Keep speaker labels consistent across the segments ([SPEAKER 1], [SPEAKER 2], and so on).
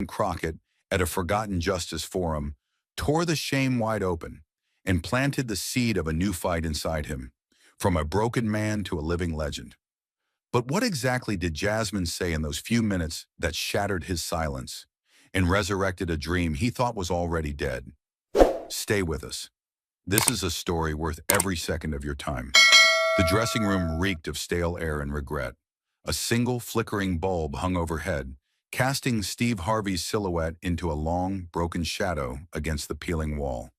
[SPEAKER 1] Crockett at a forgotten justice forum, tore the shame wide open and planted the seed of a new fight inside him, from a broken man to a living legend. But what exactly did Jasmine say in those few minutes that shattered his silence and resurrected a dream he thought was already dead? Stay with us. This is a story worth every second of your time. The dressing room reeked of stale air and regret. A single flickering bulb hung overhead, casting Steve Harvey's silhouette into a long, broken shadow against the peeling wall.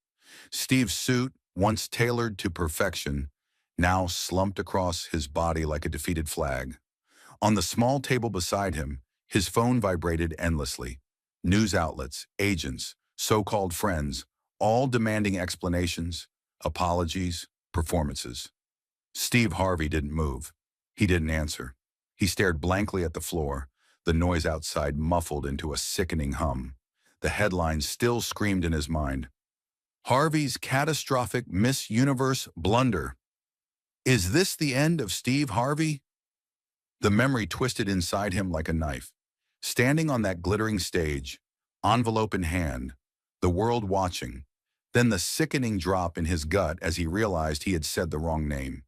[SPEAKER 1] Steve's suit, once tailored to perfection, now slumped across his body like a defeated flag. On the small table beside him, his phone vibrated endlessly. News outlets, agents, so-called friends, all demanding explanations, apologies, performances. Steve Harvey didn't move. He didn't answer. He stared blankly at the floor, the noise outside muffled into a sickening hum. The headlines still screamed in his mind. Harvey's catastrophic Miss Universe blunder. Is this the end of Steve Harvey? The memory twisted inside him like a knife. Standing on that glittering stage, envelope in hand, the world watching, then the sickening drop in his gut as he realized he had said the wrong name.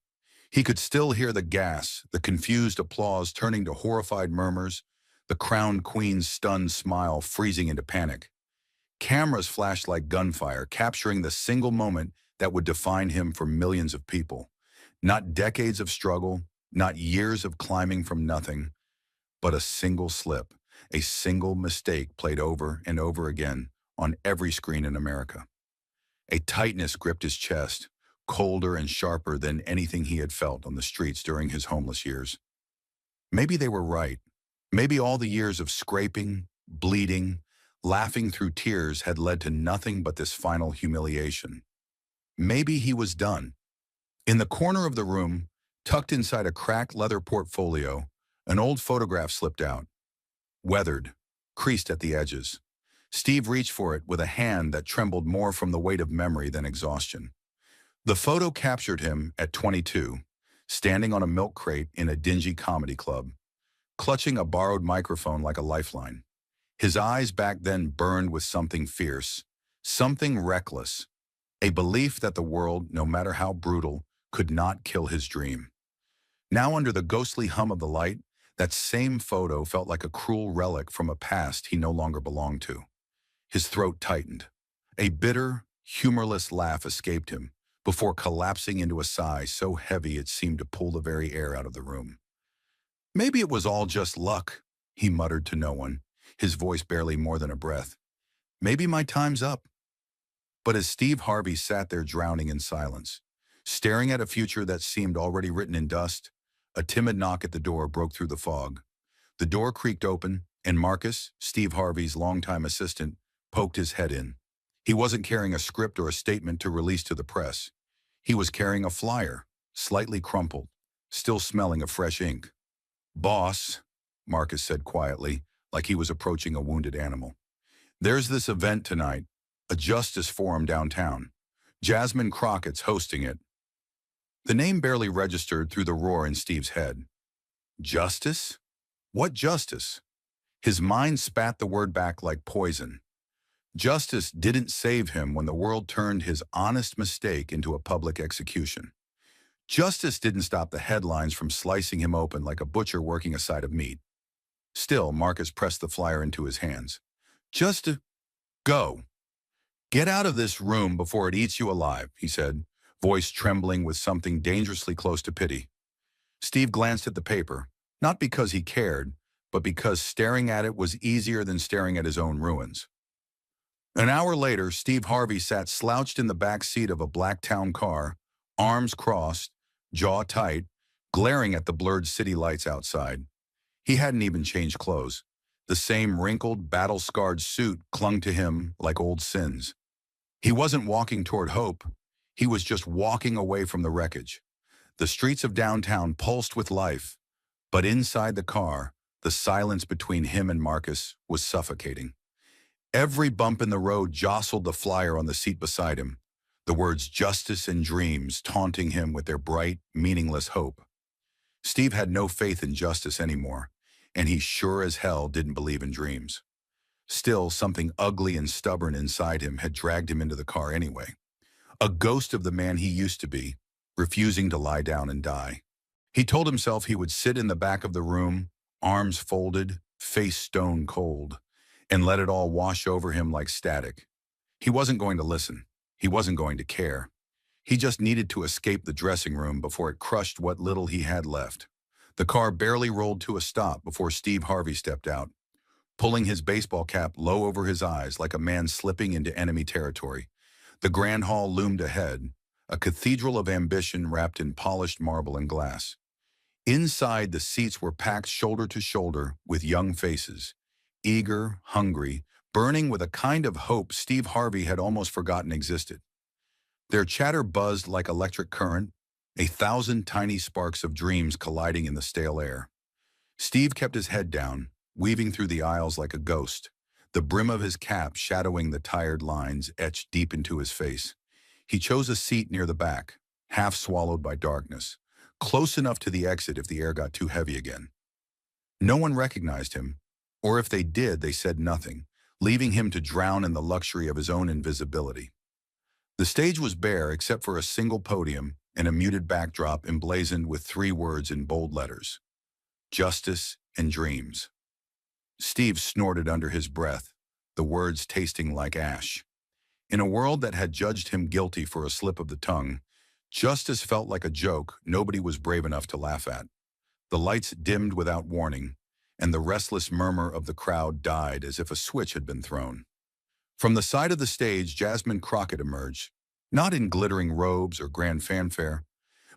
[SPEAKER 1] He could still hear the gas, the confused applause turning to horrified murmurs, the crowned queen's stunned smile freezing into panic. Cameras flashed like gunfire, capturing the single moment that would define him for millions of people. Not decades of struggle, not years of climbing from nothing, but a single slip, a single mistake played over and over again on every screen in America. A tightness gripped his chest, colder and sharper than anything he had felt on the streets during his homeless years. Maybe they were right. Maybe all the years of scraping, bleeding, laughing through tears had led to nothing but this final humiliation. Maybe he was done. In the corner of the room, tucked inside a cracked leather portfolio, an old photograph slipped out. Weathered, creased at the edges. Steve reached for it with a hand that trembled more from the weight of memory than exhaustion. The photo captured him at 22, standing on a milk crate in a dingy comedy club, clutching a borrowed microphone like a lifeline. His eyes back then burned with something fierce, something reckless, a belief that the world, no matter how brutal, could not kill his dream. Now under the ghostly hum of the light, that same photo felt like a cruel relic from a past he no longer belonged to. His throat tightened. A bitter, humorless laugh escaped him, before collapsing into a sigh so heavy it seemed to pull the very air out of the room. Maybe it was all just luck, he muttered to no one, his voice barely more than a breath. Maybe my time's up. But as Steve Harvey sat there drowning in silence, staring at a future that seemed already written in dust, a timid knock at the door broke through the fog. The door creaked open, and Marcus, Steve Harvey's longtime assistant, poked his head in. He wasn't carrying a script or a statement to release to the press. He was carrying a flyer, slightly crumpled, still smelling of fresh ink. "Boss," Marcus said quietly, like he was approaching a wounded animal. "There's this event tonight, a justice forum downtown. Jasmine Crockett's hosting it." The name barely registered through the roar in Steve's head. Justice? What justice? His mind spat the word back like poison. Justice didn't save him when the world turned his honest mistake into a public execution. Justice didn't stop the headlines from slicing him open like a butcher working a side of meat. Still, Marcus pressed the flyer into his hands. "Just go. Get out of this room before it eats you alive," he said, voice trembling with something dangerously close to pity. Steve glanced at the paper, not because he cared, but because staring at it was easier than staring at his own ruins. An hour later, Steve Harvey sat slouched in the back seat of a black town car, arms crossed, jaw tight, glaring at the blurred city lights outside. He hadn't even changed clothes. The same wrinkled, battle-scarred suit clung to him like old sins. He wasn't walking toward hope. He was just walking away from the wreckage. The streets of downtown pulsed with life, but inside the car, the silence between him and Marcus was suffocating. Every bump in the road jostled the flyer on the seat beside him, the words justice and dreams taunting him with their bright, meaningless hope. Steve had no faith in justice anymore, and he sure as hell didn't believe in dreams. Still, something ugly and stubborn inside him had dragged him into the car anyway. A ghost of the man he used to be, refusing to lie down and die. He told himself he would sit in the back of the room, arms folded, face stone cold, and let it all wash over him like static. He wasn't going to listen. He wasn't going to care. He just needed to escape the dressing room before it crushed what little he had left. The car barely rolled to a stop before Steve Harvey stepped out, pulling his baseball cap low over his eyes like a man slipping into enemy territory. The grand hall loomed ahead, a cathedral of ambition wrapped in polished marble and glass. Inside, the seats were packed shoulder to shoulder with young faces, eager, hungry, burning with a kind of hope Steve Harvey had almost forgotten existed. Their chatter buzzed like electric current, a thousand tiny sparks of dreams colliding in the stale air. Steve kept his head down, weaving through the aisles like a ghost, the brim of his cap shadowing the tired lines etched deep into his face. He chose a seat near the back, half swallowed by darkness, close enough to the exit if the air got too heavy again. No one recognized him, or if they did, they said nothing, leaving him to drown in the luxury of his own invisibility. The stage was bare except for a single podium and a muted backdrop emblazoned with three words in bold letters: Justice and Dreams. Steve snorted under his breath, the words tasting like ash. In a world that had judged him guilty for a slip of the tongue, justice felt like a joke nobody was brave enough to laugh at. The lights dimmed without warning, and the restless murmur of the crowd died as if a switch had been thrown. From the side of the stage, Jasmine Crockett emerged, not in glittering robes or grand fanfare,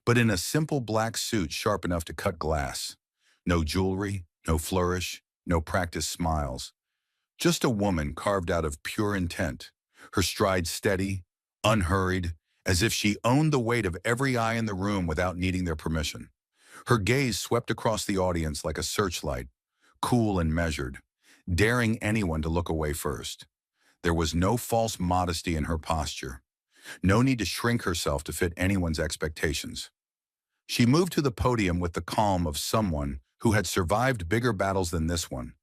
[SPEAKER 1] but in a simple black suit sharp enough to cut glass. No jewelry, no flourish, no practiced smiles. Just a woman carved out of pure intent, her stride steady, unhurried, as if she owned the weight of every eye in the room without needing their permission. Her gaze swept across the audience like a searchlight, cool and measured, daring anyone to look away first. There was no false modesty in her posture, no need to shrink herself to fit anyone's expectations. She moved to the podium with the calm of someone who had survived bigger battles than this one,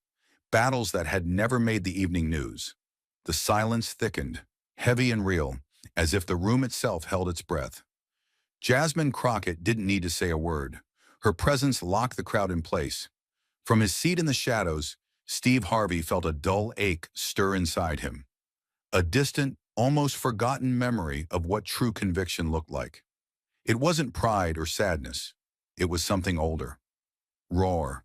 [SPEAKER 1] battles that had never made the evening news. The silence thickened, heavy and real, as if the room itself held its breath. Jasmine Crockett didn't need to say a word. Her presence locked the crowd in place. From his seat in the shadows, Steve Harvey felt a dull ache stir inside him, a distant, almost forgotten memory of what true conviction looked like. It wasn't pride or sadness. It was something older. Roar.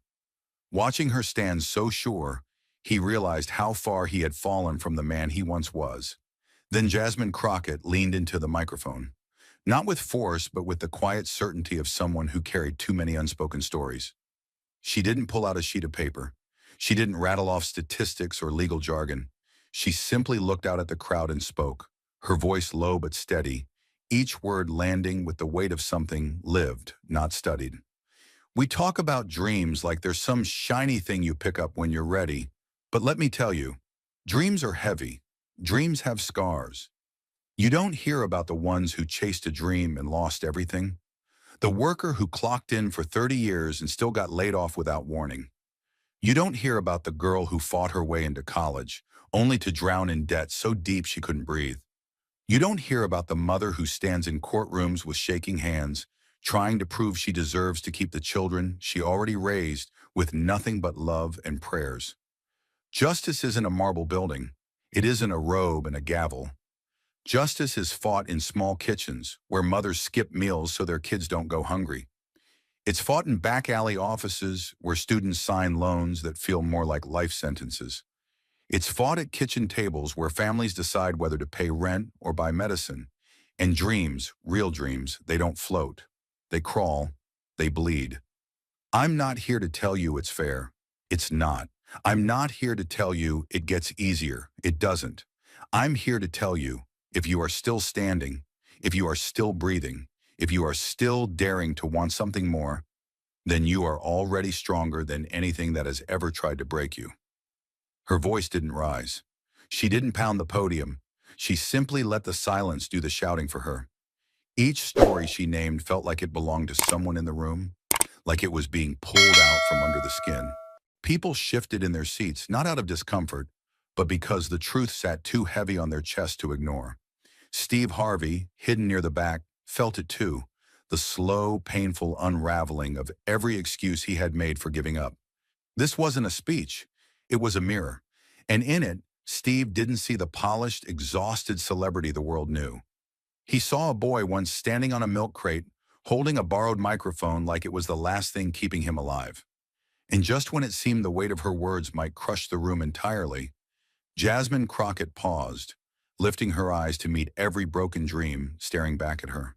[SPEAKER 1] Watching her stand so sure, he realized how far he had fallen from the man he once was. Then Jasmine Crockett leaned into the microphone, not with force, but with the quiet certainty of someone who carried too many unspoken stories. She didn't pull out a sheet of paper. She didn't rattle off statistics or legal jargon. She simply looked out at the crowd and spoke, her voice low but steady, each word landing with the weight of something lived, not studied. We talk about dreams like there's some shiny thing you pick up when you're ready, but let me tell you, dreams are heavy. Dreams have scars. You don't hear about the ones who chased a dream and lost everything. The worker who clocked in for 30 years and still got laid off without warning. You don't hear about the girl who fought her way into college, only to drown in debt so deep she couldn't breathe. You don't hear about the mother who stands in courtrooms with shaking hands, trying to prove she deserves to keep the children she already raised with nothing but love and prayers. Justice isn't a marble building. It isn't a robe and a gavel. Justice is fought in small kitchens where mothers skip meals so their kids don't go hungry. It's fought in back alley offices where students sign loans that feel more like life sentences. It's fought at kitchen tables where families decide whether to pay rent or buy medicine. And dreams, real dreams, they don't float. They crawl. They bleed. I'm not here to tell you it's fair. It's not. I'm not here to tell you it gets easier. It doesn't. I'm here to tell you, if you are still standing, if you are still breathing, if you are still daring to want something more, then you are already stronger than anything that has ever tried to break you. Her voice didn't rise. She didn't pound the podium. She simply let the silence do the shouting for her. Each story she named felt like it belonged to someone in the room, like it was being pulled out from under the skin. People shifted in their seats, not out of discomfort, but because the truth sat too heavy on their chest to ignore. Steve Harvey, hidden near the back, felt it too, the slow, painful unraveling of every excuse he had made for giving up. This wasn't a speech. It was a mirror. And in it, Steve didn't see the polished, exhausted celebrity the world knew. He saw a boy once standing on a milk crate, holding a borrowed microphone like it was the last thing keeping him alive. And just when it seemed the weight of her words might crush the room entirely, Jasmine Crockett paused, lifting her eyes to meet every broken dream staring back at her.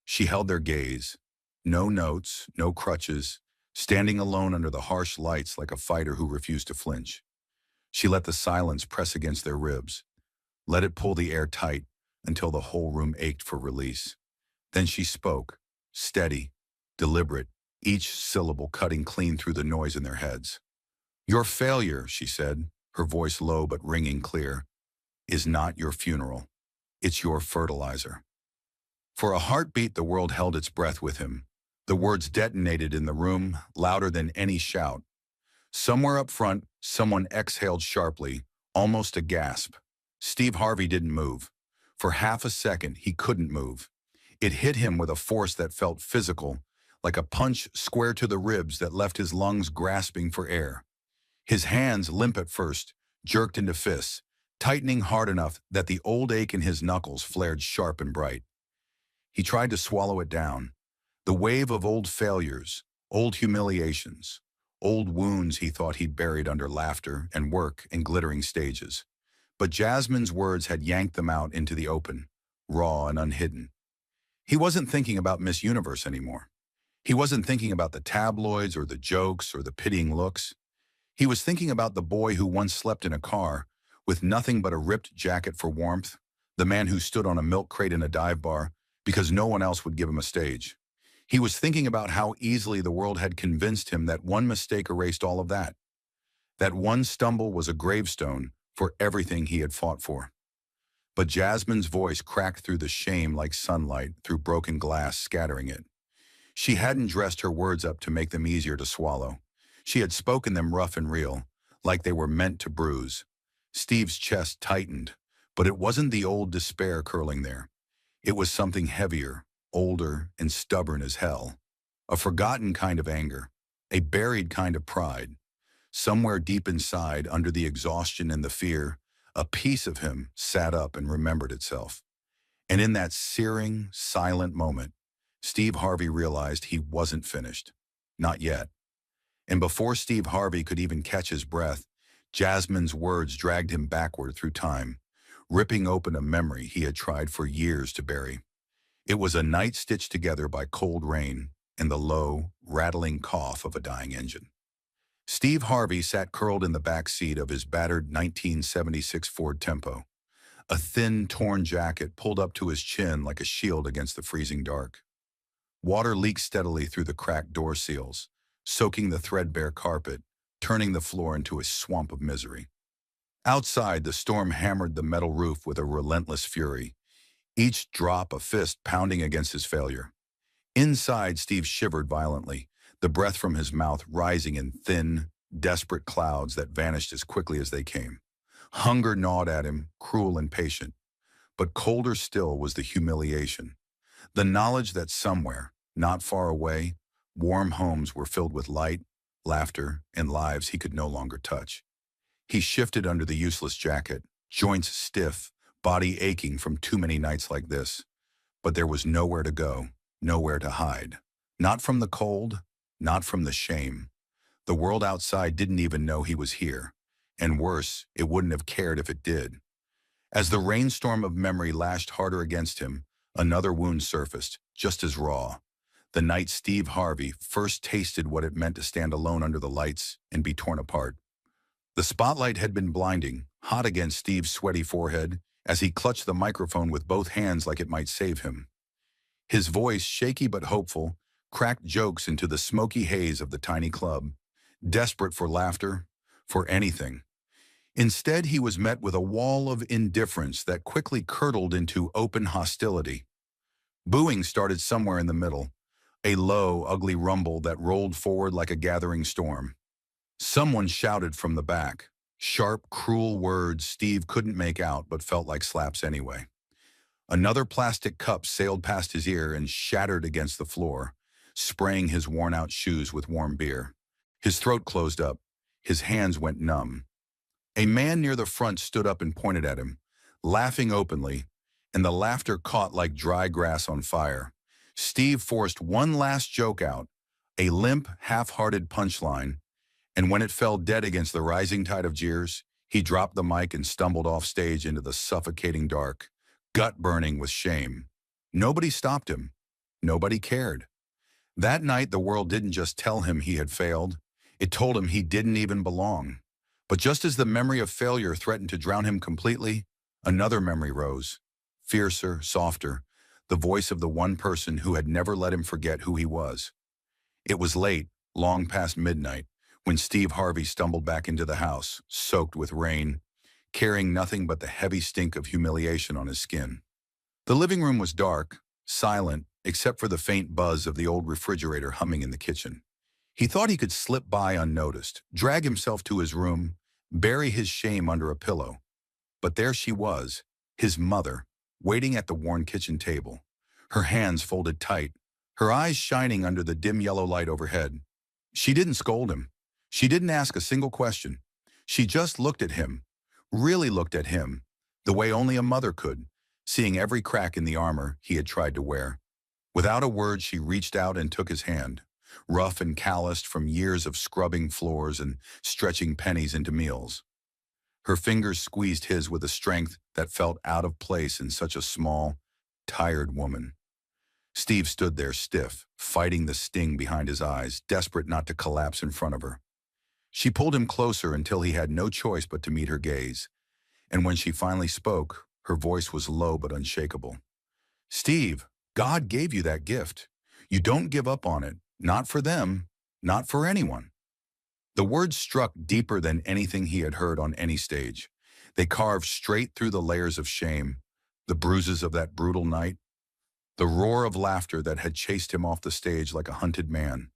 [SPEAKER 1] She held their gaze. No notes, no crutches, standing alone under the harsh lights like a fighter who refused to flinch. She let the silence press against their ribs, let it pull the air tight until the whole room ached for release. Then she spoke, steady, deliberate, each syllable cutting clean through the noise in their heads. "Your failure," she said, her voice low but ringing clear, "is not your funeral. It's your fertilizer." For a heartbeat, the world held its breath with him. The words detonated in the room, louder than any shout. Somewhere up front, someone exhaled sharply, almost a gasp. Steve Harvey didn't move. For half a second, he couldn't move. It hit him with a force that felt physical, like a punch square to the ribs that left his lungs grasping for air. His hands, limp at first, jerked into fists, tightening hard enough that the old ache in his knuckles flared sharp and bright. He tried to swallow it down. The wave of old failures, old humiliations, old wounds he thought he'd buried under laughter and work and glittering stages. But Jasmine's words had yanked them out into the open, raw and unhidden. He wasn't thinking about Miss Universe anymore. He wasn't thinking about the tabloids or the jokes or the pitying looks. He was thinking about the boy who once slept in a car with nothing but a ripped jacket for warmth, the man who stood on a milk crate in a dive bar because no one else would give him a stage. He was thinking about how easily the world had convinced him that one mistake erased all of that. That one stumble was a gravestone for everything he had fought for. But Jasmine's voice cracked through the shame like sunlight through broken glass, scattering it. She hadn't dressed her words up to make them easier to swallow. She had spoken them rough and real, like they were meant to bruise. Steve's chest tightened, but it wasn't the old despair curling there. It was something heavier, older, and stubborn as hell. A forgotten kind of anger, a buried kind of pride. Somewhere deep inside, under the exhaustion and the fear, a piece of him sat up and remembered itself. And in that searing, silent moment, Steve Harvey realized he wasn't finished. Not yet. And before Steve Harvey could even catch his breath, Jasmine's words dragged him backward through time, ripping open a memory he had tried for years to bury. It was a night stitched together by cold rain and the low, rattling cough of a dying engine. Steve Harvey sat curled in the back seat of his battered 1976 Ford Tempo, a thin, torn jacket pulled up to his chin like a shield against the freezing dark. Water leaked steadily through the cracked door seals, soaking the threadbare carpet, turning the floor into a swamp of misery. Outside, the storm hammered the metal roof with a relentless fury, each drop a fist pounding against his failure. Inside, Steve shivered violently, the breath from his mouth rising in thin, desperate clouds that vanished as quickly as they came. Hunger gnawed at him, cruel and patient. But colder still was the humiliation. The knowledge that somewhere, not far away, warm homes were filled with light, laughter, and lives he could no longer touch. He shifted under the useless jacket, joints stiff, body aching from too many nights like this. But there was nowhere to go, nowhere to hide. Not from the cold, not from the shame. The world outside didn't even know he was here. And worse, it wouldn't have cared if it did. As the rainstorm of memory lashed harder against him, another wound surfaced, just as raw. The night Steve Harvey first tasted what it meant to stand alone under the lights and be torn apart. The spotlight had been blinding, hot against Steve's sweaty forehead, as he clutched the microphone with both hands like it might save him. His voice, shaky but hopeful, cracked jokes into the smoky haze of the tiny club, desperate for laughter, for anything. Instead, he was met with a wall of indifference that quickly curdled into open hostility. Booing started somewhere in the middle, a low, ugly rumble that rolled forward like a gathering storm. Someone shouted from the back, Sharp, cruel words Steve couldn't make out but felt like slaps anyway. Another plastic cup sailed past his ear and shattered against the floor, spraying his worn-out shoes with warm beer. His throat closed up. His hands went numb. A man near the front stood up and pointed at him, laughing openly, and the laughter caught like dry grass on fire. Steve forced one last joke out, a limp, half-hearted punchline, and when it fell dead against the rising tide of jeers, he dropped the mic and stumbled off stage into the suffocating dark, gut-burning with shame. Nobody stopped him. Nobody cared. That night, the world didn't just tell him he had failed. It told him he didn't even belong. But just as the memory of failure threatened to drown him completely, another memory rose, fiercer, softer, the voice of the one person who had never let him forget who he was. It was late, long past midnight, when Steve Harvey stumbled back into the house, soaked with rain, carrying nothing but the heavy stink of humiliation on his skin. The living room was dark, silent, except for the faint buzz of the old refrigerator humming in the kitchen. He thought he could slip by unnoticed, drag himself to his room, bury his shame under a pillow. But there she was, his mother, waiting at the worn kitchen table, her hands folded tight, her eyes shining under the dim yellow light overhead. She didn't scold him. She didn't ask a single question. She just looked at him, really looked at him, the way only a mother could, seeing every crack in the armor he had tried to wear. Without a word, she reached out and took his hand, rough and calloused from years of scrubbing floors and stretching pennies into meals. Her fingers squeezed his with a strength that felt out of place in such a small, tired woman. Steve stood there stiff, fighting the sting behind his eyes, desperate not to collapse in front of her. She pulled him closer until he had no choice but to meet her gaze, and when she finally spoke, her voice was low but unshakable. "Steve, God gave you that gift. You don't give up on it, not for them, not for anyone." The words struck deeper than anything he had heard on any stage. They carved straight through the layers of shame, the bruises of that brutal night, the roar of laughter that had chased him off the stage like a hunted man.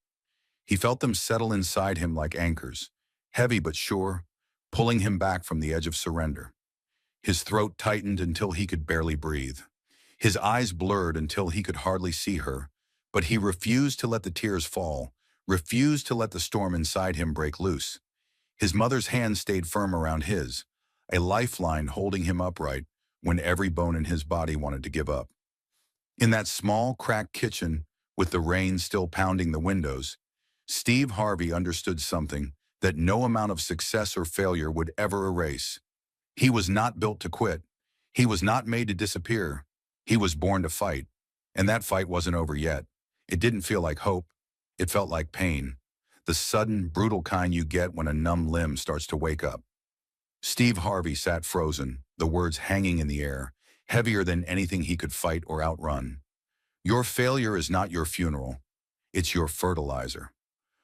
[SPEAKER 1] He felt them settle inside him like anchors, heavy but sure, pulling him back from the edge of surrender. His throat tightened until he could barely breathe. His eyes blurred until he could hardly see her, but he refused to let the tears fall, refused to let the storm inside him break loose. His mother's hand stayed firm around his, a lifeline holding him upright when every bone in his body wanted to give up. In that small, cracked kitchen, with the rain still pounding the windows, Steve Harvey understood something that no amount of success or failure would ever erase. He was not built to quit. He was not made to disappear. He was born to fight. And that fight wasn't over yet. It didn't feel like hope. It felt like pain. The sudden, brutal kind you get when a numb limb starts to wake up. Steve Harvey sat frozen, the words hanging in the air, heavier than anything he could fight or outrun. Your failure is not your funeral. It's your fertilizer.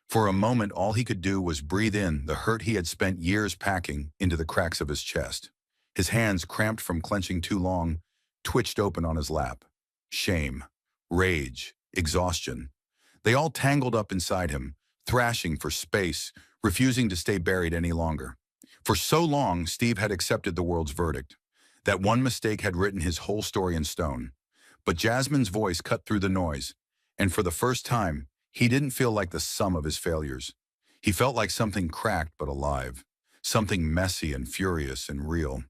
[SPEAKER 1] For a moment, all he could do was breathe in the hurt he had spent years packing into the cracks of his chest. His hands, cramped from clenching too long, twitched open on his lap. Shame, rage, exhaustion. They all tangled up inside him, thrashing for space, refusing to stay buried any longer. For so long, Steve had accepted the world's verdict. That one mistake had written his whole story in stone. But Jasmine's voice cut through the noise, and for the first time, he didn't feel like the sum of his failures. He felt like something cracked but alive, something messy and furious and real.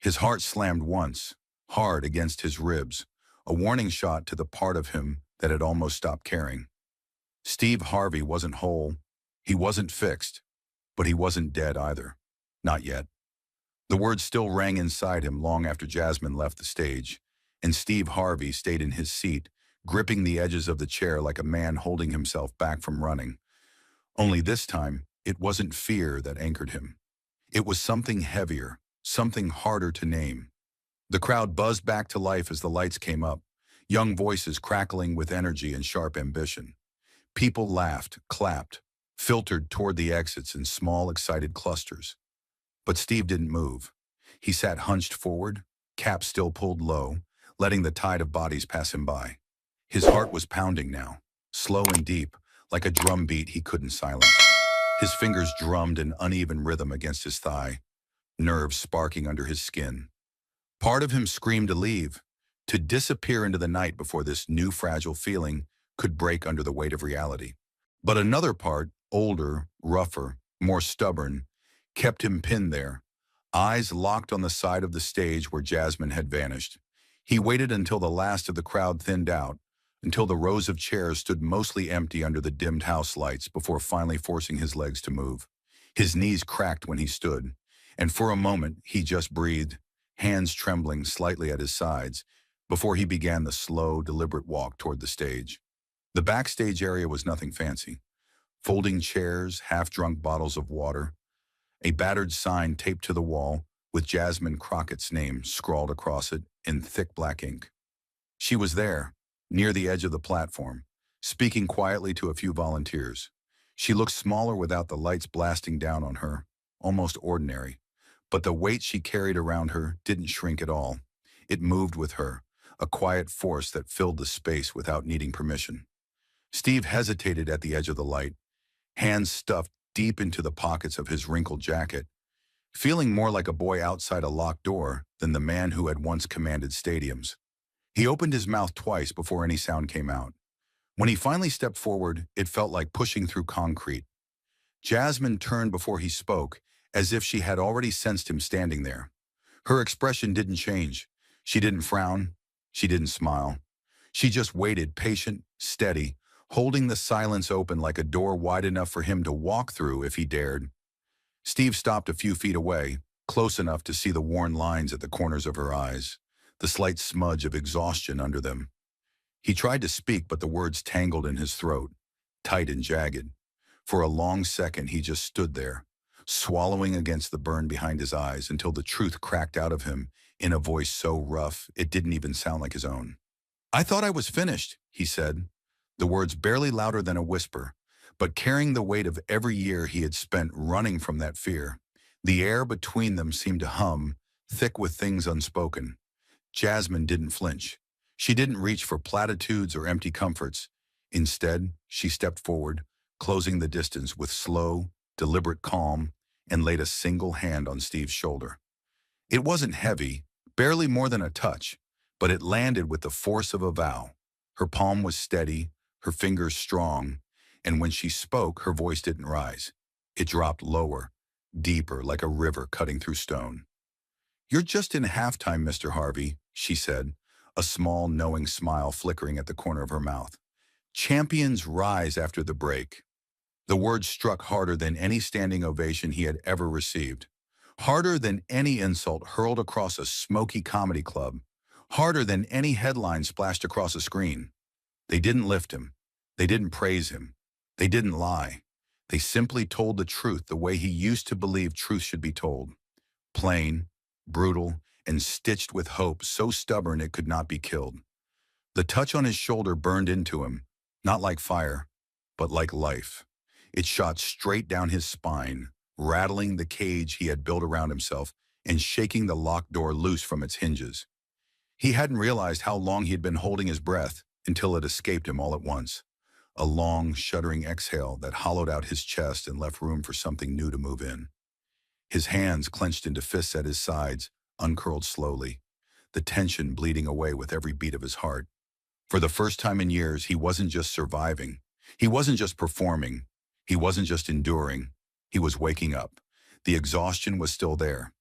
[SPEAKER 1] His heart slammed once, hard against his ribs, a warning shot to the part of him that had almost stopped caring. Steve Harvey wasn't whole, he wasn't fixed, but he wasn't dead either. Not yet. The words still rang inside him long after Jasmine left the stage, and Steve Harvey stayed in his seat, gripping the edges of the chair like a man holding himself back from running. Only this time, it wasn't fear that anchored him. It was something heavier, something harder to name. The crowd buzzed back to life as the lights came up, young voices crackling with energy and sharp ambition. People laughed, clapped, filtered toward the exits in small, excited clusters. But Steve didn't move. He sat hunched forward, cap still pulled low, letting the tide of bodies pass him by. His heart was pounding now, slow and deep, like a drum beat he couldn't silence. His fingers drummed an uneven rhythm against his thigh, nerves sparking under his skin. Part of him screamed to leave, to disappear into the night before this new fragile feeling could break under the weight of reality. But another part, older, rougher, more stubborn, kept him pinned there, eyes locked on the side of the stage where Jasmine had vanished. He waited until the last of the crowd thinned out, until the rows of chairs stood mostly empty under the dimmed house lights before finally forcing his legs to move. His knees cracked when he stood, and for a moment he just breathed, hands trembling slightly at his sides, before he began the slow, deliberate walk toward the stage. The backstage area was nothing fancy. Folding chairs, half-drunk bottles of water, a battered sign taped to the wall with Jasmine Crockett's name scrawled across it in thick black ink. She was there, near the edge of the platform, speaking quietly to a few volunteers. She looked smaller without the lights blasting down on her, almost ordinary. But the weight she carried around her didn't shrink at all. It moved with her, a quiet force that filled the space without needing permission. Steve hesitated at the edge of the light, hands stuffed deep into the pockets of his wrinkled jacket, feeling more like a boy outside a locked door than the man who had once commanded stadiums. He opened his mouth twice before any sound came out. When he finally stepped forward, it felt like pushing through concrete. Jasmine turned before he spoke, as if she had already sensed him standing there. Her expression didn't change. She didn't frown. She didn't smile. She just waited, patient, steady, holding the silence open like a door wide enough for him to walk through if he dared. Steve stopped a few feet away, close enough to see the worn lines at the corners of her eyes, the slight smudge of exhaustion under them. He tried to speak, but the words tangled in his throat, tight and jagged. For a long second, he just stood there, swallowing against the burn behind his eyes until the truth cracked out of him in a voice so rough it didn't even sound like his own. "I thought I was finished," he said, the words barely louder than a whisper, but carrying the weight of every year he had spent running from that fear. The air between them seemed to hum, thick with things unspoken. Jasmine didn't flinch. She didn't reach for platitudes or empty comforts. Instead, she stepped forward, closing the distance with slow, deliberate calm, and laid a single hand on Steve's shoulder. It wasn't heavy, barely more than a touch, but it landed with the force of a vow. Her palm was steady, her fingers strong, and when she spoke, her voice didn't rise. It dropped lower, deeper, like a river cutting through stone. "You're just in halftime, Mr. Harvey," she said, a small, knowing smile flickering at the corner of her mouth. "Champions rise after the break." The words struck harder than any standing ovation he had ever received, harder than any insult hurled across a smoky comedy club, harder than any headline splashed across a screen. They didn't lift him. They didn't praise him. They didn't lie. They simply told the truth the way he used to believe truth should be told. Plain, brutal, and stitched with hope so stubborn it could not be killed. The touch on his shoulder burned into him, not like fire, but like life. It shot straight down his spine, rattling the cage he had built around himself and shaking the locked door loose from its hinges. He hadn't realized how long he had been holding his breath until it escaped him all at once. A long, shuddering exhale that hollowed out his chest and left room for something new to move in. His hands clenched into fists at his sides, uncurled slowly, the tension bleeding away with every beat of his heart. For the first time in years, he wasn't just surviving. He wasn't just performing. He wasn't just enduring. He was waking up. The exhaustion was still there.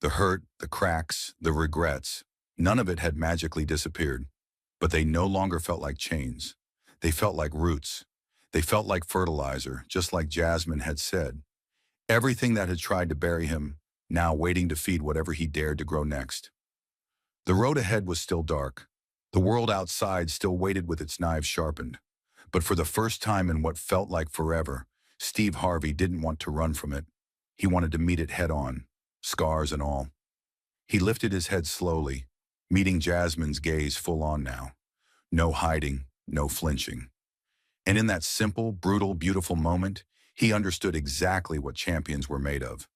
[SPEAKER 1] The hurt, the cracks, the regrets, none of it had magically disappeared. But they no longer felt like chains. They felt like roots. They felt like fertilizer, just like Jasmine had said. Everything that had tried to bury him, now waiting to feed whatever he dared to grow next. The road ahead was still dark. The world outside still waited with its knives sharpened. But for the first time in what felt like forever, Steve Harvey didn't want to run from it. He wanted to meet it head on, scars and all. He lifted his head slowly, meeting Jasmine's gaze full on now. No hiding, no flinching. And in that simple, brutal, beautiful moment, he understood exactly what champions were made of.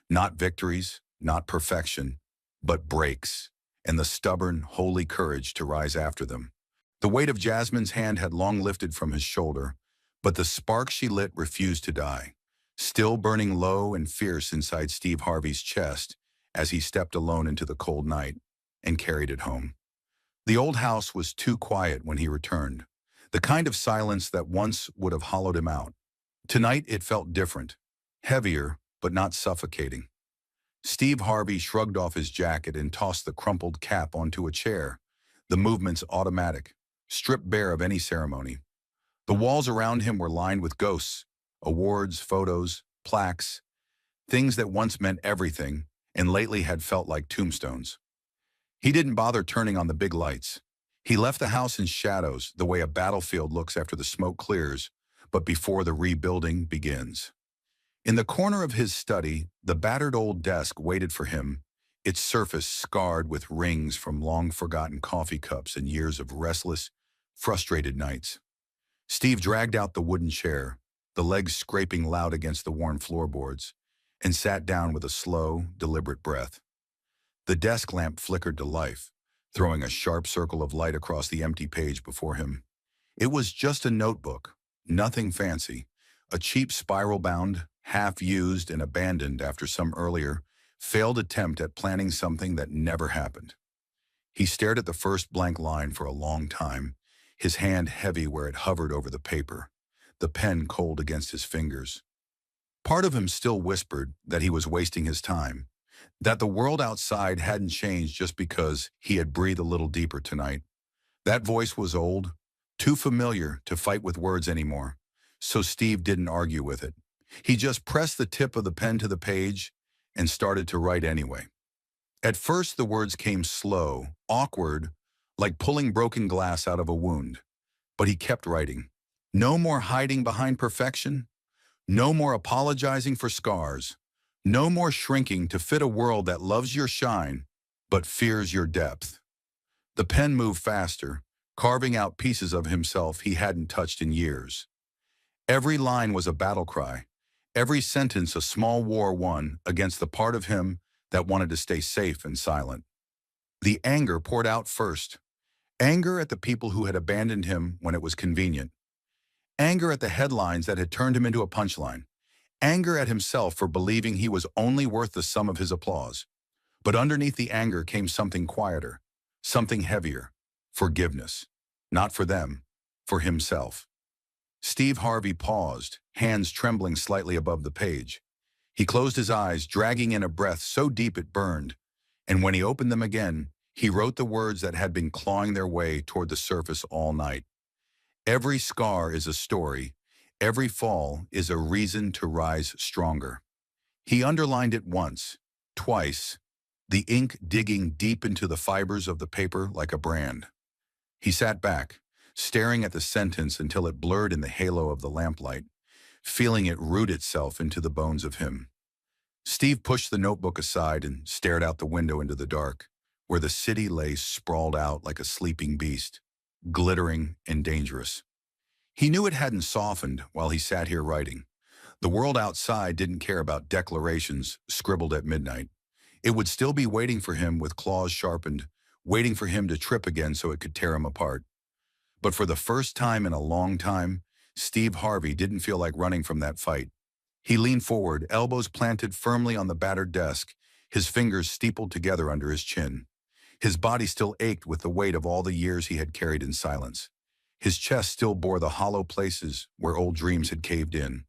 [SPEAKER 1] Not victories, not perfection, but breaks, and the stubborn, holy courage to rise after them. The weight of Jasmine's hand had long lifted from his shoulder, but the spark she lit refused to die. still burning low and fierce inside Steve Harvey's chest as he stepped alone into the cold night and carried it home. The old house was too quiet when he returned, the kind of silence that once would have hollowed him out. Tonight it felt different, heavier but not suffocating. Steve Harvey shrugged off his jacket and tossed the crumpled cap onto a chair, the movements automatic, stripped bare of any ceremony. The walls around him were lined with ghosts, awards, photos, plaques, things that once meant everything and lately had felt like tombstones. He didn't bother turning on the big lights. He left the house in shadows, the way a battlefield looks after the smoke clears, but before the rebuilding begins. In the corner of his study, the battered old desk waited for him, its surface scarred with rings from long-forgotten coffee cups and years of restless, frustrated nights. Steve dragged out the wooden chair, the legs scraping loud against the worn floorboards, and sat down with a slow, deliberate breath. The desk lamp flickered to life, throwing a sharp circle of light across the empty page before him. It was just a notebook, nothing fancy, a cheap spiral-bound, half-used and abandoned after some earlier, failed attempt at planning something that never happened. He stared at the first blank line for a long time, his hand heavy where it hovered over the paper, the pen cold against his fingers. Part of him still whispered that he was wasting his time, that the world outside hadn't changed just because he had breathed a little deeper tonight. That voice was old, too familiar to fight with words anymore, so Steve didn't argue with it. He just pressed the tip of the pen to the page and started to write anyway. At first, the words came slow, awkward, like pulling broken glass out of a wound. But he kept writing. No more hiding behind perfection. No more apologizing for scars. No more shrinking to fit a world that loves your shine, but fears your depth. The pen moved faster, carving out pieces of himself he hadn't touched in years. Every line was a battle cry. Every sentence a small war won against the part of him that wanted to stay safe and silent. The anger poured out first. Anger at the people who had abandoned him when it was convenient. Anger at the headlines that had turned him into a punchline. Anger at himself for believing he was only worth the sum of his applause. But underneath the anger came something quieter, something heavier. Forgiveness. Not for them, for himself. Steve Harvey paused, hands trembling slightly above the page. He closed his eyes, dragging in a breath so deep it burned, and when he opened them again, he wrote the words that had been clawing their way toward the surface all night. Every scar is a story. Every fall is a reason to rise stronger. He underlined it once, twice, the ink digging deep into the fibers of the paper like a brand. He sat back, staring at the sentence until it blurred in the halo of the lamplight, feeling it root itself into the bones of him. Steve pushed the notebook aside and stared out the window into the dark, where the city lay sprawled out like a sleeping beast, glittering and dangerous. He knew it hadn't softened while he sat here writing. The world outside didn't care about declarations scribbled at midnight. It would still be waiting for him with claws sharpened, waiting for him to trip again so it could tear him apart. But for the first time in a long time, Steve Harvey didn't feel like running from that fight. He leaned forward, elbows planted firmly on the battered desk, his fingers steepled together under his chin. His body still ached with the weight of all the years he had carried in silence. His chest still bore the hollow places where old dreams had caved in.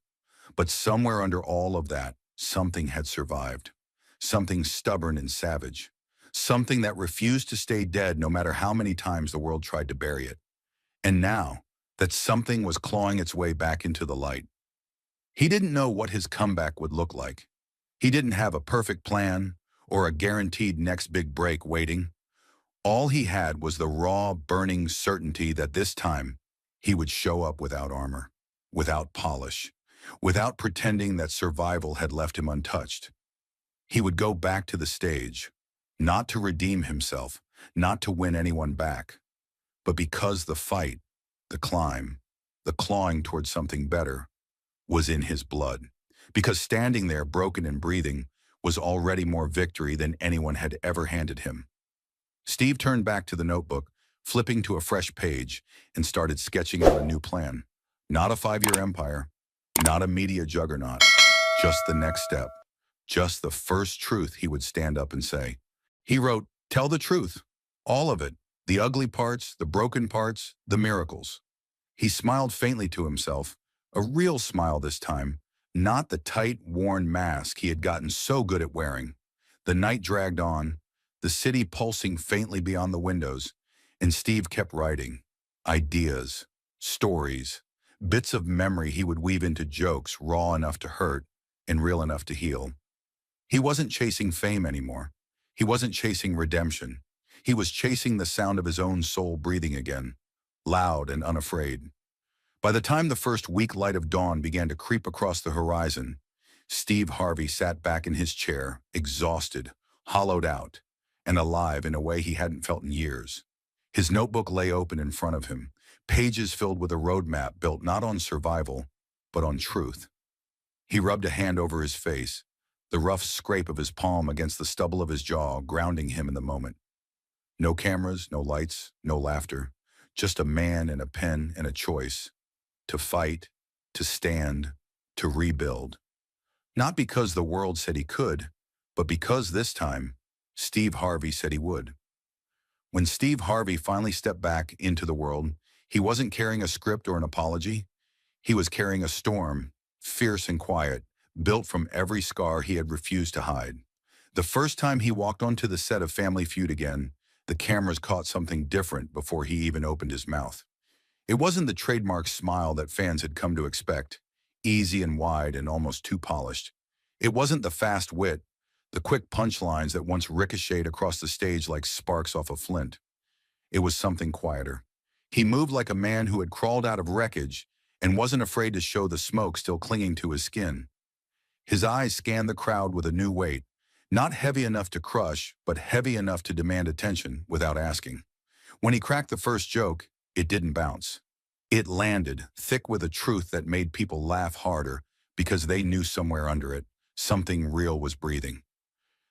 [SPEAKER 1] But somewhere under all of that, something had survived. Something stubborn and savage. Something that refused to stay dead no matter how many times the world tried to bury it. And now, that something was clawing its way back into the light. He didn't know what his comeback would look like. He didn't have a perfect plan or a guaranteed next big break waiting. All he had was the raw, burning certainty that this time he would show up without armor, without polish, without pretending that survival had left him untouched. He would go back to the stage, not to redeem himself, not to win anyone back, but because the fight, the climb, the clawing towards something better was in his blood. Because standing there, broken and breathing, was already more victory than anyone had ever handed him. Steve turned back to the notebook, flipping to a fresh page, and started sketching out a new plan. Not a 5-year empire, not a media juggernaut, just the next step, just the first truth he would stand up and say. He wrote, "Tell the truth, all of it, the ugly parts, the broken parts, the miracles." He smiled faintly to himself, a real smile this time, not the tight, worn mask he had gotten so good at wearing. The night dragged on, the city pulsing faintly beyond the windows, and Steve kept writing. Ideas, stories, bits of memory he would weave into jokes raw enough to hurt and real enough to heal. He wasn't chasing fame anymore. He wasn't chasing redemption. He was chasing the sound of his own soul breathing again, loud and unafraid. By the time the first weak light of dawn began to creep across the horizon, Steve Harvey sat back in his chair, exhausted, hollowed out, and alive in a way he hadn't felt in years. His notebook lay open in front of him, pages filled with a roadmap built not on survival, but on truth. He rubbed a hand over his face, the rough scrape of his palm against the stubble of his jaw grounding him in the moment. No cameras, no lights, no laughter, just a man and a pen and a choice. To fight, to stand, to rebuild. Not because the world said he could, but because this time, Steve Harvey said he would. When Steve Harvey finally stepped back into the world, he wasn't carrying a script or an apology. He was carrying a storm, fierce and quiet, built from every scar he had refused to hide. The first time he walked onto the set of Family Feud again, the cameras caught something different before he even opened his mouth. It wasn't the trademark smile that fans had come to expect, easy and wide and almost too polished. It wasn't the fast wit, the quick punchlines that once ricocheted across the stage like sparks off a flint. It was something quieter. He moved like a man who had crawled out of wreckage and wasn't afraid to show the smoke still clinging to his skin. His eyes scanned the crowd with a new weight, not heavy enough to crush, but heavy enough to demand attention without asking. When he cracked the first joke, it didn't bounce. It landed, thick with a truth that made people laugh harder because they knew somewhere under it, something real was breathing.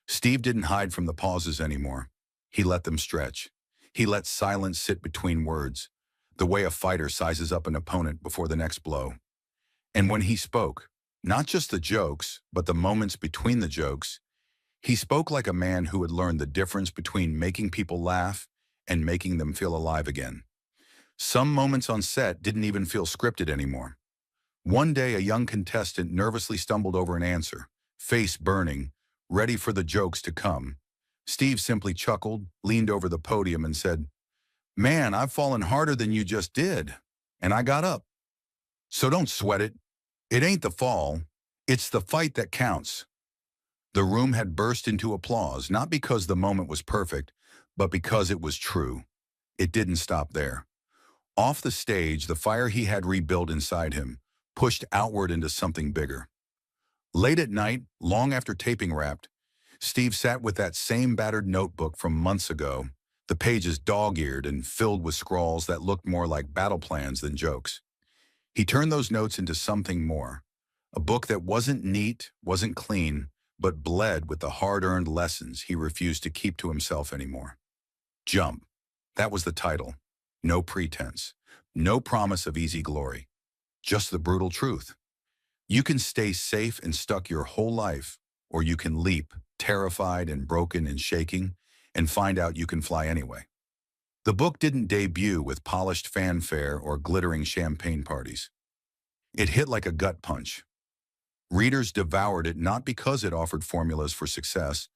[SPEAKER 1] Steve didn't hide from the pauses anymore. He let them stretch. He let silence sit between words, the way a fighter sizes up an opponent before the next blow. And when he spoke, not just the jokes, but the moments between the jokes, he spoke like a man who had learned the difference between making people laugh and making them feel alive again. Some moments on set didn't even feel scripted anymore. One day, a young contestant nervously stumbled over an answer, face burning, ready for the jokes to come. Steve simply chuckled, leaned over the podium and said, "Man, I've fallen harder than you just did." And I got up. So don't sweat it. It ain't the fall. It's the fight that counts. The room had burst into applause, not because the moment was perfect, but because it was true. It didn't stop there. Off the stage, the fire he had rebuilt inside him pushed outward into something bigger. Late at night, long after taping wrapped, Steve sat with that same battered notebook from months ago, the pages dog-eared and filled with scrawls that looked more like battle plans than jokes. He turned those notes into something more, a book that wasn't neat, wasn't clean, but bled with the hard-earned lessons he refused to keep to himself anymore. Jump. That was the title. No pretense. No promise of easy glory. Just the brutal truth. You can stay safe and stuck your whole life, or you can leap, terrified and broken and shaking, and find out you can fly anyway. The book didn't debut with polished fanfare or glittering champagne parties. It hit like a gut punch. Readers devoured it not because it offered formulas for success,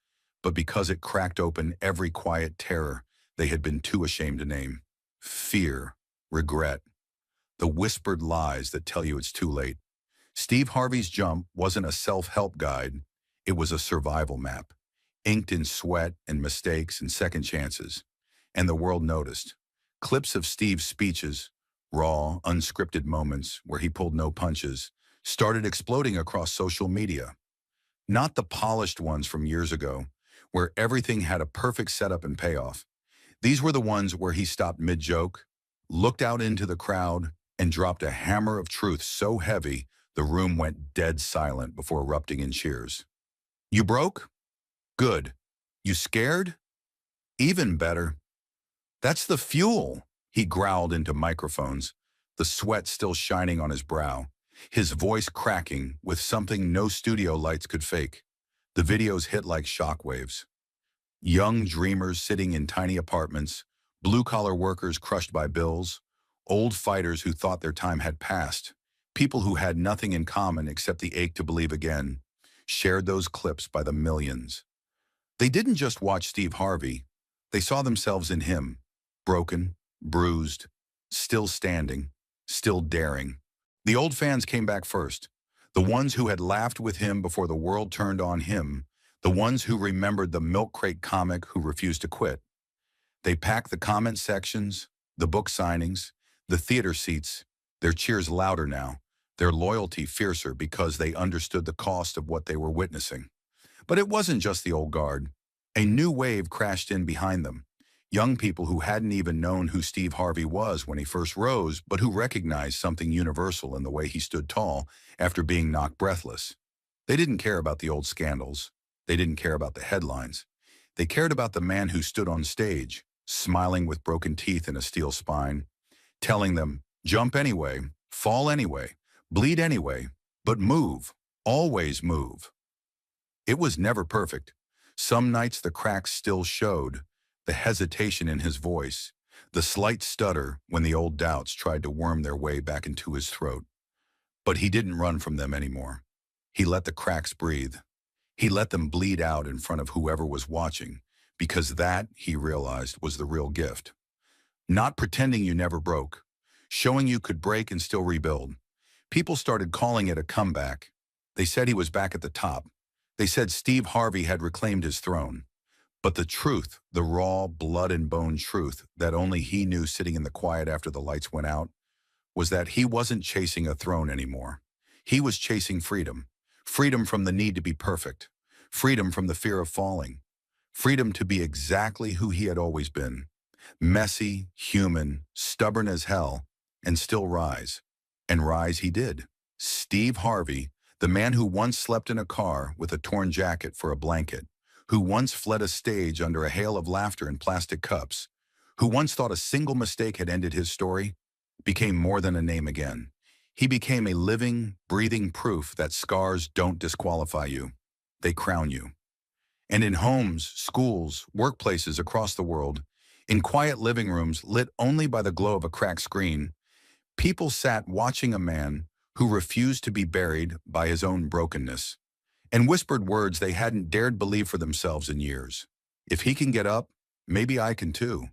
[SPEAKER 1] but because it cracked open every quiet terror they had been too ashamed to name. Fear, regret, the whispered lies that tell you it's too late. Steve Harvey's Jump wasn't a self-help guide, it was a survival map, inked in sweat and mistakes and second chances. And the world noticed. Clips of Steve's speeches, raw, unscripted moments where he pulled no punches, started exploding across social media. Not the polished ones from years ago, where everything had a perfect setup and payoff. These were the ones where he stopped mid-joke, looked out into the crowd, and dropped a hammer of truth so heavy the room went dead silent before erupting in cheers. You broke? Good. You scared? Even better. That's the fuel, he growled into microphones, the sweat still shining on his brow. his voice cracking with something no studio lights could fake. The videos hit like shockwaves. Young dreamers sitting in tiny apartments, blue-collar workers crushed by bills, old fighters who thought their time had passed, people who had nothing in common except the ache to believe again, shared those clips by the millions. They didn't just watch Steve Harvey, they saw themselves in him, broken, bruised, still standing, still daring. The old fans came back first, the ones who had laughed with him before the world turned on him, the ones who remembered the milk crate comic who refused to quit. They packed the comment sections, the book signings, the theater seats, their cheers louder now, their loyalty fiercer because they understood the cost of what they were witnessing. But it wasn't just the old guard. A new wave crashed in behind them. Young people who hadn't even known who Steve Harvey was when he first rose, but who recognized something universal in the way he stood tall after being knocked breathless. They didn't care about the old scandals. They didn't care about the headlines. They cared about the man who stood on stage, smiling with broken teeth and a steel spine, telling them, jump anyway, fall anyway, bleed anyway, but move, always move. It was never perfect. Some nights the cracks still showed, the hesitation in his voice, the slight stutter when the old doubts tried to worm their way back into his throat. But he didn't run from them anymore. He let the cracks breathe. He let them bleed out in front of whoever was watching, because that, he realized, was the real gift. Not pretending you never broke, showing you could break and still rebuild. People started calling it a comeback. They said he was back at the top. They said Steve Harvey had reclaimed his throne. But the truth, the raw, blood and bone truth that only he knew sitting in the quiet after the lights went out, was that he wasn't chasing a throne anymore. He was chasing freedom. Freedom from the need to be perfect. Freedom from the fear of falling. Freedom to be exactly who he had always been. Messy, human, stubborn as hell, and still rise. And rise he did. Steve Harvey, the man who once slept in a car with a torn jacket for a blanket, who once fled a stage under a hail of laughter and plastic cups, who once thought a single mistake had ended his story, became more than a name again. He became a living, breathing proof that scars don't disqualify you. They crown you. And in homes, schools, workplaces across the world, in quiet living rooms lit only by the glow of a cracked screen, people sat watching a man who refused to be buried by his own brokenness, and whispered words they hadn't dared believe for themselves in years. If he can get up, maybe I can too.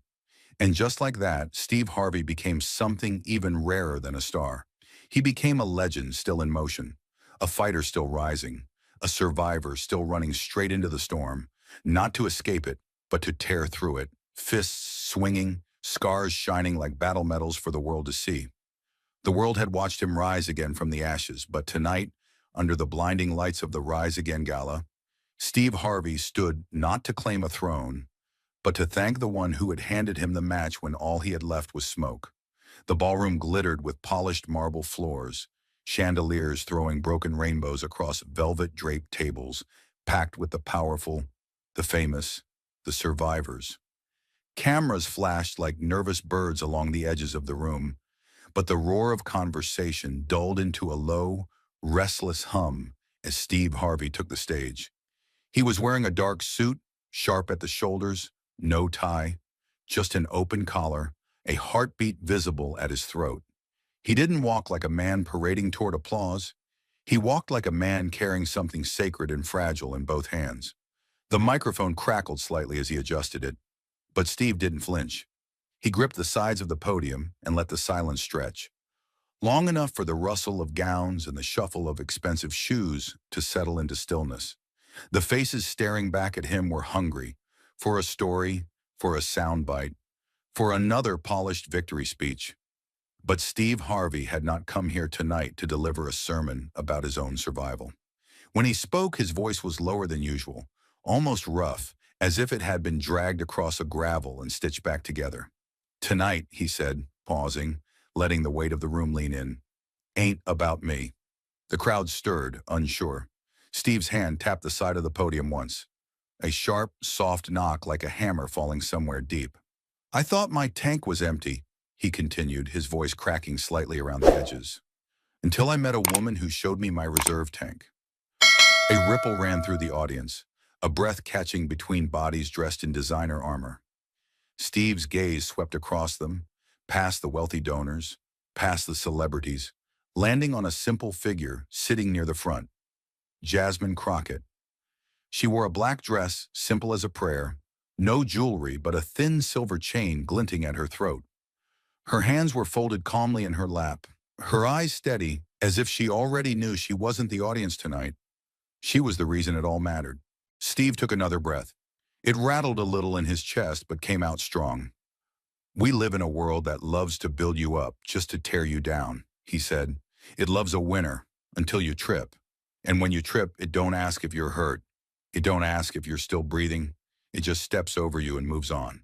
[SPEAKER 1] And just like that, Steve Harvey became something even rarer than a star. He became a legend still in motion, a fighter still rising, a survivor still running straight into the storm, not to escape it, but to tear through it, fists swinging, scars shining like battle medals for the world to see. The world had watched him rise again from the ashes, but tonight, under the blinding lights of the Rise Again Gala, Steve Harvey stood not to claim a throne, but to thank the one who had handed him the match when all he had left was smoke. The ballroom glittered with polished marble floors, chandeliers throwing broken rainbows across velvet-draped tables, packed with the powerful, the famous, the survivors. Cameras flashed like nervous birds along the edges of the room, but the roar of conversation dulled into a low, restless hum as Steve Harvey took the stage. He was wearing a dark suit, sharp at the shoulders, no tie, just an open collar, a heartbeat visible at his throat. He didn't walk like a man parading toward applause. He walked like a man carrying something sacred and fragile in both hands. The microphone crackled slightly as he adjusted it, but Steve didn't flinch. He gripped the sides of the podium and let the silence stretch, long enough for the rustle of gowns and the shuffle of expensive shoes to settle into stillness. The faces staring back at him were hungry for a story, for a soundbite, for another polished victory speech. But Steve Harvey had not come here tonight to deliver a sermon about his own survival. When he spoke, his voice was lower than usual, almost rough, as if it had been dragged across a gravel and stitched back together. Tonight, he said, pausing, letting the weight of the room lean in, ain't about me. The crowd stirred, unsure. Steve's hand tapped the side of the podium once. A sharp, soft knock like a hammer falling somewhere deep. I thought my tank was empty, he continued, his voice cracking slightly around the edges. until I met a woman who showed me my reserve tank. A ripple ran through the audience, a breath catching between bodies dressed in designer armor. Steve's gaze swept across them, past the wealthy donors, past the celebrities, landing on a simple figure sitting near the front, Jasmine Crockett. She wore a black dress, simple as a prayer, no jewelry but a thin silver chain glinting at her throat. Her hands were folded calmly in her lap, her eyes steady, as if she already knew she wasn't the audience tonight. She was the reason it all mattered. Steve took another breath. It rattled a little in his chest but came out strong. "We live in a world that loves to build you up just to tear you down," he said. "It loves a winner until you trip. And when you trip, it don't ask if you're hurt. It don't ask if you're still breathing. It just steps over you and moves on."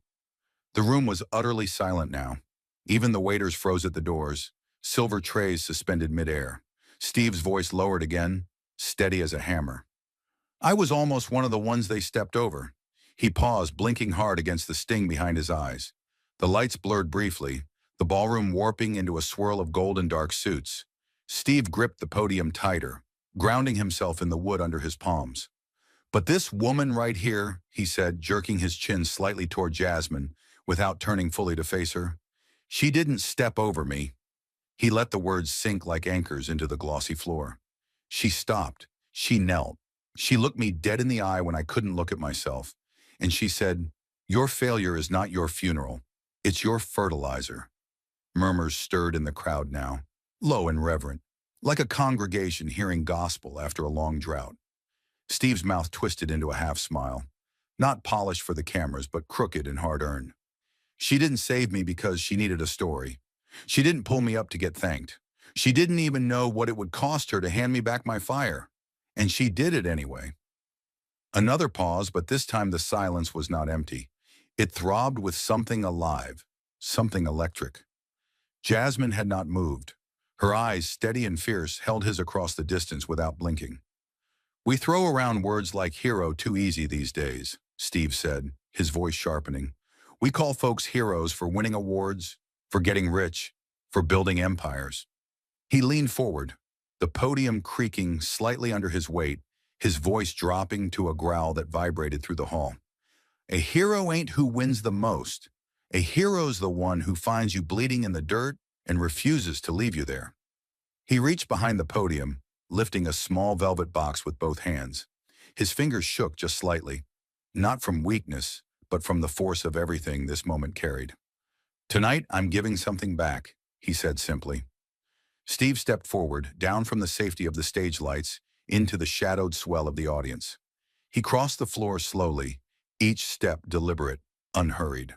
[SPEAKER 1] The room was utterly silent now. Even the waiters froze at the doors, silver trays suspended midair. Steve's voice lowered again, steady as a hammer. "I was almost one of the ones they stepped over." He paused, blinking hard against the sting behind his eyes. The lights blurred briefly, the ballroom warping into a swirl of gold and dark suits. Steve gripped the podium tighter, grounding himself in the wood under his palms. "But this woman right here," he said, jerking his chin slightly toward Jasmine, without turning fully to face her, "she didn't step over me." He let the words sink like anchors into the glossy floor. "She stopped. She knelt. She looked me dead in the eye when I couldn't look at myself. And she said, 'Your failure is not your funeral. It's your fertilizer.'" Murmurs stirred in the crowd now, low and reverent, like a congregation hearing gospel after a long drought. Steve's mouth twisted into a half-smile, not polished for the cameras, but crooked and hard-earned. "She didn't save me because she needed a story. She didn't pull me up to get thanked. She didn't even know what it would cost her to hand me back my fire. And she did it anyway." Another pause, but this time the silence was not empty. It throbbed with something alive, something electric. Jasmine had not moved. Her eyes, steady and fierce, held his across the distance without blinking. "We throw around words like hero too easy these days," Steve said, his voice sharpening. "We call folks heroes for winning awards, for getting rich, for building empires." He leaned forward, the podium creaking slightly under his weight, his voice dropping to a growl that vibrated through the hall. "A hero ain't who wins the most. A hero's the one who finds you bleeding in the dirt and refuses to leave you there." He reached behind the podium, lifting a small velvet box with both hands. His fingers shook just slightly, not from weakness, but from the force of everything this moment carried. "Tonight, I'm giving something back," he said simply. Steve stepped forward, down from the safety of the stage lights, into the shadowed swell of the audience. He crossed the floor slowly, each step deliberate, unhurried.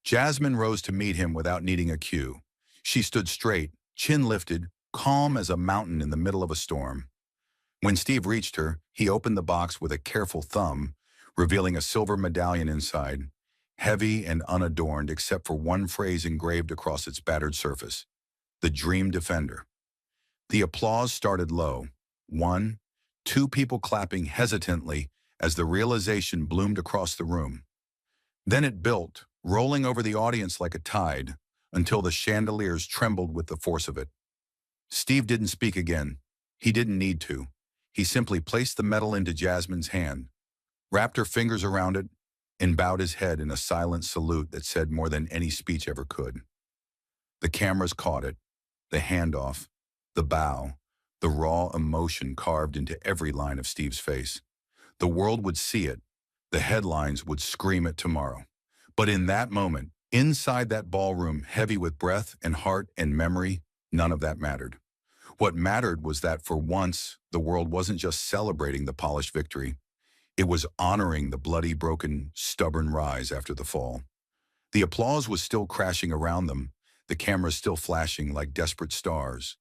[SPEAKER 1] Jasmine rose to meet him without needing a cue. She stood straight, chin lifted, calm as a mountain in the middle of a storm. When Steve reached her, he opened the box with a careful thumb, revealing a silver medallion inside, heavy and unadorned except for one phrase engraved across its battered surface: "The Dream Defender." The applause started low. One, two people clapping hesitantly as the realization bloomed across the room. Then it built, rolling over the audience like a tide, until the chandeliers trembled with the force of it. Steve didn't speak again. He didn't need to. He simply placed the medal into Jasmine's hand, wrapped her fingers around it, and bowed his head in a silent salute that said more than any speech ever could. The cameras caught it, the handoff, the bow, the raw emotion carved into every line of Steve's face. The world would see it. The headlines would scream it tomorrow. But in that moment, inside that ballroom, heavy with breath and heart and memory, none of that mattered. What mattered was that for once, the world wasn't just celebrating the polished victory. It was honoring the bloody, broken, stubborn rise after the fall. The applause was still crashing around them, the cameras still flashing like desperate stars.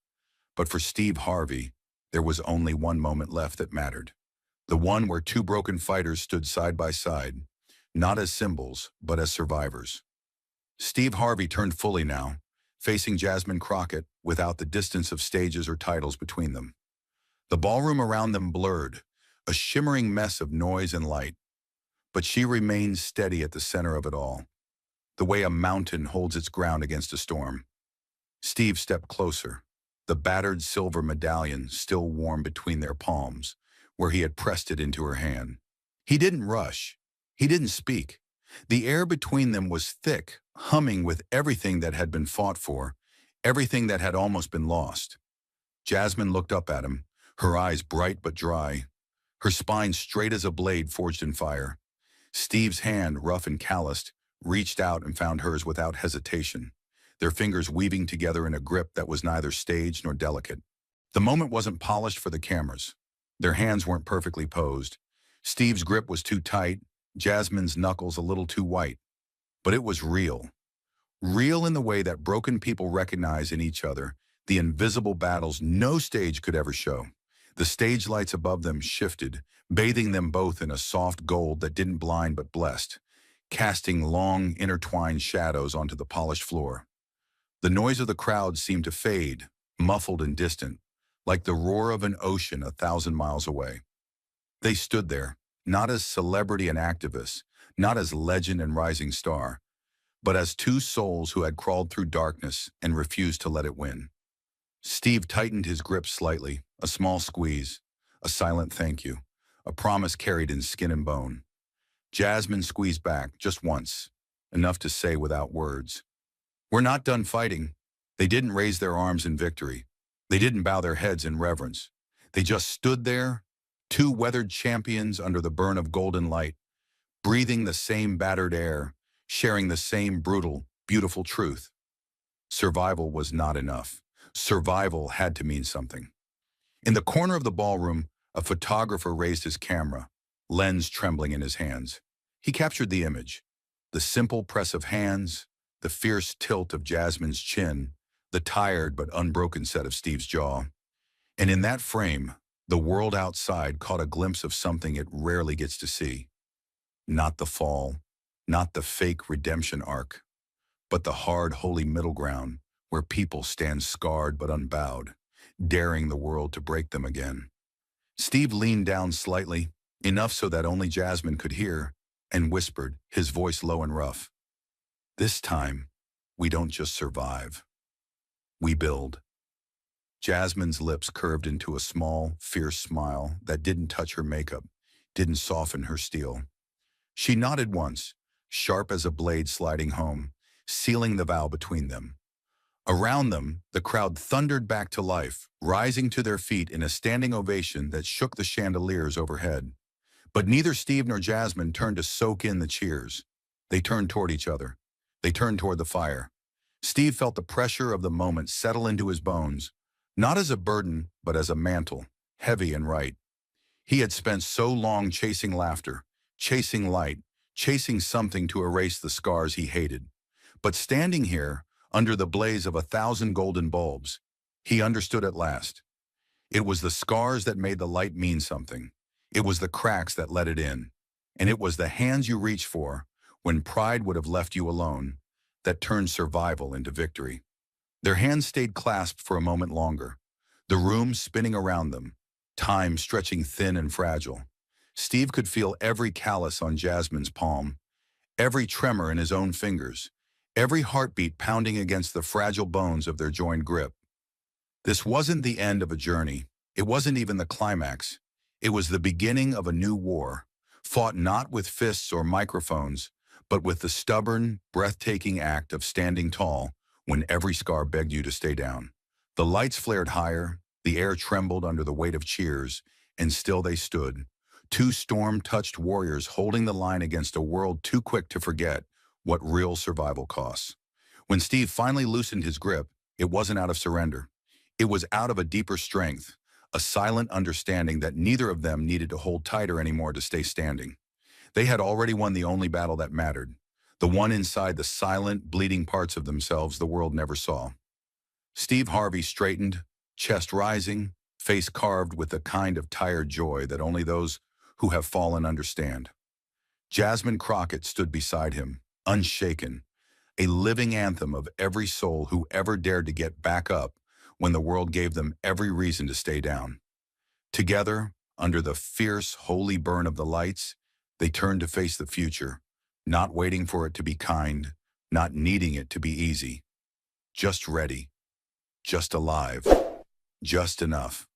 [SPEAKER 1] But for Steve Harvey, there was only one moment left that mattered. The one where two broken fighters stood side by side, not as symbols, but as survivors. Steve Harvey turned fully now, facing Jasmine Crockett without the distance of stages or titles between them. The ballroom around them blurred, a shimmering mess of noise and light. But she remained steady at the center of it all, the way a mountain holds its ground against a storm. Steve stepped closer, the battered silver medallion still warm between their palms, where he had pressed it into her hand. He didn't rush. He didn't speak. The air between them was thick, humming with everything that had been fought for, everything that had almost been lost. Jasmine looked up at him, her eyes bright but dry, her spine straight as a blade forged in fire. Steve's hand, rough and calloused, reached out and found hers without hesitation, their fingers weaving together in a grip that was neither staged nor delicate. The moment wasn't polished for the cameras. Their hands weren't perfectly posed. Steve's grip was too tight, Jasmine's knuckles a little too white. But it was real. Real in the way that broken people recognize in each other the invisible battles no stage could ever show. The stage lights above them shifted, bathing them both in a soft gold that didn't blind but blessed, casting long, intertwined shadows onto the polished floor. The noise of the crowd seemed to fade, muffled and distant, like the roar of an ocean 1,000 miles away. They stood there, not as celebrity and activists, not as legend and rising star, but as two souls who had crawled through darkness and refused to let it win. Steve tightened his grip slightly, a small squeeze, a silent thank you, a promise carried in skin and bone. Jasmine squeezed back just once, enough to say without words, "We're not done fighting." They didn't raise their arms in victory. They didn't bow their heads in reverence. They just stood there, two weathered champions under the burn of golden light, breathing the same battered air, sharing the same brutal, beautiful truth. Survival was not enough. Survival had to mean something. In the corner of the ballroom, a photographer raised his camera, lens trembling in his hands. He captured the image, the simple press of hands, the fierce tilt of Jasmine's chin, the tired but unbroken set of Steve's jaw. And in that frame, the world outside caught a glimpse of something it rarely gets to see. Not the fall, not the fake redemption arc, but the hard, holy middle ground where people stand scarred but unbowed, daring the world to break them again. Steve leaned down slightly, enough so that only Jasmine could hear, and whispered, his voice low and rough, "This time, we don't just survive. We build." Jasmine's lips curved into a small, fierce smile that didn't touch her makeup, didn't soften her steel. She nodded once, sharp as a blade sliding home, sealing the vow between them. Around them, the crowd thundered back to life, rising to their feet in a standing ovation that shook the chandeliers overhead. But neither Steve nor Jasmine turned to soak in the cheers. They turned toward each other. They turned toward the fire. Steve felt the pressure of the moment settle into his bones, not as a burden, but as a mantle, heavy and right. He had spent so long chasing laughter, chasing light, chasing something to erase the scars he hated. But standing here, under the blaze of 1,000 golden bulbs, he understood at last. It was the scars that made the light mean something. It was the cracks that let it in. And it was the hands you reached for, when pride would have left you alone, that turned survival into victory. Their hands stayed clasped for a moment longer, the room spinning around them, time stretching thin and fragile. Steve could feel every callus on Jasmine's palm, every tremor in his own fingers, every heartbeat pounding against the fragile bones of their joined grip. This wasn't the end of a journey. It wasn't even the climax. It was the beginning of a new war, fought not with fists or microphones, but with the stubborn, breathtaking act of standing tall when every scar begged you to stay down. The lights flared higher, the air trembled under the weight of cheers, and still they stood, two storm-touched warriors holding the line against a world too quick to forget what real survival costs. When Steve finally loosened his grip, it wasn't out of surrender. It was out of a deeper strength, a silent understanding that neither of them needed to hold tighter anymore to stay standing. They had already won the only battle that mattered, the one inside the silent, bleeding parts of themselves the world never saw. Steve Harvey straightened, chest rising, face carved with the kind of tired joy that only those who have fallen understand. Jasmine Crockett stood beside him, unshaken, a living anthem of every soul who ever dared to get back up when the world gave them every reason to stay down. Together, under the fierce, holy burn of the lights, they turned to face the future, not waiting for it to be kind, not needing it to be easy. Just ready, just alive. just enough.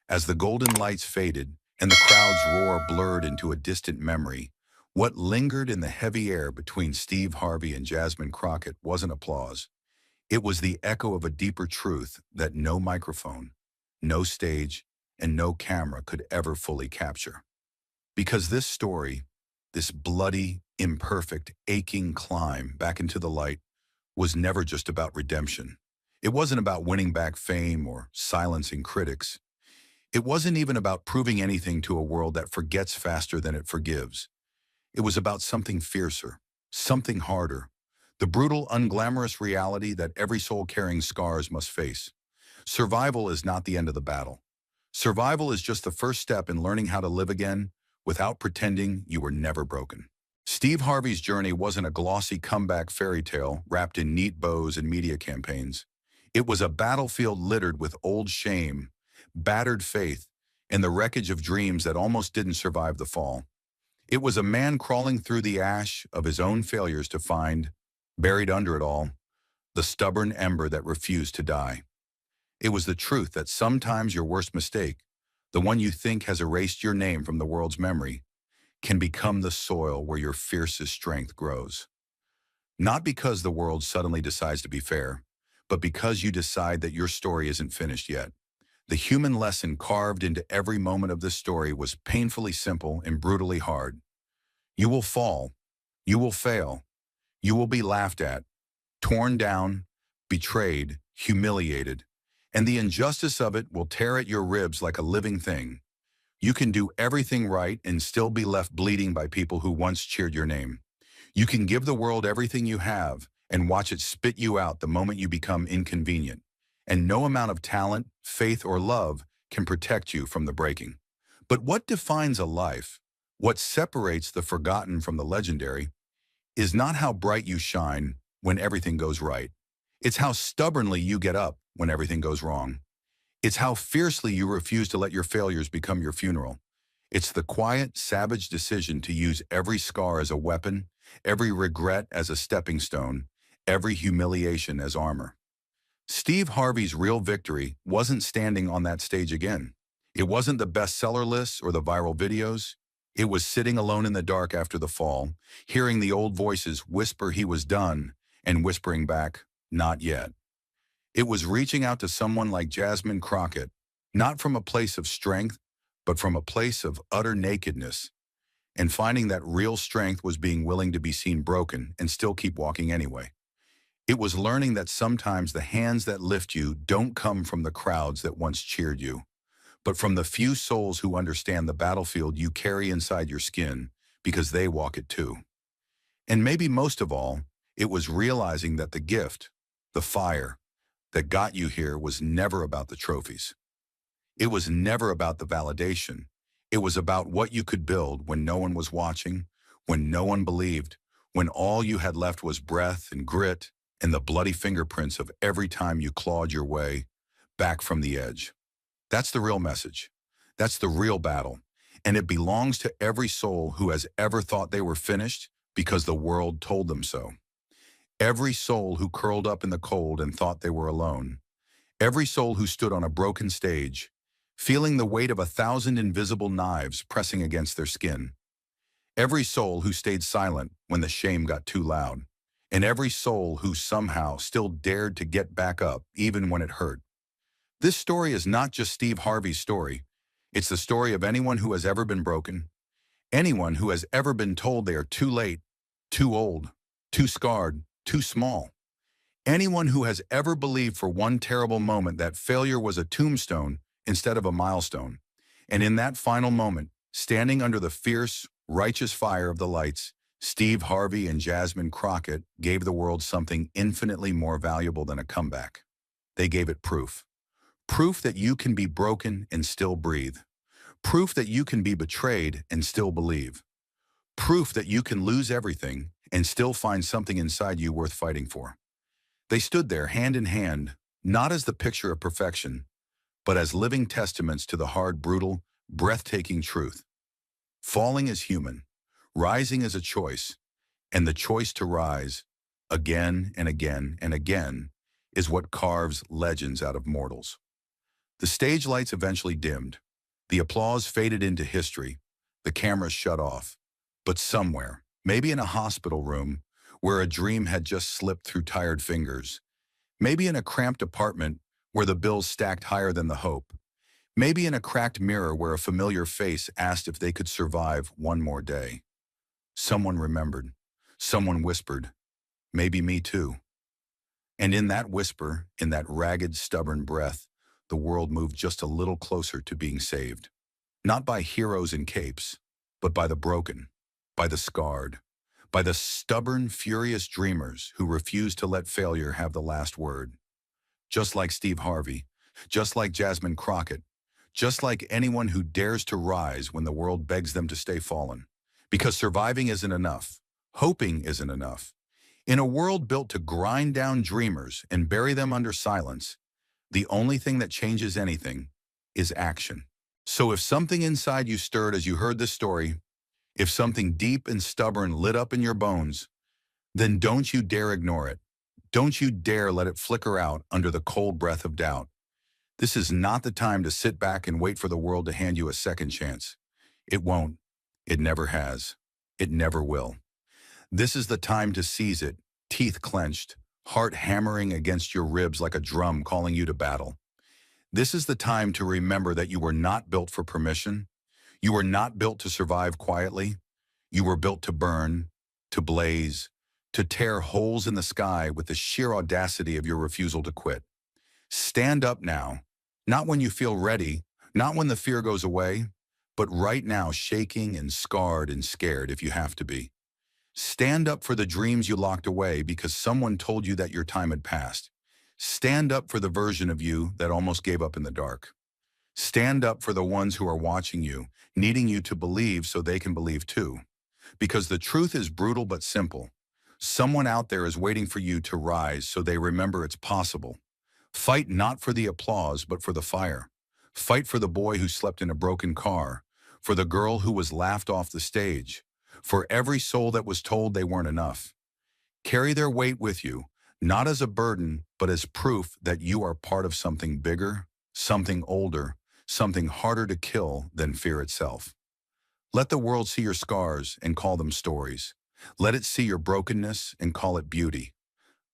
[SPEAKER 1] As the golden lights faded and the crowd's roar blurred into a distant memory, what lingered in the heavy air between Steve Harvey and Jasmine Crockett wasn't applause. It was the echo of a deeper truth that no microphone, no stage, and no camera could ever fully capture. Because this story, this bloody, imperfect, aching climb back into the light, was never just about redemption. It wasn't about winning back fame or silencing critics. It wasn't even about proving anything to a world that forgets faster than it forgives. It was about something fiercer, something harder, the brutal, unglamorous reality that every soul carrying scars must face. Survival is not the end of the battle. Survival is just the first step in learning how to live again without pretending you were never broken. Steve Harvey's journey wasn't a glossy comeback fairy tale wrapped in neat bows and media campaigns. It was a battlefield littered with old shame, battered faith, and the wreckage of dreams that almost didn't survive the fall. It was a man crawling through the ash of his own failures to find, buried under it all, the stubborn ember that refused to die. It was the truth that sometimes your worst mistake, the one you think has erased your name from the world's memory, can become the soil where your fiercest strength grows. Not because the world suddenly decides to be fair, but because you decide that your story isn't finished yet. The human lesson carved into every moment of this story was painfully simple and brutally hard. You will fall. You will fail. You will be laughed at, torn down, betrayed, humiliated, and the injustice of it will tear at your ribs like a living thing. You can do everything right and still be left bleeding by people who once cheered your name. You can give the world everything you have and watch it spit you out the moment you become inconvenient. And no amount of talent, faith, or love can protect you from the breaking. But what defines a life, what separates the forgotten from the legendary, is not how bright you shine when everything goes right. It's how stubbornly you get up when everything goes wrong. It's how fiercely you refuse to let your failures become your funeral. It's the quiet, savage decision to use every scar as a weapon, every regret as a stepping stone, every humiliation as armor. Steve Harvey's real victory wasn't standing on that stage again. It wasn't the bestseller lists or the viral videos. It was sitting alone in the dark after the fall, hearing the old voices whisper he was done and whispering back, not yet. It was reaching out to someone like Jasmine Crockett, not from a place of strength, but from a place of utter nakedness, and finding that real strength was being willing to be seen broken and still keep walking anyway. It was learning that sometimes the hands that lift you don't come from the crowds that once cheered you, but from the few souls who understand the battlefield you carry inside your skin because they walk it too. And maybe most of all, it was realizing that the gift, the fire, that got you here was never about the trophies. It was never about the validation. It was about what you could build when no one was watching, when no one believed, when all you had left was breath and grit and the bloody fingerprints of every time you clawed your way back from the edge. That's the real message. That's the real battle. And it belongs to every soul who has ever thought they were finished because the world told them so. Every soul who curled up in the cold and thought they were alone. Every soul who stood on a broken stage, feeling the weight of 1,000 invisible knives pressing against their skin. Every soul who stayed silent when the shame got too loud. And every soul who somehow still dared to get back up even when it hurt. This story is not just Steve Harvey's story. It's the story of anyone who has ever been broken, anyone who has ever been told they are too late, too old, too scarred, too small. Anyone who has ever believed for one terrible moment that failure was a tombstone instead of a milestone. And in that final moment, standing under the fierce, righteous fire of the lights, Steve Harvey and Jasmine Crockett gave the world something infinitely more valuable than a comeback. They gave it proof. Proof that you can be broken and still breathe. Proof that you can be betrayed and still believe. Proof that you can lose everything and still find something inside you worth fighting for. They stood there hand in hand, not as the picture of perfection, but as living testaments to the hard, brutal, breathtaking truth. Falling is human, rising is a choice, and the choice to rise, again and again and again, is what carves legends out of mortals. The stage lights eventually dimmed. The applause faded into history. The cameras shut off. But somewhere, maybe in a hospital room, where a dream had just slipped through tired fingers, maybe in a cramped apartment where the bills stacked higher than the hope, maybe in a cracked mirror where a familiar face asked if they could survive one more day. Someone remembered. Someone whispered, maybe me too. And in that whisper, in that ragged, stubborn breath, the world moved just a little closer to being saved. Not by heroes in capes, but by the broken, by the scarred, by the stubborn, furious dreamers who refused to let failure have the last word. Just like Steve Harvey, just like Jasmine Crockett, just like anyone who dares to rise when the world begs them to stay fallen. Because surviving isn't enough. Hoping isn't enough. In a world built to grind down dreamers and bury them under silence, the only thing that changes anything is action. So if something inside you stirred as you heard this story, if something deep and stubborn lit up in your bones, then don't you dare ignore it. Don't you dare let it flicker out under the cold breath of doubt. This is not the time to sit back and wait for the world to hand you a second chance. It won't. It never has. It never will. This is the time to seize it, teeth clenched, heart hammering against your ribs like a drum calling you to battle. This is the time to remember that you were not built for permission. You were not built to survive quietly. You were built to burn, to blaze, to tear holes in the sky with the sheer audacity of your refusal to quit. Stand up now, not when you feel ready, not when the fear goes away, but right now, shaking and scarred and scared if you have to be. Stand up for the dreams you locked away because someone told you that your time had passed. Stand up for the version of you that almost gave up in the dark. Stand up for the ones who are watching you, needing you to believe so they can believe too. Because the truth is brutal but simple. Someone out there is waiting for you to rise so they remember it's possible. Fight not for the applause but for the fire. Fight for the boy who slept in a broken car, for the girl who was laughed off the stage, for every soul that was told they weren't enough. Carry their weight with you, not as a burden, but as proof that you are part of something bigger, something older, something harder to kill than fear itself. Let the world see your scars and call them stories. Let it see your brokenness and call it beauty.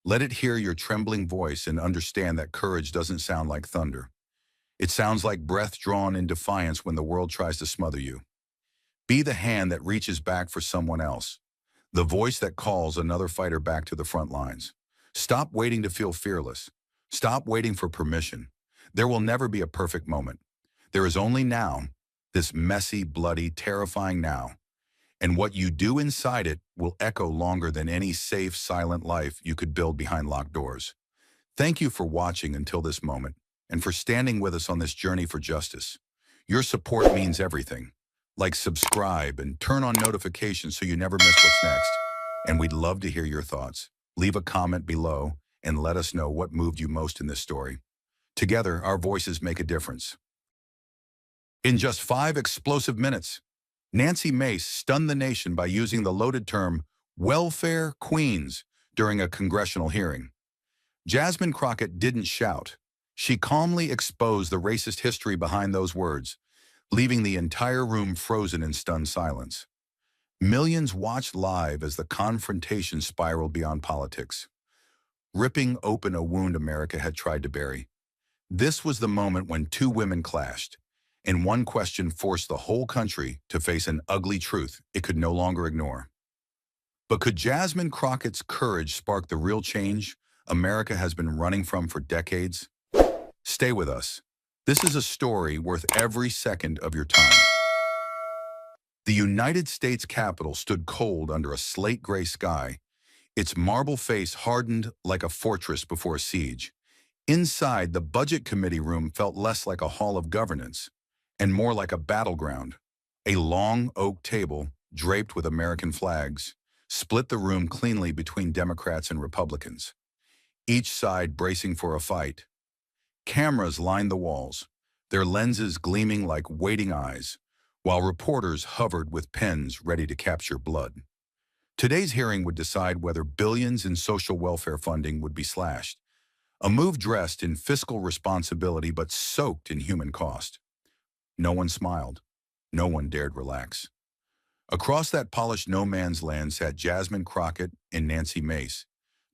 [SPEAKER 1] Let it hear your trembling voice and understand that courage doesn't sound like thunder. It sounds like breath drawn in defiance when the world tries to smother you. Be the hand that reaches back for someone else, the voice that calls another fighter back to the front lines. Stop waiting to feel fearless. Stop waiting for permission. There will never be a perfect moment. There is only now, this messy, bloody, terrifying now. And what you do inside it will echo longer than any safe, silent life you could build behind locked doors. Thank you for watching until this moment, and for standing with us on this journey for justice. Your support means everything. Like, subscribe and turn on notifications so you never miss what's next. And we'd love to hear your thoughts. Leave a comment below and let us know what moved you most in this story. Together, our voices make a difference. In just 5 explosive minutes, Nancy Mace stunned the nation by using the loaded term welfare queens during a congressional hearing. Jasmine Crockett didn't shout. She calmly exposed the racist history behind those words, leaving the entire room frozen in stunned silence. Millions watched live as the confrontation spiraled beyond politics, ripping open a wound America had tried to bury. This was the moment when two women clashed, and one question forced the whole country to face an ugly truth it could no longer ignore. But could Jasmine Crockett's courage spark the real change America has been running from for decades? Stay with us. This is a story worth every second of your time. The United States Capitol stood cold under a slate-gray sky, its marble face hardened like a fortress before a siege. Inside, the Budget Committee room felt less like a hall of governance and more like a battleground. A long oak table, draped with American flags, split the room cleanly between Democrats and Republicans, each side bracing for a fight. Cameras lined the walls, their lenses gleaming like waiting eyes, while reporters hovered with pens ready to capture blood. Today's hearing would decide whether billions in social welfare funding would be slashed, A move dressed in fiscal responsibility but soaked in human cost. No one smiled. No one dared relax. Across that polished no man's land sat Jasmine Crockett and Nancy Mace,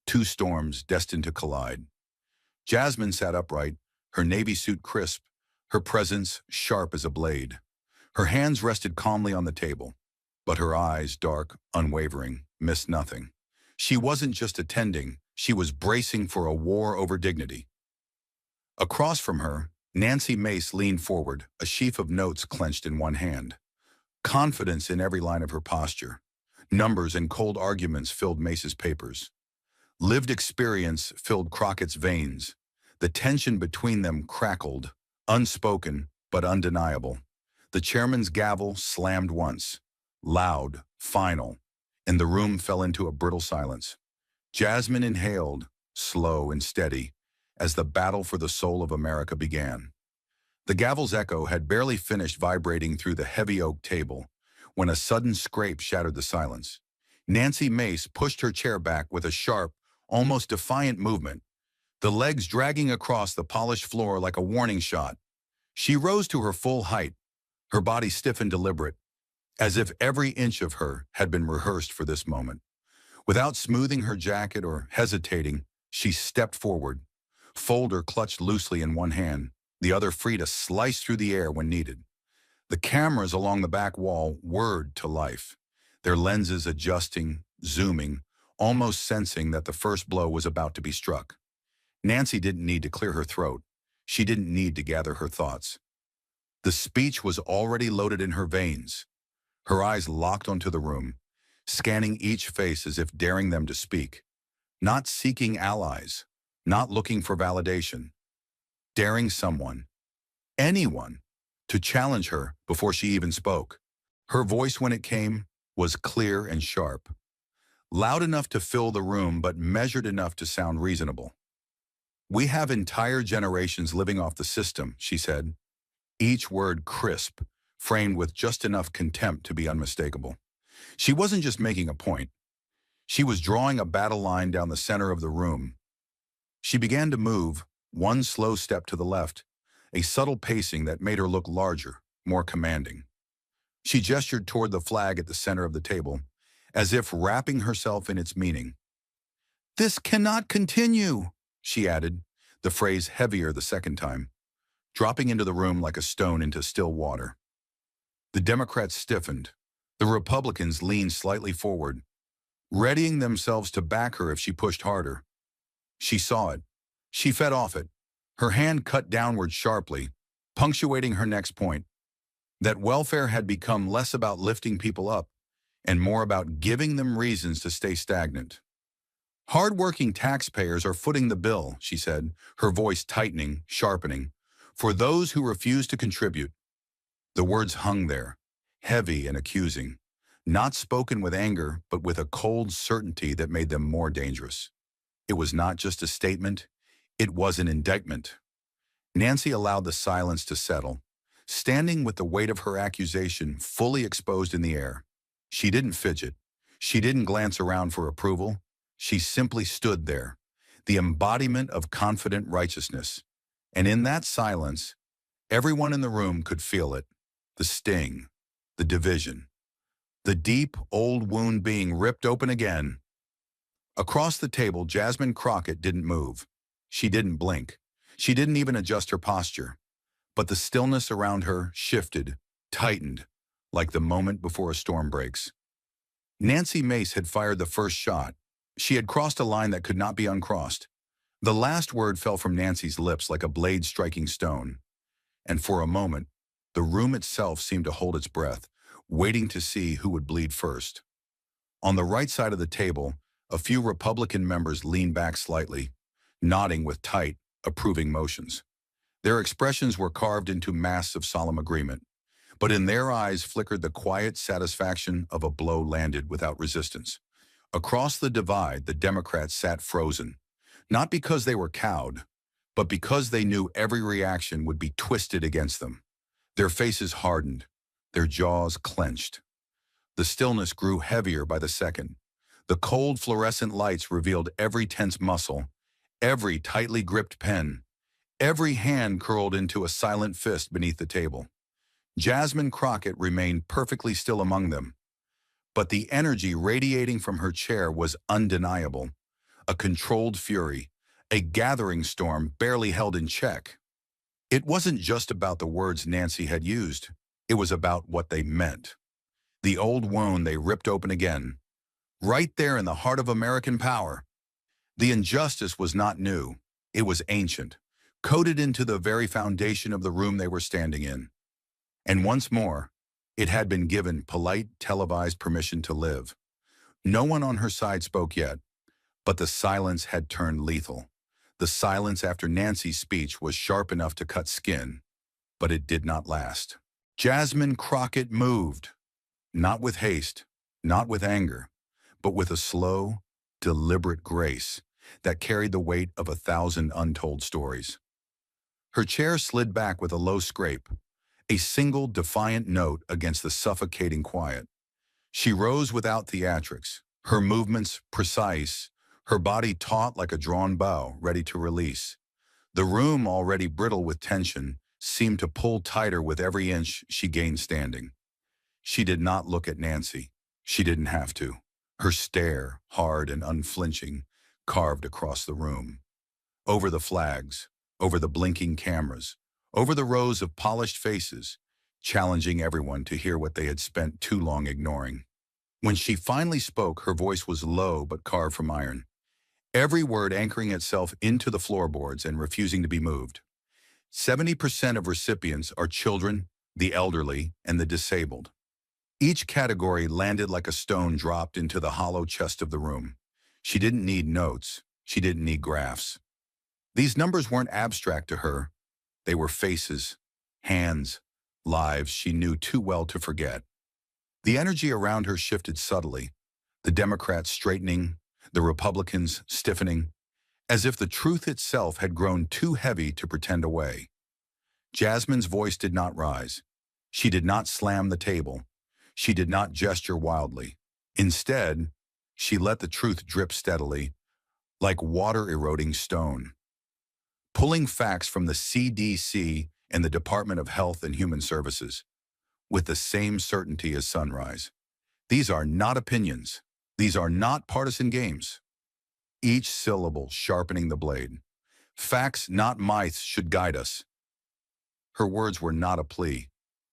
[SPEAKER 1] two storms destined to collide. Jasmine sat upright, her navy suit crisp, her presence sharp as a blade. Her hands rested calmly on the table, but her eyes, dark, unwavering, missed nothing. She wasn't just attending, she was bracing for a war over dignity. Across from her, Nancy Mace leaned forward, a sheaf of notes clenched in one hand. Confidence in every line of her posture. Numbers and cold arguments filled Mace's papers. Lived experience filled Crockett's veins. The tension between them crackled, unspoken but undeniable. The chairman's gavel slammed once, loud, final, and the room fell into a brittle silence. Jasmine inhaled, slow and steady, as the battle for the soul of America began. The gavel's echo had barely finished vibrating through the heavy oak table when a sudden scrape shattered the silence. Nancy Mace pushed her chair back with a sharp, almost defiant movement, the legs dragging across the polished floor like a warning shot. She rose to her full height, her body stiff and deliberate, as if every inch of her had been rehearsed for this moment. Without smoothing her jacket or hesitating, she stepped forward, folder clutched loosely in one hand, the other free to slice through the air when needed. The cameras along the back wall whirred to life, their lenses adjusting, zooming, almost sensing that the first blow was about to be struck. Nancy didn't need to clear her throat. She didn't need to gather her thoughts. The speech was already loaded in her veins. Her eyes locked onto the room, scanning each face as if daring them to speak. Not seeking allies, not looking for validation. Daring someone, anyone, to challenge her before she even spoke. Her voice, when it came, was clear and sharp. Loud enough to fill the room, but measured enough to sound reasonable. "We have entire generations living off the system," she said, each word crisp, framed with just enough contempt to be unmistakable. She wasn't just making a point. She was drawing a battle line down the center of the room. She began to move, one slow step to the left, a subtle pacing that made her look larger, more commanding. She gestured toward the flag at the center of the table, as if wrapping herself in its meaning. "This cannot continue," she added, the phrase heavier the second time, dropping into the room like a stone into still water. The Democrats stiffened. The Republicans leaned slightly forward, readying themselves to back her if she pushed harder. She saw it. She fed off it. Her hand cut downward sharply, punctuating her next point, that welfare had become less about lifting people up and more about giving them reasons to stay stagnant. "Hard-working taxpayers are footing the bill," she said, her voice tightening, sharpening, "for those who refuse to contribute." The words hung there, heavy and accusing, not spoken with anger, but with a cold certainty that made them more dangerous. It was not just a statement, it was an indictment. Nancy allowed the silence to settle, standing with the weight of her accusation fully exposed in the air. She didn't fidget. She didn't glance around for approval. She simply stood there, the embodiment of confident righteousness. And in that silence, everyone in the room could feel it, the sting, the division, the deep, old wound being ripped open again. Across the table, Jasmine Crockett didn't move. She didn't blink. She didn't even adjust her posture. But the stillness around her shifted, tightened, like the moment before a storm breaks. Nancy Mace had fired the first shot. She had crossed a line that could not be uncrossed. The last word fell from Nancy's lips like a blade striking stone. And for a moment, the room itself seemed to hold its breath, waiting to see who would bleed first. On the right side of the table, a few Republican members leaned back slightly, nodding with tight, approving motions. Their expressions were carved into masks of solemn agreement, but in their eyes flickered the quiet satisfaction of a blow landed without resistance. Across the divide, the Democrats sat frozen, not because they were cowed, but because they knew every reaction would be twisted against them. Their faces hardened, their jaws clenched. The stillness grew heavier by the second. The cold fluorescent lights revealed every tense muscle, every tightly gripped pen, every hand curled into a silent fist beneath the table. Jasmine Crockett remained perfectly still among them, but the energy radiating from her chair was undeniable, a controlled fury, a gathering storm barely held in check. It wasn't just about the words Nancy had used. It was about what they meant. The old wound they ripped open again, right there in the heart of American power. The injustice was not new. It was ancient, coded into the very foundation of the room they were standing in. And once more, it had been given polite, televised permission to live. No one on her side spoke yet, but the silence had turned lethal. The silence after Nancy's speech was sharp enough to cut skin, but it did not last. Jasmine Crockett moved, not with haste, not with anger, but with a slow, deliberate grace that carried the weight of 1,000 untold stories. Her chair slid back with a low scrape, a single defiant note against the suffocating quiet. She rose without theatrics, her movements precise, her body taut like a drawn bow, ready to release. The room, already brittle with tension, seemed to pull tighter with every inch she gained standing. She did not look at Nancy. She didn't have to. Her stare, hard and unflinching, carved across the room. Over the flags, over the blinking cameras, over the rows of polished faces, challenging everyone to hear what they had spent too long ignoring. When she finally spoke, her voice was low but carved from iron, every word anchoring itself into the floorboards and refusing to be moved. 70% of recipients are children, the elderly, and the disabled. Each category landed like a stone dropped into the hollow chest of the room. She didn't need notes. She didn't need graphs. These numbers weren't abstract to her. They were faces, hands, lives she knew too well to forget. The energy around her shifted subtly, the Democrats straightening, the Republicans stiffening, as if the truth itself had grown too heavy to pretend away. Jasmine's voice did not rise. She did not slam the table. She did not gesture wildly. Instead, she let the truth drip steadily, like water eroding stone. Pulling facts from the CDC and the Department of Health and Human Services, with the same certainty as sunrise. These are not opinions. These are not partisan games. Each syllable sharpening the blade. Facts, not myths, should guide us. Her words were not a plea.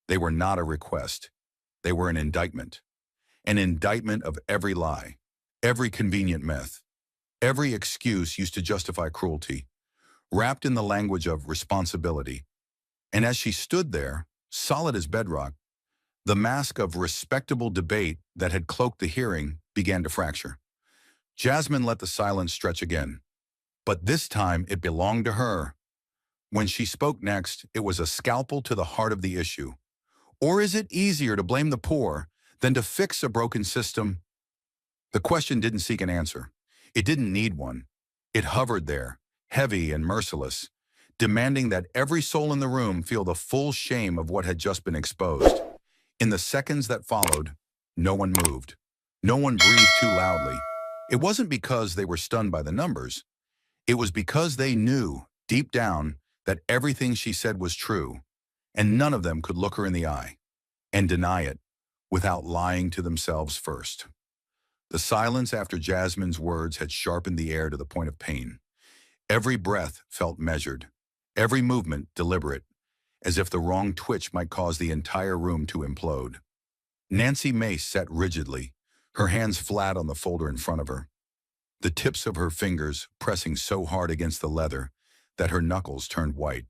[SPEAKER 1] They were not a request. They were an indictment. An indictment of every lie, every convenient myth, every excuse used to justify cruelty, wrapped in the language of responsibility. And as she stood there, solid as bedrock, the mask of respectable debate that had cloaked the hearing began to fracture. Jasmine let the silence stretch again, but this time it belonged to her. When she spoke next, it was a scalpel to the heart of the issue. Or is it easier to blame the poor than to fix a broken system? The question didn't seek an answer. It didn't need one. It hovered there, heavy and merciless, demanding that every soul in the room feel the full shame of what had just been exposed. In the seconds that followed, no one moved. No one breathed too loudly. It wasn't because they were stunned by the numbers. It was because they knew, deep down, that everything she said was true, and none of them could look her in the eye and deny it without lying to themselves first. The silence after Jasmine's words had sharpened the air to the point of pain. Every breath felt measured, every movement deliberate, as if the wrong twitch might cause the entire room to implode. Nancy Mace sat rigidly, her hands flat on the folder in front of her, the tips of her fingers pressing so hard against the leather that her knuckles turned white.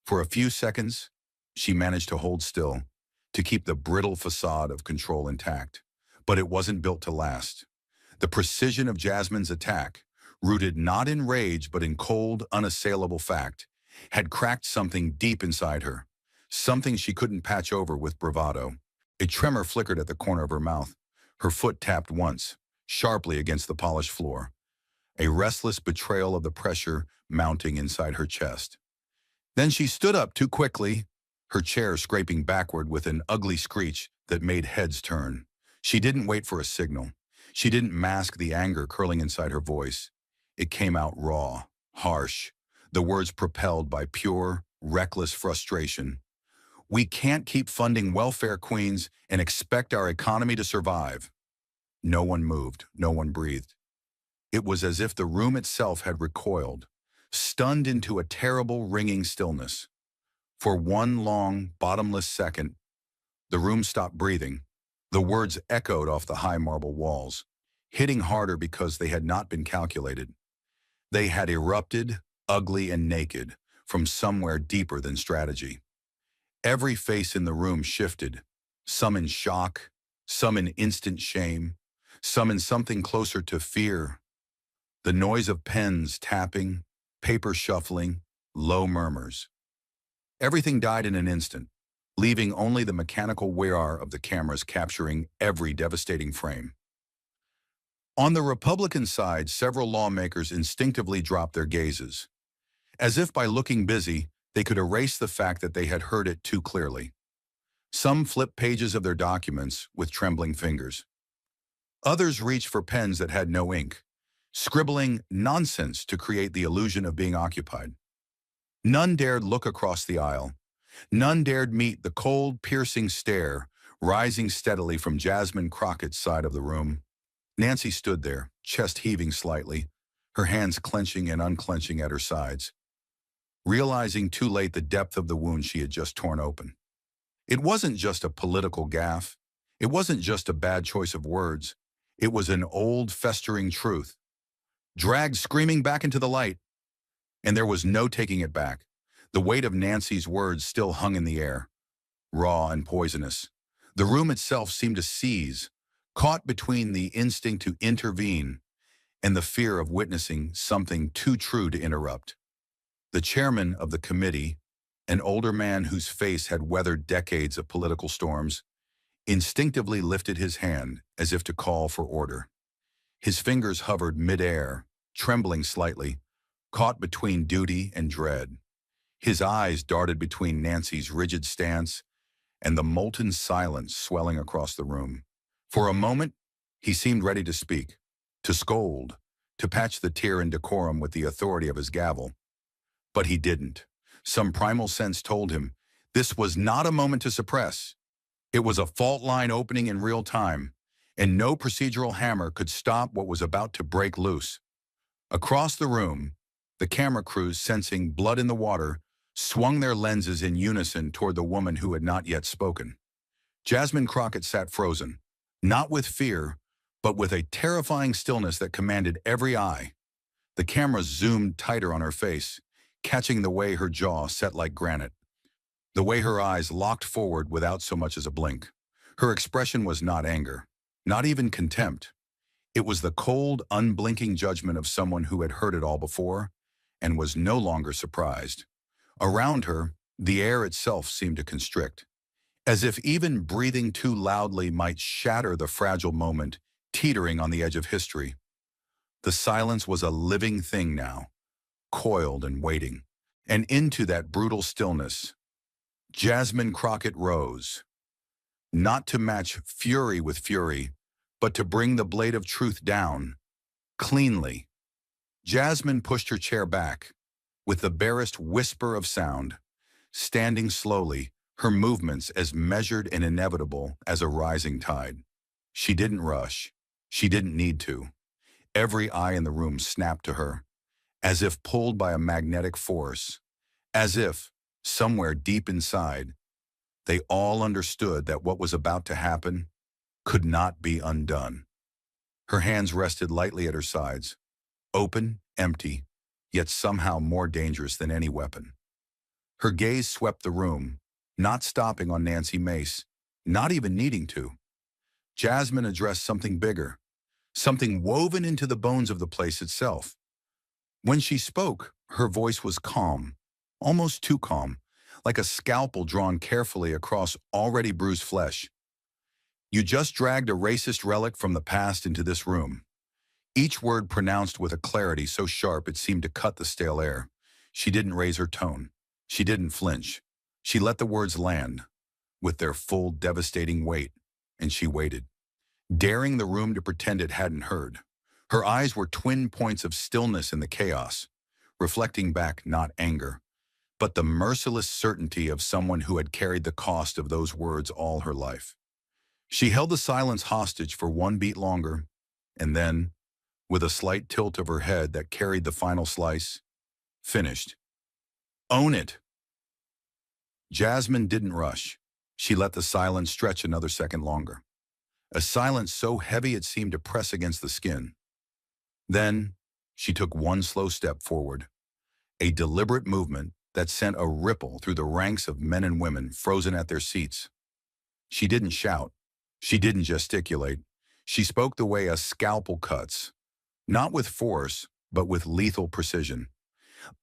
[SPEAKER 1] For a few seconds, she managed to hold still, to keep the brittle facade of control intact. But it wasn't built to last. The precision of Jasmine's attack, rooted not in rage but in cold, unassailable fact, had cracked something deep inside her, something she couldn't patch over with bravado. A tremor flickered at the corner of her mouth. Her foot tapped once, sharply against the polished floor, a restless betrayal of the pressure mounting inside her chest. Then she stood up too quickly, her chair scraping backward with an ugly screech that made heads turn. She didn't wait for a signal. She didn't mask the anger curling inside her voice. It came out raw, harsh, the words propelled by pure, reckless frustration. We can't keep funding welfare queens and expect our economy to survive. No one moved, no one breathed. It was as if the room itself had recoiled, stunned into a terrible ringing stillness. For one long, bottomless second, the room stopped breathing. The words echoed off the high marble walls, hitting harder because they had not been calculated. They had erupted, ugly and naked, from somewhere deeper than strategy. Every face in the room shifted, some in shock, some in instant shame, some in something closer to fear. The noise of pens tapping, paper shuffling, low murmurs. Everything died in an instant, leaving only the mechanical whir of the cameras capturing every devastating frame. On the Republican side, several lawmakers instinctively dropped their gazes. As if by looking busy, they could erase the fact that they had heard it too clearly. Some flipped pages of their documents with trembling fingers. Others reached for pens that had no ink, scribbling nonsense to create the illusion of being occupied. None dared look across the aisle. None dared meet the cold, piercing stare rising steadily from Jasmine Crockett's side of the room. Nancy stood there, chest heaving slightly, her hands clenching and unclenching at her sides, realizing too late the depth of the wound she had just torn open. It wasn't just a political gaffe. It wasn't just a bad choice of words. It was an old, festering truth, dragged screaming back into the light. And there was no taking it back. The weight of Nancy's words still hung in the air, raw and poisonous. The room itself seemed to seize, caught between the instinct to intervene and the fear of witnessing something too true to interrupt. The chairman of the committee, an older man whose face had weathered decades of political storms, instinctively lifted his hand as if to call for order. His fingers hovered mid-air, trembling slightly, caught between duty and dread. His eyes darted between Nancy's rigid stance and the molten silence swelling across the room. For a moment, he seemed ready to speak, to scold, to patch the tear in decorum with the authority of his gavel. But he didn't. Some primal sense told him this was not a moment to suppress. It was a fault line opening in real time, and no procedural hammer could stop what was about to break loose. Across the room, the camera crews, sensing blood in the water, swung their lenses in unison toward the woman who had not yet spoken. Jasmine Crockett sat frozen, not with fear, but with a terrifying stillness that commanded every eye. The cameras zoomed tighter on her face, catching the way her jaw set like granite, the way her eyes locked forward without so much as a blink. Her expression was not anger, not even contempt. It was the cold, unblinking judgment of someone who had heard it all before and was no longer surprised. Around her, the air itself seemed to constrict, as if even breathing too loudly might shatter the fragile moment teetering on the edge of history. The silence was a living thing now, coiled and waiting. And into that brutal stillness, Jasmine Crockett rose, not to match fury with fury, but to bring the blade of truth down, cleanly. Jasmine pushed her chair back, with the barest whisper of sound, standing slowly, her movements as measured and inevitable as a rising tide. She didn't rush. She didn't need to. Every eye in the room snapped to her, as if pulled by a magnetic force, as if, somewhere deep inside, they all understood that what was about to happen could not be undone. Her hands rested lightly at her sides, open, empty, yet somehow more dangerous than any weapon. Her gaze swept the room, not stopping on Nancy Mace, not even needing to. Jasmine addressed something bigger, something woven into the bones of the place itself. When she spoke, her voice was calm, almost too calm, like a scalpel drawn carefully across already bruised flesh. You just dragged a racist relic from the past into this room. Each word pronounced with a clarity so sharp it seemed to cut the stale air. She didn't raise her tone. She didn't flinch. She let the words land, with their full, devastating weight, and she waited, daring the room to pretend it hadn't heard. Her eyes were twin points of stillness in the chaos, reflecting back not anger, but the merciless certainty of someone who had carried the cost of those words all her life. She held the silence hostage for one beat longer, and then, with a slight tilt of her head that carried the final slice, finished. Own it! Jasmine didn't rush. She let the silence stretch another second longer, a silence so heavy it seemed to press against the skin. Then, she took one slow step forward, a deliberate movement that sent a ripple through the ranks of men and women frozen at their seats. She didn't shout. She didn't gesticulate. She spoke the way a scalpel cuts, not with force, but with lethal precision.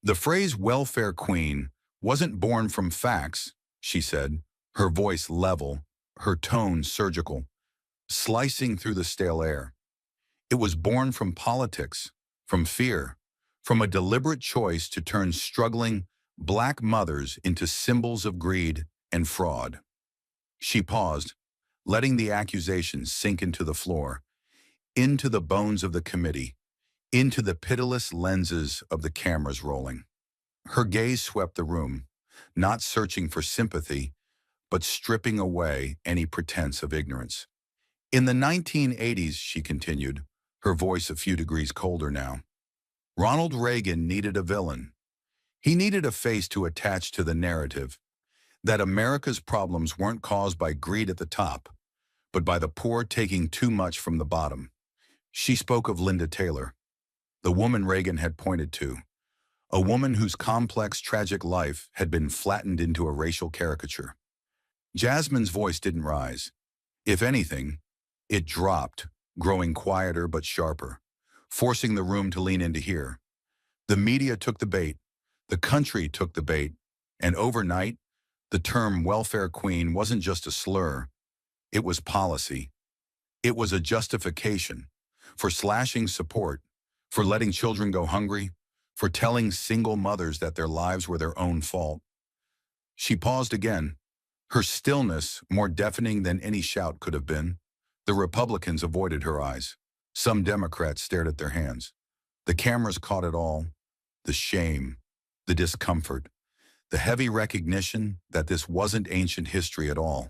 [SPEAKER 1] The phrase welfare queen wasn't born from facts, she said, her voice level, her tone surgical, slicing through the stale air. It was born from politics, from fear, from a deliberate choice to turn struggling black mothers into symbols of greed and fraud. She paused, letting the accusations sink into the floor, into the bones of the committee, into the pitiless lenses of the cameras rolling. Her gaze swept the room, not searching for sympathy, but stripping away any pretense of ignorance. In the 1980s, she continued, her voice a few degrees colder now, Ronald Reagan needed a villain. He needed a face to attach to the narrative that America's problems weren't caused by greed at the top, but by the poor taking too much from the bottom. She spoke of Linda Taylor, the woman Reagan had pointed to, a woman whose complex, tragic life had been flattened into a racial caricature. Jasmine's voice didn't rise. If anything, it dropped, growing quieter but sharper, forcing the room to lean in to hear. The media took the bait, the country took the bait, and overnight, the term welfare queen wasn't just a slur, it was policy. It was a justification for slashing support, for letting children go hungry, for telling single mothers that their lives were their own fault. She paused again, her stillness more deafening than any shout could have been. The Republicans avoided her eyes. Some Democrats stared at their hands. The cameras caught it all, the shame, the discomfort, the heavy recognition that this wasn't ancient history at all,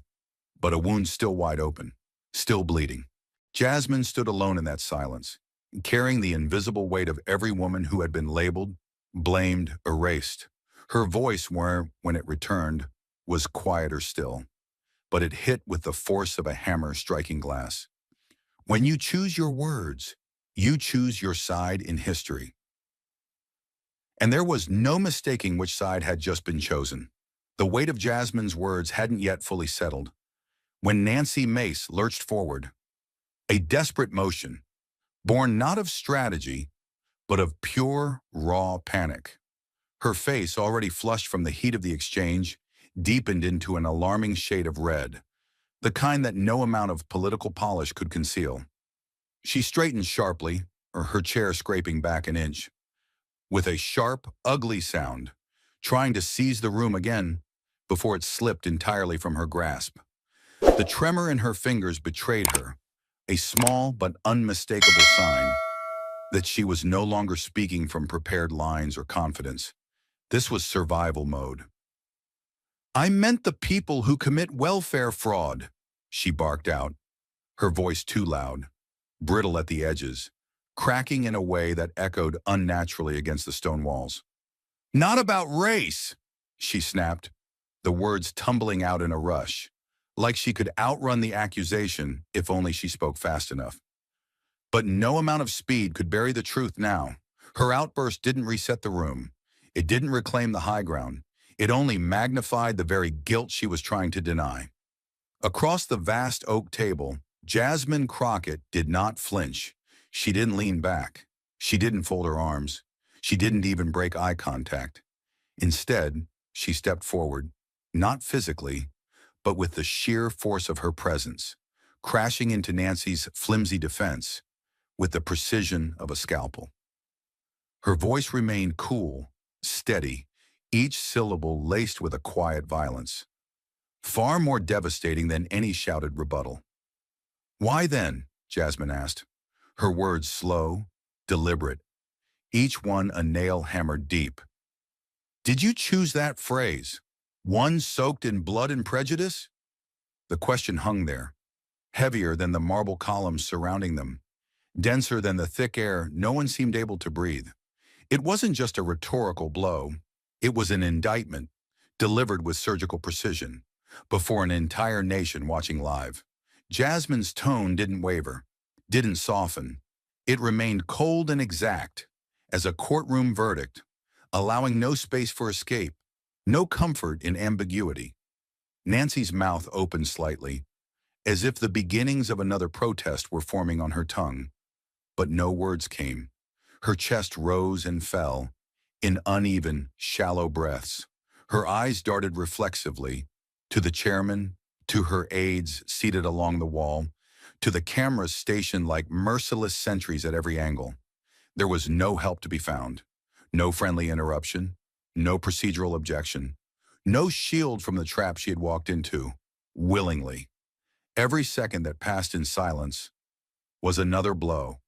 [SPEAKER 1] but a wound still wide open, still bleeding. Jasmine stood alone in that silence, carrying the invisible weight of every woman who had been labeled, blamed, erased. Her voice, when it returned, was quieter still, but it hit with the force of a hammer striking glass. When you choose your words, you choose your side in history. And there was no mistaking which side had just been chosen. The weight of Jasmine's words hadn't yet fully settled. When Nancy Mace lurched forward, a desperate motion, born not of strategy, but of pure, raw panic. Her face, already flushed from the heat of the exchange, deepened into an alarming shade of red, the kind that no amount of political polish could conceal. She straightened sharply, her chair scraping back an inch, with a sharp, ugly sound, trying to seize the room again before it slipped entirely from her grasp. The tremor in her fingers betrayed her, a small but unmistakable sign that she was no longer speaking from prepared lines or confidence. This was survival mode. I meant the people who commit welfare fraud, she barked out, her voice too loud, brittle at the edges, cracking in a way that echoed unnaturally against the stone walls. Not about race, she snapped, the words tumbling out in a rush, like she could outrun the accusation if only she spoke fast enough. But no amount of speed could bury the truth now. Her outburst didn't reset the room. It didn't reclaim the high ground. It only magnified the very guilt she was trying to deny. Across the vast oak table, Jasmine Crockett did not flinch. She didn't lean back. She didn't fold her arms. She didn't even break eye contact. Instead, she stepped forward, not physically, but with the sheer force of her presence, crashing into Nancy's flimsy defense with the precision of a scalpel. Her voice remained cool, steady, each syllable laced with a quiet violence, far more devastating than any shouted rebuttal. Why then? Jasmine asked, her words slow, deliberate, each one a nail hammered deep. Did you choose that phrase? One soaked in blood and prejudice? The question hung there, heavier than the marble columns surrounding them, denser than the thick air no one seemed able to breathe. It wasn't just a rhetorical blow. It was an indictment, delivered with surgical precision, before an entire nation watching live. Jasmine's tone didn't waver, didn't soften. It remained cold and exact, as a courtroom verdict, allowing no space for escape, no comfort in ambiguity. Nancy's mouth opened slightly, as if the beginnings of another protest were forming on her tongue. But no words came. Her chest rose and fell, in uneven, shallow breaths. Her eyes darted reflexively, to the chairman, to her aides seated along the wall, to the cameras stationed like merciless sentries at every angle. There was no help to be found, no friendly interruption, no procedural objection, no shield from the trap she had walked into, willingly. Every second that passed in silence was another blow,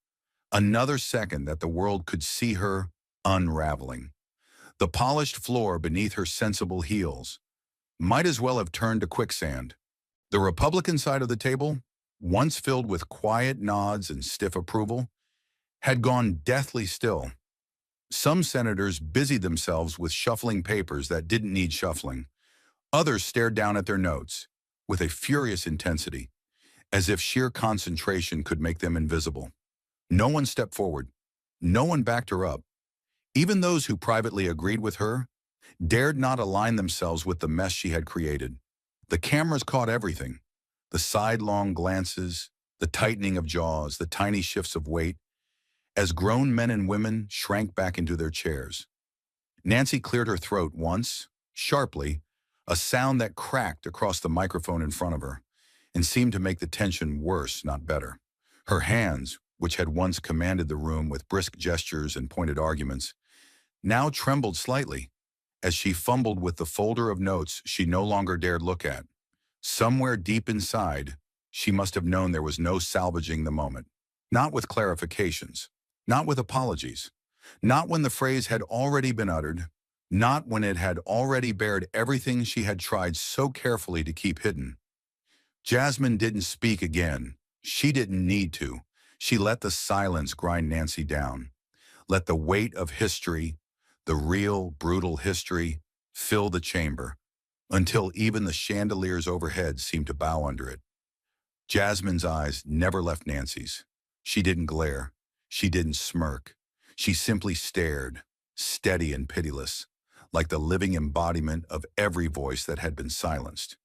[SPEAKER 1] another second that the world could see her unraveling. The polished floor beneath her sensible heels might as well have turned to quicksand. The Republican side of the table, once filled with quiet nods and stiff approval, had gone deathly still. Some senators busied themselves with shuffling papers that didn't need shuffling. Others stared down at their notes with a furious intensity, as if sheer concentration could make them invisible. No one stepped forward. No one backed her up. Even those who privately agreed with her dared not align themselves with the mess she had created. The cameras caught everything: the sidelong glances, the tightening of jaws, the tiny shifts of weight, as grown men and women shrank back into their chairs. Nancy cleared her throat once, sharply, a sound that cracked across the microphone in front of her and seemed to make the tension worse, not better. Her hands, which had once commanded the room with brisk gestures and pointed arguments, now trembled slightly as she fumbled with the folder of notes she no longer dared look at. Somewhere deep inside, she must have known there was no salvaging the moment. Not with clarifications, not with apologies, not when the phrase had already been uttered, not when it had already bared everything she had tried so carefully to keep hidden. Jasmine didn't speak again. She didn't need to. She let the silence grind Nancy down. Let the weight of history, the real, brutal history, fill the chamber, until even the chandeliers overhead seemed to bow under it. Jasmine's eyes never left Nancy's. She didn't glare. She didn't smirk. She simply stared, steady and pitiless, like the living embodiment of every voice that had been silenced.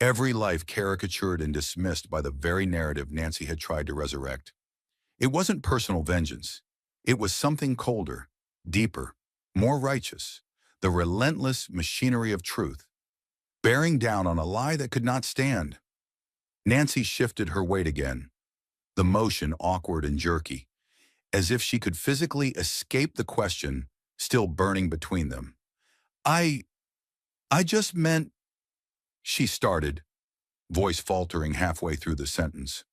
[SPEAKER 1] Every life caricatured and dismissed by the very narrative Nancy had tried to resurrect. It wasn't personal vengeance. It was something colder, deeper, more righteous, the relentless machinery of truth, bearing down on a lie that could not stand. Nancy shifted her weight again, the motion awkward and jerky, as if she could physically escape the question still burning between them. I just meant, she started, voice faltering halfway through the sentence,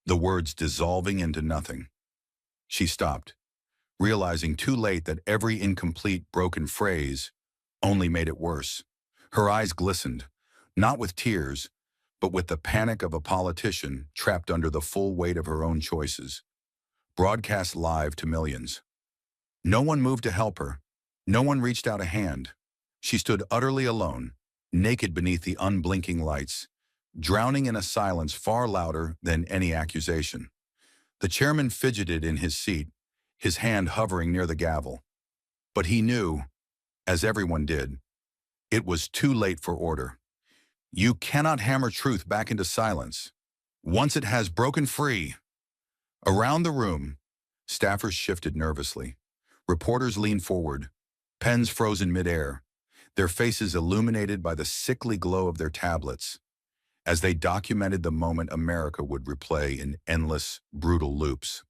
[SPEAKER 1] the words dissolving into nothing. She stopped, realizing too late that every incomplete, broken phrase only made it worse. Her eyes glistened, not with tears, but with the panic of a politician trapped under the full weight of her own choices, broadcast live to millions. No one moved to help her. No one reached out a hand. She stood utterly alone, naked beneath the unblinking lights, drowning in a silence far louder than any accusation. The chairman fidgeted in his seat, his hand hovering near the gavel. But he knew, as everyone did, it was too late for order. You cannot hammer truth back into silence. Once it has broken free. Around the room, staffers shifted nervously. Reporters leaned forward, pens frozen midair, their faces illuminated by the sickly glow of their tablets, as they documented the moment America would replay in endless, brutal loops.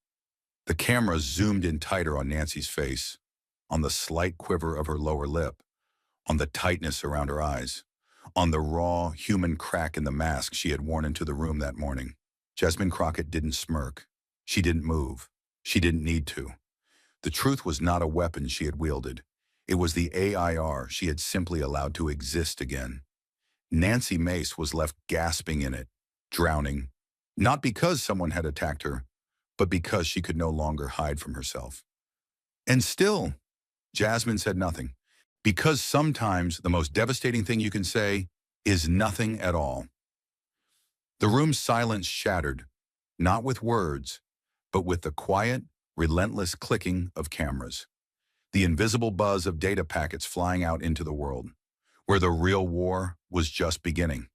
[SPEAKER 1] The camera zoomed in tighter on Nancy's face, on the slight quiver of her lower lip, on the tightness around her eyes, on the raw, human crack in the mask she had worn into the room that morning. Jasmine Crockett didn't smirk. She didn't move. She didn't need to. The truth was not a weapon she had wielded. It was the AIR she had simply allowed to exist again. Nancy Mace was left gasping in it, drowning, not because someone had attacked her, but because she could no longer hide from herself. And still, Jasmine said nothing, because sometimes the most devastating thing you can say is nothing at all. The room's silence shattered, not with words, but with the quiet, relentless clicking of cameras, the invisible buzz of data packets flying out into the world, where the real war was just beginning.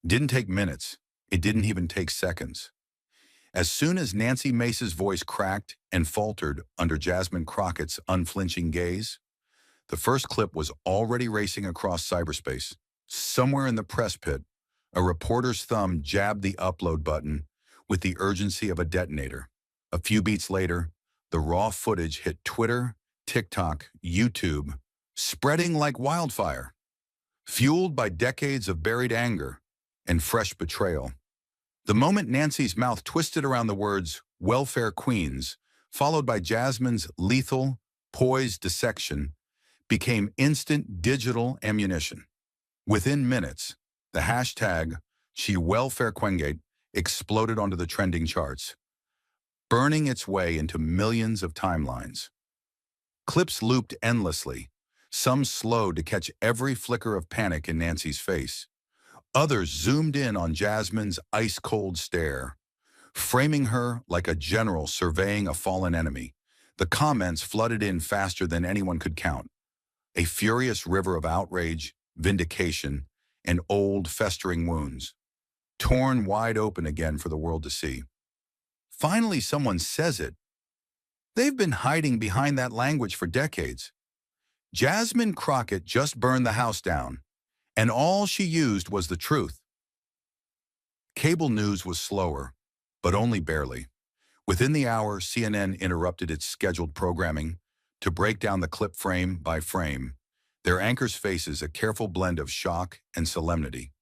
[SPEAKER 1] It didn't take minutes. It didn't even take seconds. As soon as Nancy Mace's voice cracked and faltered under Jasmine Crockett's unflinching gaze, the first clip was already racing across cyberspace. Somewhere in the press pit, a reporter's thumb jabbed the upload button with the urgency of a detonator. A few beats later, the raw footage hit Twitter, TikTok, YouTube, spreading like wildfire, fueled by decades of buried anger and fresh betrayal. The moment Nancy's mouth twisted around the words, "welfare queens," followed by Jasmine's lethal, poised dissection, became instant digital ammunition. Within minutes, the hashtag #SheWelfareQuengate exploded onto the trending charts, burning its way into millions of timelines. Clips looped endlessly, some slowed to catch every flicker of panic in Nancy's face. Others zoomed in on Jasmine's ice-cold stare, framing her like a general surveying a fallen enemy. The comments flooded in faster than anyone could count, a furious river of outrage, vindication, and old festering wounds, torn wide open again for the world to see. Finally, someone says it. They've been hiding behind that language for decades. Jasmine Crockett just burned the house down, and all she used was the truth. Cable news was slower, but only barely. Within the hour, CNN interrupted its scheduled programming to break down the clip frame by frame, their anchors' faces a careful blend of shock and solemnity.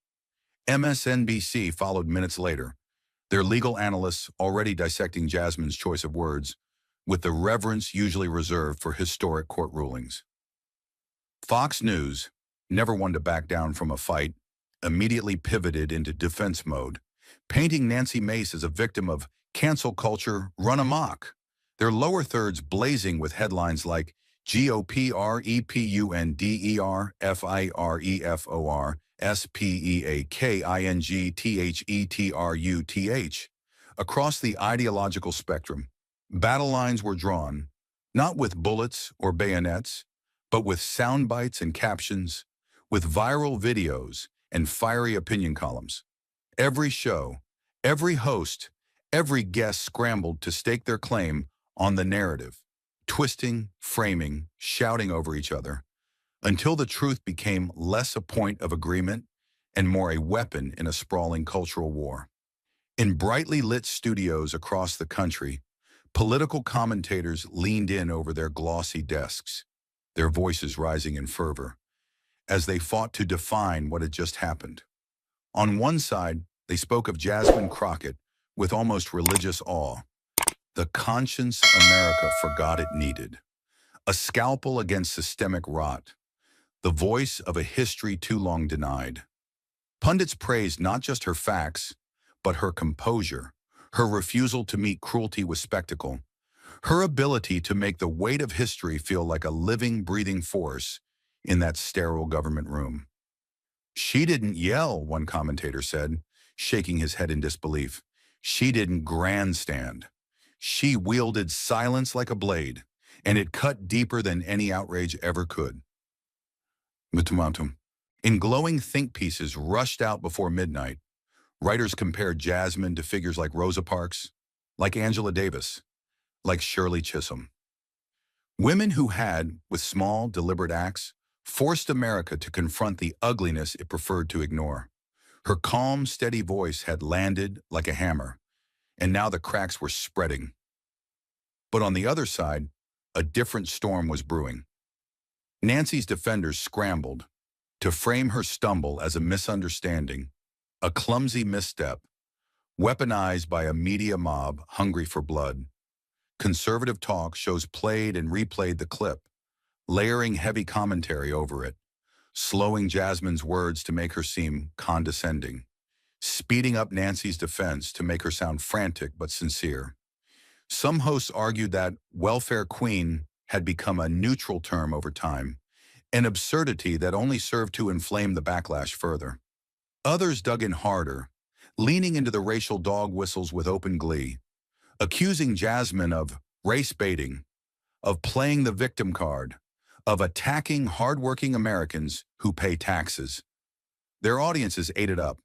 [SPEAKER 1] MSNBC followed minutes later, their legal analysts already dissecting Jasmine's choice of words with the reverence usually reserved for historic court rulings. Fox News, never one to back down from a fight, immediately pivoted into defense mode, painting Nancy Mace as a victim of cancel culture run amok, their lower thirds blazing with headlines like GOPREPUNDERFIREFORSPEAKINGTHETRUTH. Across the ideological spectrum, battle lines were drawn, not with bullets or bayonets, but with sound bites and captions, with viral videos and fiery opinion columns. Every show, every host, every guest scrambled to stake their claim on the narrative, twisting, framing, shouting over each other, until the truth became less a point of agreement and more a weapon in a sprawling cultural war. In brightly lit studios across the country, political commentators leaned in over their glossy desks, their voices rising in fervor, as they fought to define what had just happened. On one side, they spoke of Jasmine Crockett with almost religious awe, the conscience America forgot it needed, a scalpel against systemic rot, the voice of a history too long denied. Pundits praised not just her facts, but her composure, her refusal to meet cruelty with spectacle, her ability to make the weight of history feel like a living, breathing force in that sterile government room. She didn't yell, one commentator said, shaking his head in disbelief. She didn't grandstand. She wielded silence like a blade, and it cut deeper than any outrage ever could. In glowing think pieces rushed out before midnight, writers compared Jasmine to figures like Rosa Parks, like Angela Davis, like Shirley Chisholm. Women who had, with small, deliberate acts, forced America to confront the ugliness it preferred to ignore. Her calm, steady voice had landed like a hammer, and now the cracks were spreading. But on the other side, a different storm was brewing. Nancy's defenders scrambled to frame her stumble as a misunderstanding, a clumsy misstep, weaponized by a media mob hungry for blood. Conservative talk shows played and replayed the clip, layering heavy commentary over it, slowing Jasmine's words to make her seem condescending, speeding up Nancy's defense to make her sound frantic but sincere. Some hosts argued that welfare queen had become a neutral term over time, an absurdity that only served to inflame the backlash further. Others dug in harder, leaning into the racial dog whistles with open glee, accusing Jasmine of race baiting, of playing the victim card, of attacking hardworking Americans who pay taxes. Their audiences ate it up,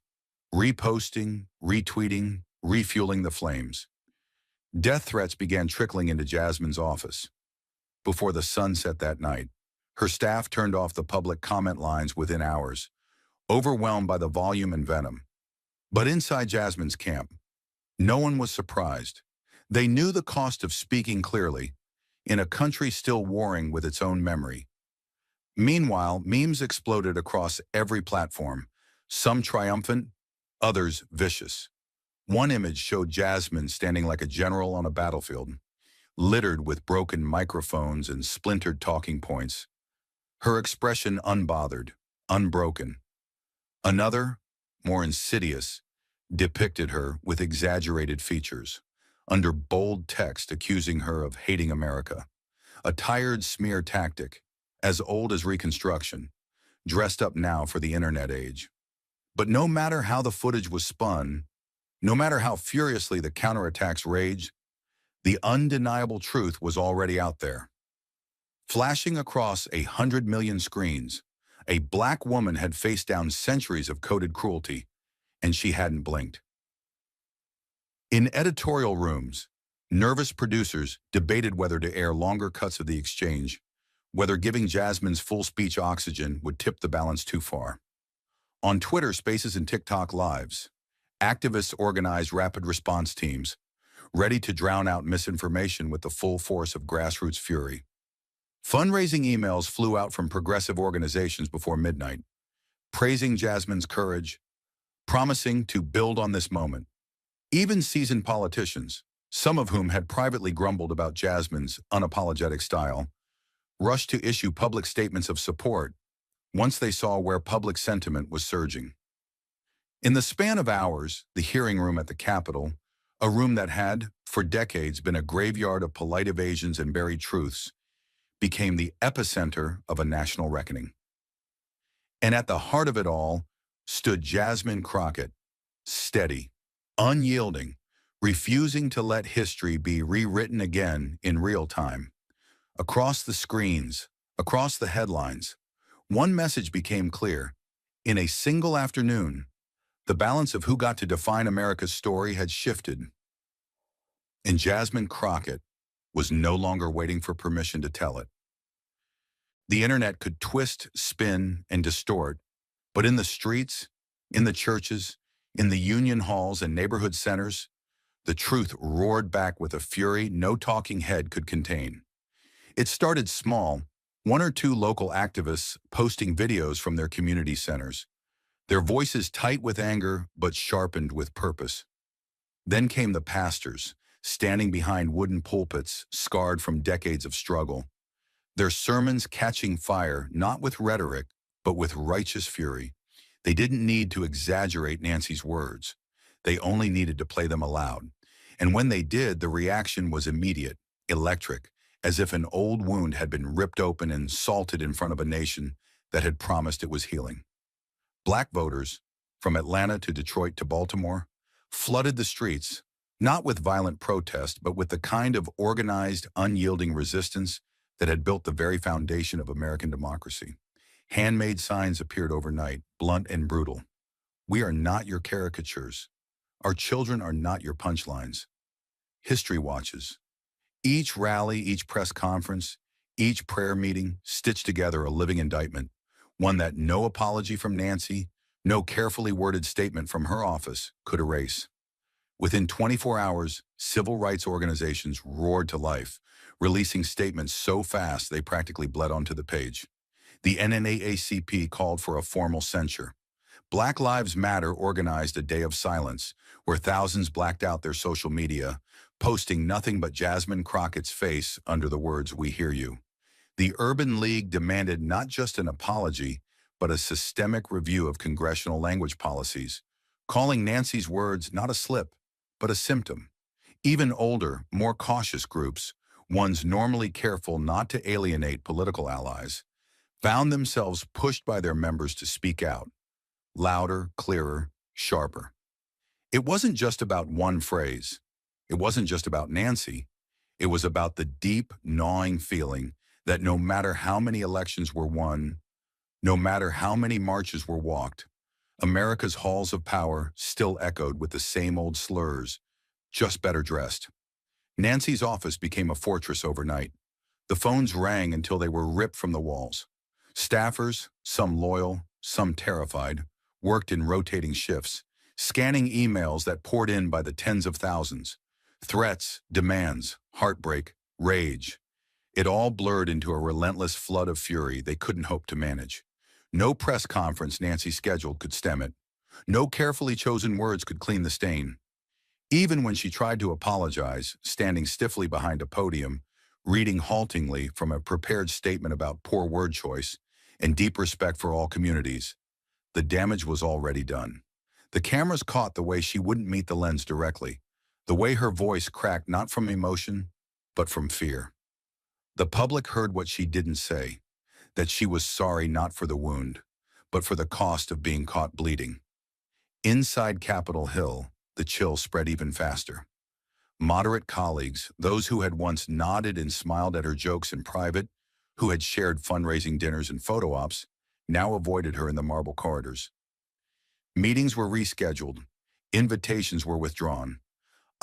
[SPEAKER 1] reposting, retweeting, refueling the flames. Death threats began trickling into Jasmine's office. Before the sun set that night, her staff turned off the public comment lines within hours, overwhelmed by the volume and venom. But inside Jasmine's camp, no one was surprised. They knew the cost of speaking clearly in a country still warring with its own memory. Meanwhile, memes exploded across every platform, some triumphant, others vicious. One image showed Jasmine standing like a general on a battlefield, littered with broken microphones and splintered talking points, her expression unbothered, unbroken. Another, more insidious, depicted her with exaggerated features, under bold text accusing her of hating America, a tired smear tactic, as old as Reconstruction, dressed up now for the internet age. But no matter how the footage was spun, no matter how furiously the counterattacks raged, the undeniable truth was already out there. Flashing across 100 million screens, a black woman had faced down centuries of coded cruelty, and she hadn't blinked. In editorial rooms, nervous producers debated whether to air longer cuts of the exchange, whether giving Jasmine's full speech oxygen would tip the balance too far. On Twitter Spaces and TikTok Lives, activists organized rapid response teams, ready to drown out misinformation with the full force of grassroots fury. Fundraising emails flew out from progressive organizations before midnight, praising Jasmine's courage, promising to build on this moment. Even seasoned politicians, some of whom had privately grumbled about Jasmine's unapologetic style, rushed to issue public statements of support once they saw where public sentiment was surging. In the span of hours, the hearing room at the Capitol, a room that had, for decades, been a graveyard of polite evasions and buried truths, became the epicenter of a national reckoning. And at the heart of it all stood Jasmine Crockett, steady, unyielding, refusing to let history be rewritten again in real time. Across the screens, across the headlines, one message became clear. In a single afternoon, the balance of who got to define America's story had shifted. And Jasmine Crockett was no longer waiting for permission to tell it. The internet could twist, spin, and distort, but in the streets, in the churches, in the union halls and neighborhood centers, the truth roared back with a fury no talking head could contain. It started small, one or two local activists posting videos from their community centers, their voices tight with anger but sharpened with purpose. Then came the pastors, standing behind wooden pulpits scarred from decades of struggle, their sermons catching fire not with rhetoric but with righteous fury. They didn't need to exaggerate Nancy's words. They only needed to play them aloud. And when they did, the reaction was immediate, electric, as if an old wound had been ripped open and salted in front of a nation that had promised it was healing. Black voters, from Atlanta to Detroit to Baltimore, flooded the streets, not with violent protest, but with the kind of organized, unyielding resistance that had built the very foundation of American democracy. Handmade signs appeared overnight, blunt and brutal. We are not your caricatures. Our children are not your punchlines. History watches. Each rally, each press conference, each prayer meeting stitched together a living indictment, one that no apology from Nancy, no carefully worded statement from her office could erase. Within 24 hours, civil rights organizations roared to life, releasing statements so fast they practically bled onto the page. The NNAACP called for a formal censure. Black Lives Matter organized a day of silence, where thousands blacked out their social media, posting nothing but Jasmine Crockett's face under the words, "We hear you." The Urban League demanded not just an apology, but a systemic review of congressional language policies, calling Nancy's words not a slip, but a symptom. Even older, more cautious groups, ones normally careful not to alienate political allies, found themselves pushed by their members to speak out, louder, clearer, sharper. It wasn't just about one phrase. It wasn't just about Nancy. It was about the deep, gnawing feeling that no matter how many elections were won, no matter how many marches were walked, America's halls of power still echoed with the same old slurs, just better dressed. Nancy's office became a fortress overnight. The phones rang until they were ripped from the walls. Staffers, some loyal, some terrified, worked in rotating shifts, scanning emails that poured in by the tens of thousands. Threats, demands, heartbreak, rage. It all blurred into a relentless flood of fury they couldn't hope to manage. No press conference Nancy scheduled could stem it. No carefully chosen words could clean the stain. Even when she tried to apologize, standing stiffly behind a podium, reading haltingly from a prepared statement about poor word choice and deep respect for all communities, the damage was already done. The cameras caught the way she wouldn't meet the lens directly, the way her voice cracked not from emotion, but from fear. The public heard what she didn't say, that she was sorry not for the wound, but for the cost of being caught bleeding. Inside Capitol Hill, the chill spread even faster. Moderate colleagues, those who had once nodded and smiled at her jokes in private, who had shared fundraising dinners and photo ops, now avoided her in the marble corridors. Meetings were rescheduled. Invitations were withdrawn.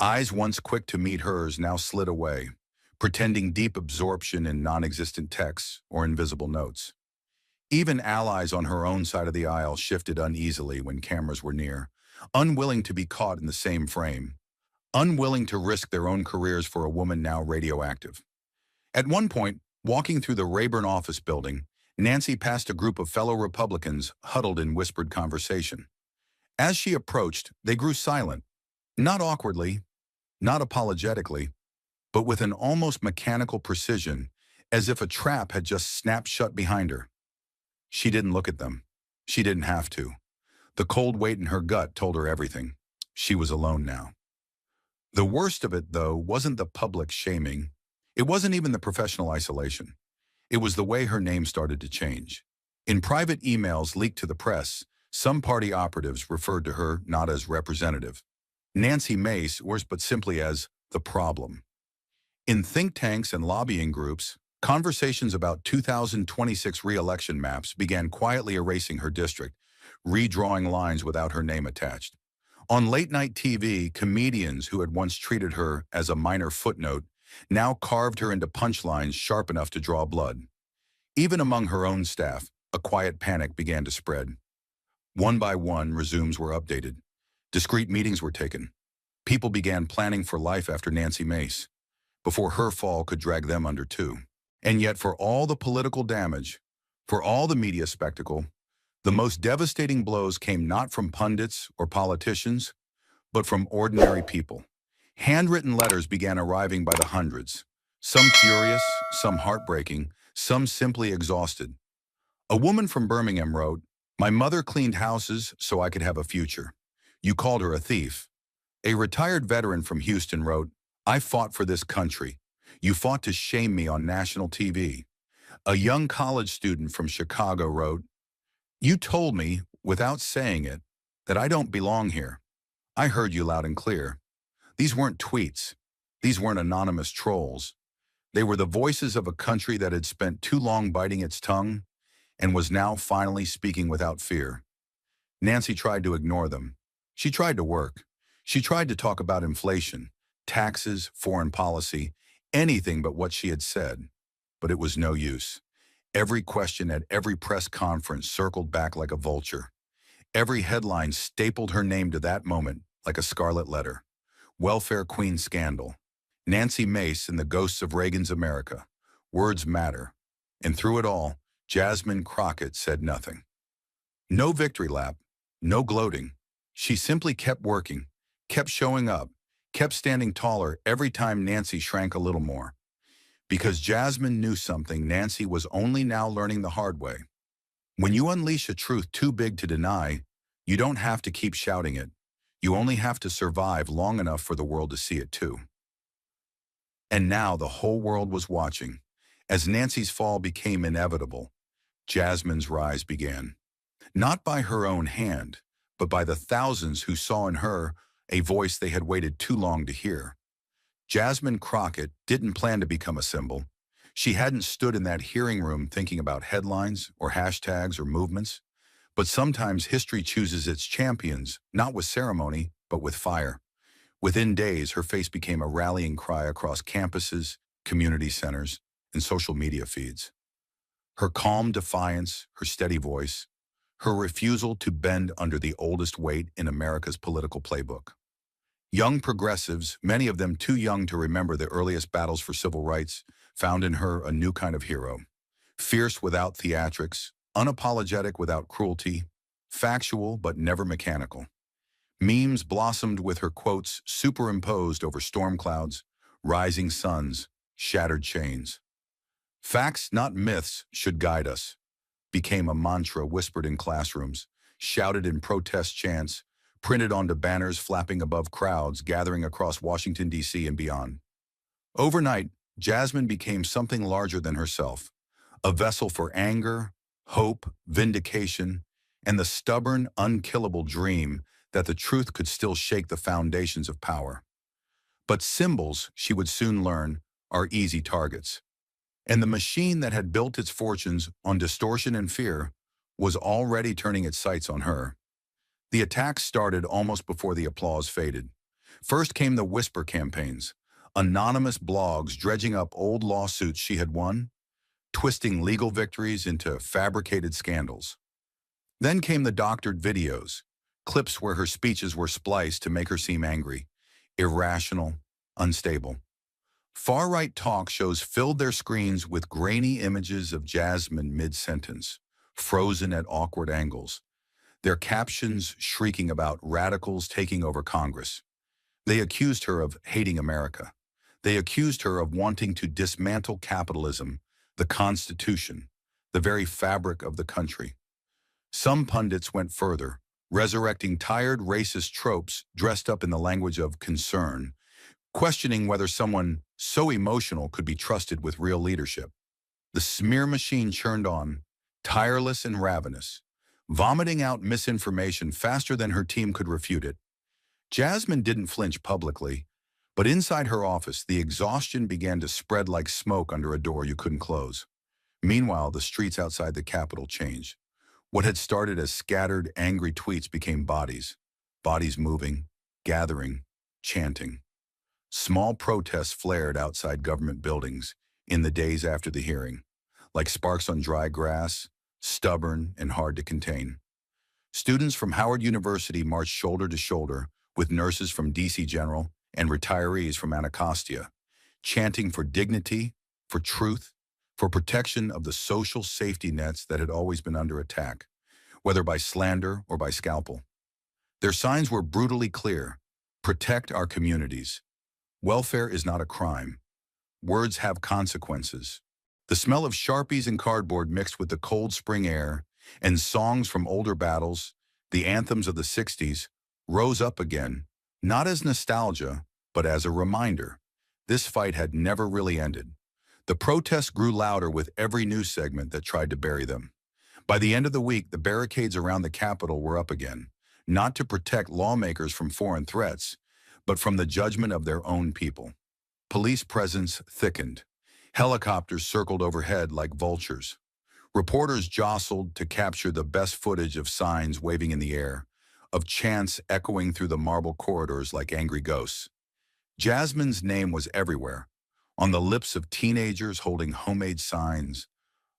[SPEAKER 1] Eyes once quick to meet hers now slid away, pretending deep absorption in non-existent texts or invisible notes. Even allies on her own side of the aisle shifted uneasily when cameras were near, unwilling to be caught in the same frame, unwilling to risk their own careers for a woman now radioactive. At one point, walking through the Rayburn office building, Nancy passed a group of fellow Republicans huddled in whispered conversation. As she approached, they grew silent, not awkwardly, not apologetically, but with an almost mechanical precision, as if a trap had just snapped shut behind her. She didn't look at them. She didn't have to. The cold weight in her gut told her everything. She was alone now. The worst of it, though, wasn't the public shaming. It wasn't even the professional isolation. It was the way her name started to change. In private emails leaked to the press, some party operatives referred to her not as representative, Nancy Mace, but simply as the problem. In think tanks and lobbying groups, conversations about 2026 re-election maps began quietly erasing her district, redrawing lines without her name attached. On late-night TV, comedians who had once treated her as a minor footnote now carved her into punchlines sharp enough to draw blood. Even among her own staff, a quiet panic began to spread. One by one, resumes were updated. Discreet meetings were taken. People began planning for life after Nancy Mace, before her fall could drag them under too. And yet, for all the political damage, for all the media spectacle, the most devastating blows came not from pundits or politicians, but from ordinary people. Handwritten letters began arriving by the hundreds, some furious, some heartbreaking, some simply exhausted. A woman from Birmingham wrote, "My mother cleaned houses so I could have a future. You called her a thief." A retired veteran from Houston wrote, "I fought for this country. You fought to shame me on national TV." A young college student from Chicago wrote, "You told me, without saying it, that I don't belong here. I heard you loud and clear." These weren't tweets. These weren't anonymous trolls. They were the voices of a country that had spent too long biting its tongue and was now finally speaking without fear. Nancy tried to ignore them. She tried to work. She tried to talk about inflation, taxes, foreign policy, anything but what she had said. But it was no use. Every question at every press conference circled back like a vulture. Every headline stapled her name to that moment like a scarlet letter. Welfare Queen scandal. Nancy Mace and the ghosts of Reagan's America. Words matter. And through it all, Jasmine Crockett said nothing. No victory lap, no gloating. She simply kept working, kept showing up, kept standing taller every time Nancy shrank a little more. Because Jasmine knew something Nancy was only now learning the hard way. When you unleash a truth too big to deny, you don't have to keep shouting it. You only have to survive long enough for the world to see it too. And now the whole world was watching. As Nancy's fall became inevitable, Jasmine's rise began. Not by her own hand, but by the thousands who saw in her a voice they had waited too long to hear. Jasmine Crockett didn't plan to become a symbol. She hadn't stood in that hearing room thinking about headlines or hashtags or movements. But sometimes history chooses its champions, not with ceremony, but with fire. Within days, her face became a rallying cry across campuses, community centers, and social media feeds. Her calm defiance, her steady voice, her refusal to bend under the oldest weight in America's political playbook. Young progressives, many of them too young to remember the earliest battles for civil rights, found in her a new kind of hero. Fierce without theatrics, unapologetic without cruelty, factual but never mechanical. Memes blossomed with her quotes superimposed over storm clouds, rising suns, shattered chains. Facts, not myths, should guide us, became a mantra whispered in classrooms, shouted in protest chants, printed onto banners flapping above crowds gathering across Washington, D.C. and beyond. Overnight, Jasmine became something larger than herself, a vessel for anger, hope, vindication, and the stubborn, unkillable dream that the truth could still shake the foundations of power. But symbols, she would soon learn, are easy targets. And the machine that had built its fortunes on distortion and fear was already turning its sights on her. The attacks started almost before the applause faded. First came the whisper campaigns, anonymous blogs dredging up old lawsuits she had won, twisting legal victories into fabricated scandals. Then came the doctored videos, clips where her speeches were spliced to make her seem angry, irrational, unstable. Far-right talk shows filled their screens with grainy images of Jasmine mid-sentence, frozen at awkward angles, their captions shrieking about radicals taking over Congress. They accused her of hating America. They accused her of wanting to dismantle capitalism, the Constitution, the very fabric of the country. Some pundits went further, resurrecting tired racist tropes dressed up in the language of concern, questioning whether someone so emotional could be trusted with real leadership. The smear machine churned on, tireless and ravenous, vomiting out misinformation faster than her team could refute it. Jasmine didn't flinch publicly, but inside her office, the exhaustion began to spread like smoke under a door you couldn't close. Meanwhile, the streets outside the Capitol changed. What had started as scattered, angry tweets became bodies moving, gathering, chanting. Small protests flared outside government buildings in the days after the hearing, like sparks on dry grass, stubborn and hard to contain. Students from Howard University marched shoulder to shoulder with nurses from D.C. General and retirees from Anacostia, chanting for dignity, for truth, for protection of the social safety nets that had always been under attack, whether by slander or by scalpel. Their signs were brutally clear: protect our communities. Welfare is not a crime. Words have consequences. The smell of Sharpies and cardboard mixed with the cold spring air and songs from older battles, the anthems of the 60s, rose up again, not as nostalgia, but as a reminder. This fight had never really ended. The protests grew louder with every news segment that tried to bury them. By the end of the week, the barricades around the Capitol were up again, not to protect lawmakers from foreign threats, but from the judgment of their own people. Police presence thickened. Helicopters circled overhead like vultures. Reporters jostled to capture the best footage of signs waving in the air, of chants echoing through the marble corridors like angry ghosts. Jasmine's name was everywhere, on the lips of teenagers holding homemade signs,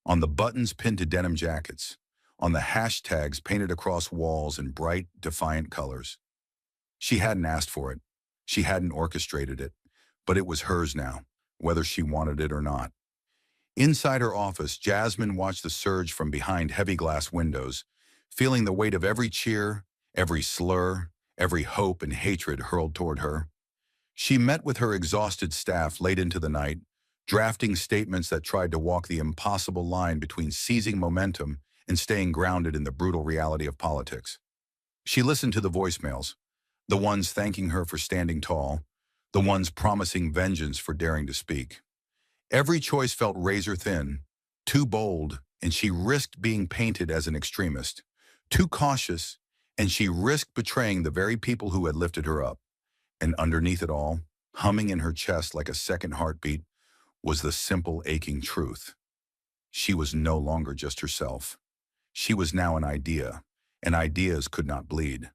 [SPEAKER 1] on the buttons pinned to denim jackets, on the hashtags painted across walls in bright, defiant colors. She hadn't asked for it. She hadn't orchestrated it, but it was hers now, whether she wanted it or not. Inside her office, Jasmine watched the surge from behind heavy glass windows, feeling the weight of every cheer, every slur, every hope and hatred hurled toward her. She met with her exhausted staff late into the night, drafting statements that tried to walk the impossible line between seizing momentum and staying grounded in the brutal reality of politics. She listened to the voicemails, the ones thanking her for standing tall, the ones promising vengeance for daring to speak. Every choice felt razor thin, too bold, and she risked being painted as an extremist. Too cautious, and she risked betraying the very people who had lifted her up. And underneath it all, humming in her chest like a second heartbeat, was the simple, aching truth. She was no longer just herself. She was now an idea, and ideas could not bleed.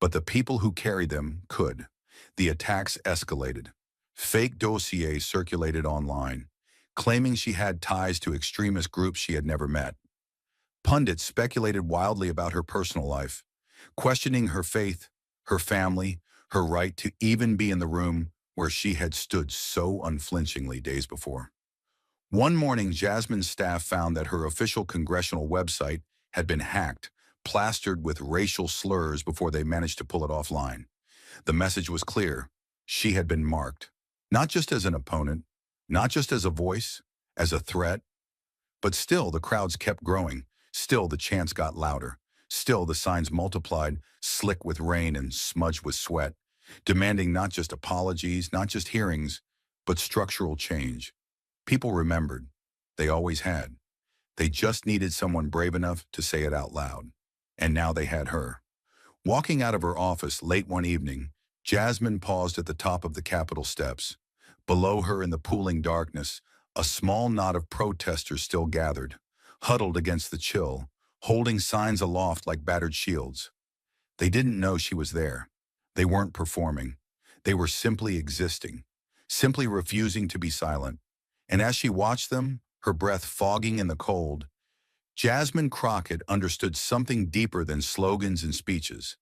[SPEAKER 1] But the people who carried them could. The attacks escalated. Fake dossiers circulated online, claiming she had ties to extremist groups she had never met. Pundits speculated wildly about her personal life, questioning her faith, her family, her right to even be in the room where she had stood so unflinchingly days before. One morning, Jasmine's staff found that her official congressional website had been hacked, plastered with racial slurs before they managed to pull it offline. The message was clear. She had been marked, not just as an opponent, not just as a voice, as a threat, but still the crowds kept growing. Still the chants got louder. Still the signs multiplied, slick with rain and smudged with sweat, demanding not just apologies, not just hearings, but structural change. People remembered. They always had. They just needed someone brave enough to say it out loud. And now they had her. Walking out of her office late one evening, Jasmine paused at the top of the Capitol steps. Below her in the pooling darkness, a small knot of protesters still gathered, huddled against the chill, holding signs aloft like battered shields. They didn't know she was there. They weren't performing. They were simply existing, simply refusing to be silent. And as she watched them, her breath fogging in the cold, Jasmine Crockett understood something deeper than slogans and speeches.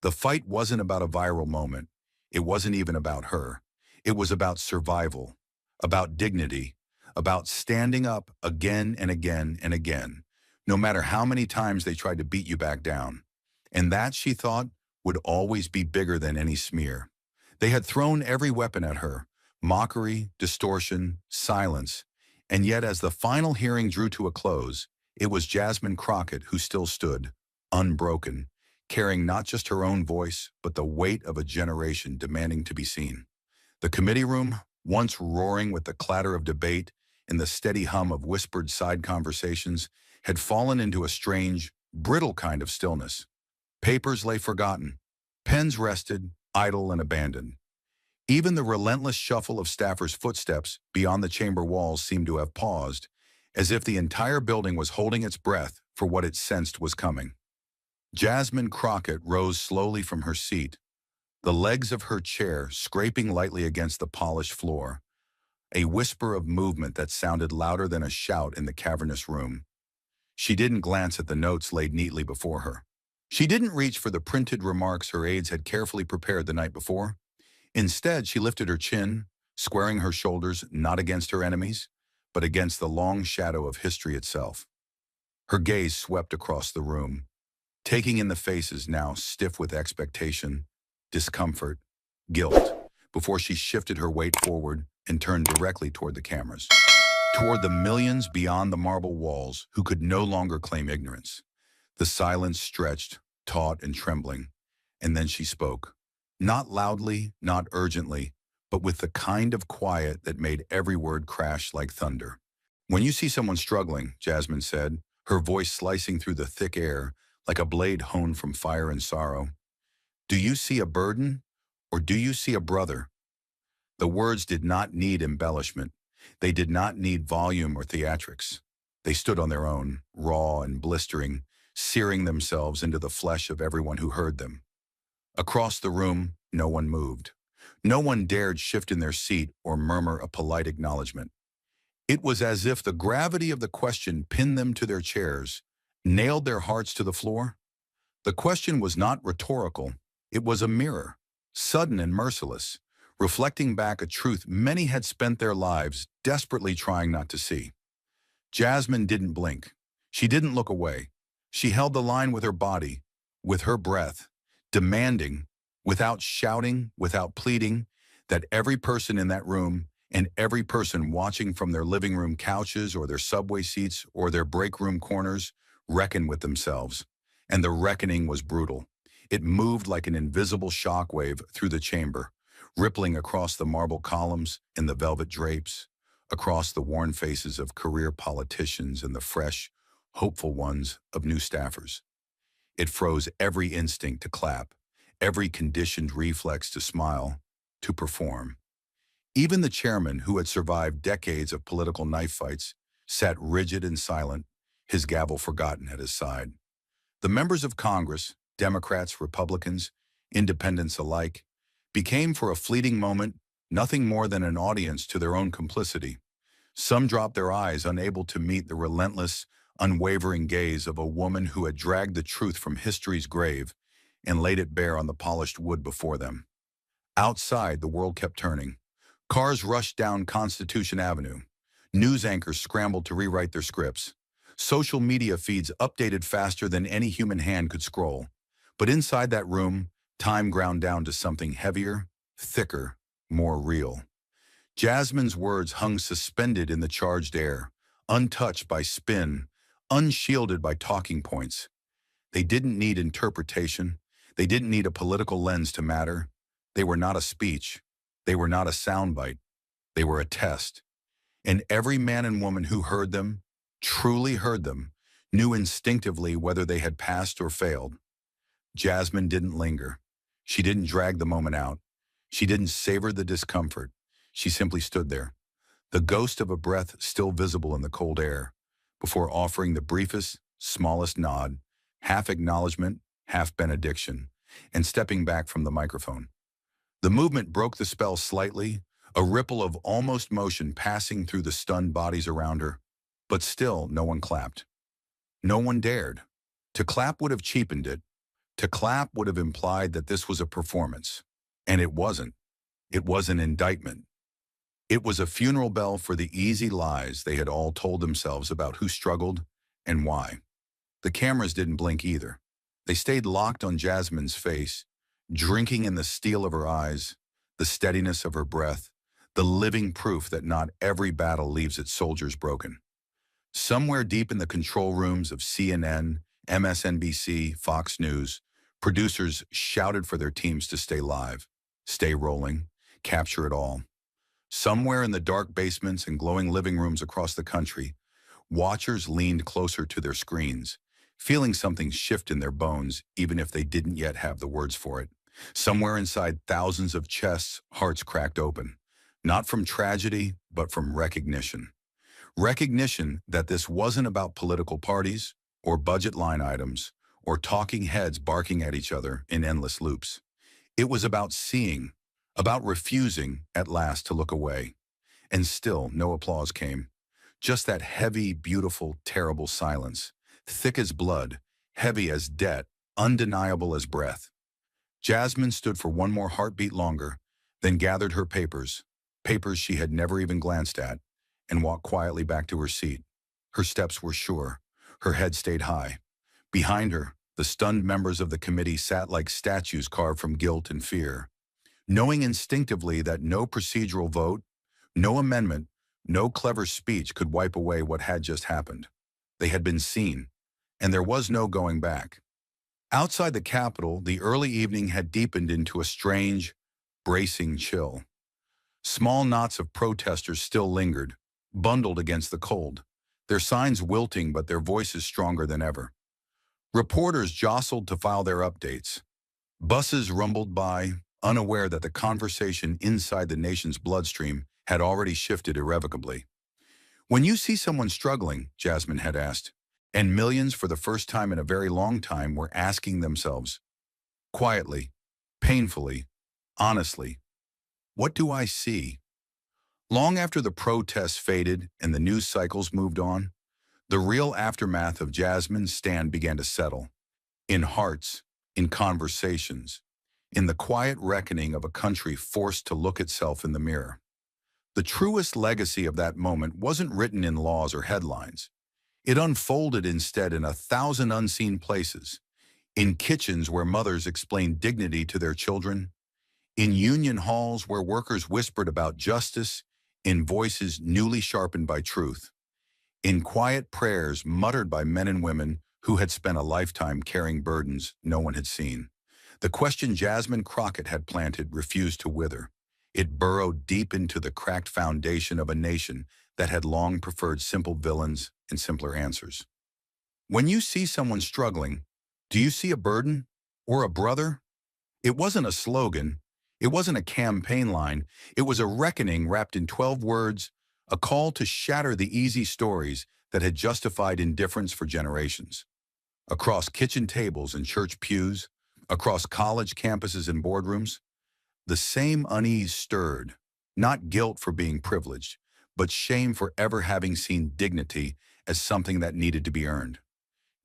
[SPEAKER 1] The fight wasn't about a viral moment. It wasn't even about her. It was about survival, about dignity, about standing up again and again and again, no matter how many times they tried to beat you back down. And that, she thought, would always be bigger than any smear. They had thrown every weapon at her, mockery, distortion, silence, and yet as the final hearing drew to a close, it was Jasmine Crockett who still stood, unbroken, carrying not just her own voice, but the weight of a generation demanding to be seen. The committee room, once roaring with the clatter of debate and the steady hum of whispered side conversations, had fallen into a strange, brittle kind of stillness. Papers lay forgotten, pens rested, idle and abandoned. Even the relentless shuffle of staffers' footsteps beyond the chamber walls seemed to have paused, as if the entire building was holding its breath for what it sensed was coming. Jasmine Crockett rose slowly from her seat, the legs of her chair scraping lightly against the polished floor, a whisper of movement that sounded louder than a shout in the cavernous room. She didn't glance at the notes laid neatly before her. She didn't reach for the printed remarks her aides had carefully prepared the night before. Instead, she lifted her chin, squaring her shoulders not against her enemies, but against the long shadow of history itself. Her gaze swept across the room, taking in the faces now stiff with expectation, discomfort, guilt, before she shifted her weight forward and turned directly toward the cameras, toward the millions beyond the marble walls who could no longer claim ignorance. The silence stretched, taut and trembling, and then she spoke. Not loudly, not urgently, but with the kind of quiet that made every word crash like thunder. "When you see someone struggling," Jasmine said, her voice slicing through the thick air like a blade honed from fire and sorrow, "do you see a burden, or do you see a brother?" The words did not need embellishment. They did not need volume or theatrics. They stood on their own, raw and blistering, searing themselves into the flesh of everyone who heard them. Across the room, no one moved. No one dared shift in their seat or murmur a polite acknowledgement. It was as if the gravity of the question pinned them to their chairs, nailed their hearts to the floor. The question was not rhetorical. It was a mirror, sudden and merciless, reflecting back a truth many had spent their lives desperately trying not to see. Jasmine didn't blink. She didn't look away. She held the line with her body, with her breath, demanding, without shouting, without pleading, that every person in that room and every person watching from their living room couches or their subway seats or their break room corners reckoned with themselves. And the reckoning was brutal. It moved like an invisible shockwave through the chamber, rippling across the marble columns and the velvet drapes, across the worn faces of career politicians and the fresh, hopeful ones of new staffers. It froze every instinct to clap, every conditioned reflex to smile, to perform. Even the chairman, who had survived decades of political knife fights, sat rigid and silent, his gavel forgotten at his side. The members of Congress, Democrats, Republicans, independents alike, became for a fleeting moment nothing more than an audience to their own complicity. Some dropped their eyes, unable to meet the relentless, unwavering gaze of a woman who had dragged the truth from history's grave and laid it bare on the polished wood before them. Outside, the world kept turning. Cars rushed down Constitution Avenue. News anchors scrambled to rewrite their scripts. Social media feeds updated faster than any human hand could scroll. But inside that room, time ground down to something heavier, thicker, more real. Jasmine's words hung suspended in the charged air, untouched by spin, unshielded by talking points. They didn't need interpretation. They didn't need a political lens to matter. They were not a speech. They were not a soundbite. They were a test. And every man and woman who heard them, truly heard them, knew instinctively whether they had passed or failed. Jasmine didn't linger. She didn't drag the moment out. She didn't savor the discomfort. She simply stood there, the ghost of a breath still visible in the cold air, before offering the briefest, smallest nod, half acknowledgement, half benediction, and stepping back from the microphone. The movement broke the spell slightly, a ripple of almost motion passing through the stunned bodies around her, but still no one clapped. No one dared. To clap would have cheapened it. To clap would have implied that this was a performance. And it wasn't. It was an indictment. It was a funeral bell for the easy lies they had all told themselves about who struggled and why. The cameras didn't blink either. They stayed locked on Jasmine's face, drinking in the steel of her eyes, the steadiness of her breath, the living proof that not every battle leaves its soldiers broken. Somewhere deep in the control rooms of CNN, MSNBC, Fox News, producers shouted for their teams to stay live, stay rolling, capture it all. Somewhere in the dark basements and glowing living rooms across the country, watchers leaned closer to their screens, feeling something shift in their bones even if they didn't yet have the words for it. Somewhere inside thousands of chests, hearts cracked open, not from tragedy, but from recognition. Recognition that this wasn't about political parties or budget line items or talking heads barking at each other in endless loops. It was about seeing, about refusing at last to look away. And still no applause came. Just that heavy, beautiful, terrible silence, thick as blood, heavy as debt, undeniable as breath. Jasmine stood for one more heartbeat longer, then gathered her papers, papers she had never even glanced at, and walked quietly back to her seat. Her steps were sure. Her head stayed high. Behind her, the stunned members of the committee sat like statues carved from guilt and fear, knowing instinctively that no procedural vote, no amendment, no clever speech could wipe away what had just happened. They had been seen, and there was no going back. Outside the Capitol, the early evening had deepened into a strange, bracing chill. Small knots of protesters still lingered, bundled against the cold, their signs wilting but their voices stronger than ever. Reporters jostled to file their updates. Buses rumbled by, unaware that the conversation inside the nation's bloodstream had already shifted irrevocably. When you see someone struggling, Jasmine had asked, and millions for the first time in a very long time were asking themselves, quietly, painfully, honestly, what do I see? Long after the protests faded and the news cycles moved on, the real aftermath of Jasmine's stand began to settle. In hearts, in conversations, in the quiet reckoning of a country forced to look itself in the mirror. The truest legacy of that moment wasn't written in laws or headlines. It unfolded instead in 1,000 unseen places, in kitchens where mothers explained dignity to their children, in union halls where workers whispered about justice in voices newly sharpened by truth, in quiet prayers muttered by men and women who had spent a lifetime carrying burdens no one had seen. The question Jasmine Crockett had planted refused to wither. It burrowed deep into the cracked foundation of a nation that had long preferred simple villains and simpler answers. When you see someone struggling, do you see a burden or a brother? It wasn't a slogan. It wasn't a campaign line. It was a reckoning wrapped in 12 words, a call to shatter the easy stories that had justified indifference for generations. Across kitchen tables and church pews, across college campuses and boardrooms, the same unease stirred, not guilt for being privileged, but shame for ever having seen dignity as something that needed to be earned.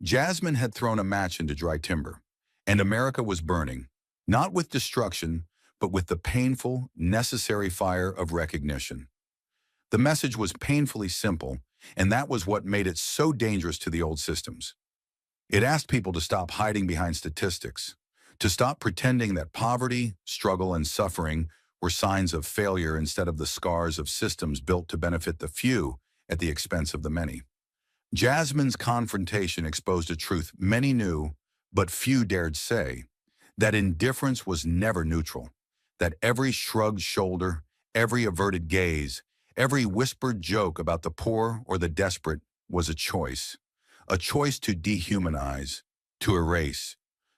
[SPEAKER 1] Jasmine had thrown a match into dry timber, and America was burning, not with destruction, but with the painful, necessary fire of recognition. The message was painfully simple, and that was what made it so dangerous to the old systems. It asked people to stop hiding behind statistics, to stop pretending that poverty, struggle, and suffering were signs of failure instead of the scars of systems built to benefit the few at the expense of the many. Jasmine's confrontation exposed a truth many knew, but few dared say, that indifference was never neutral, that every shrugged shoulder, every averted gaze, every whispered joke about the poor or the desperate was a choice to dehumanize, to erase,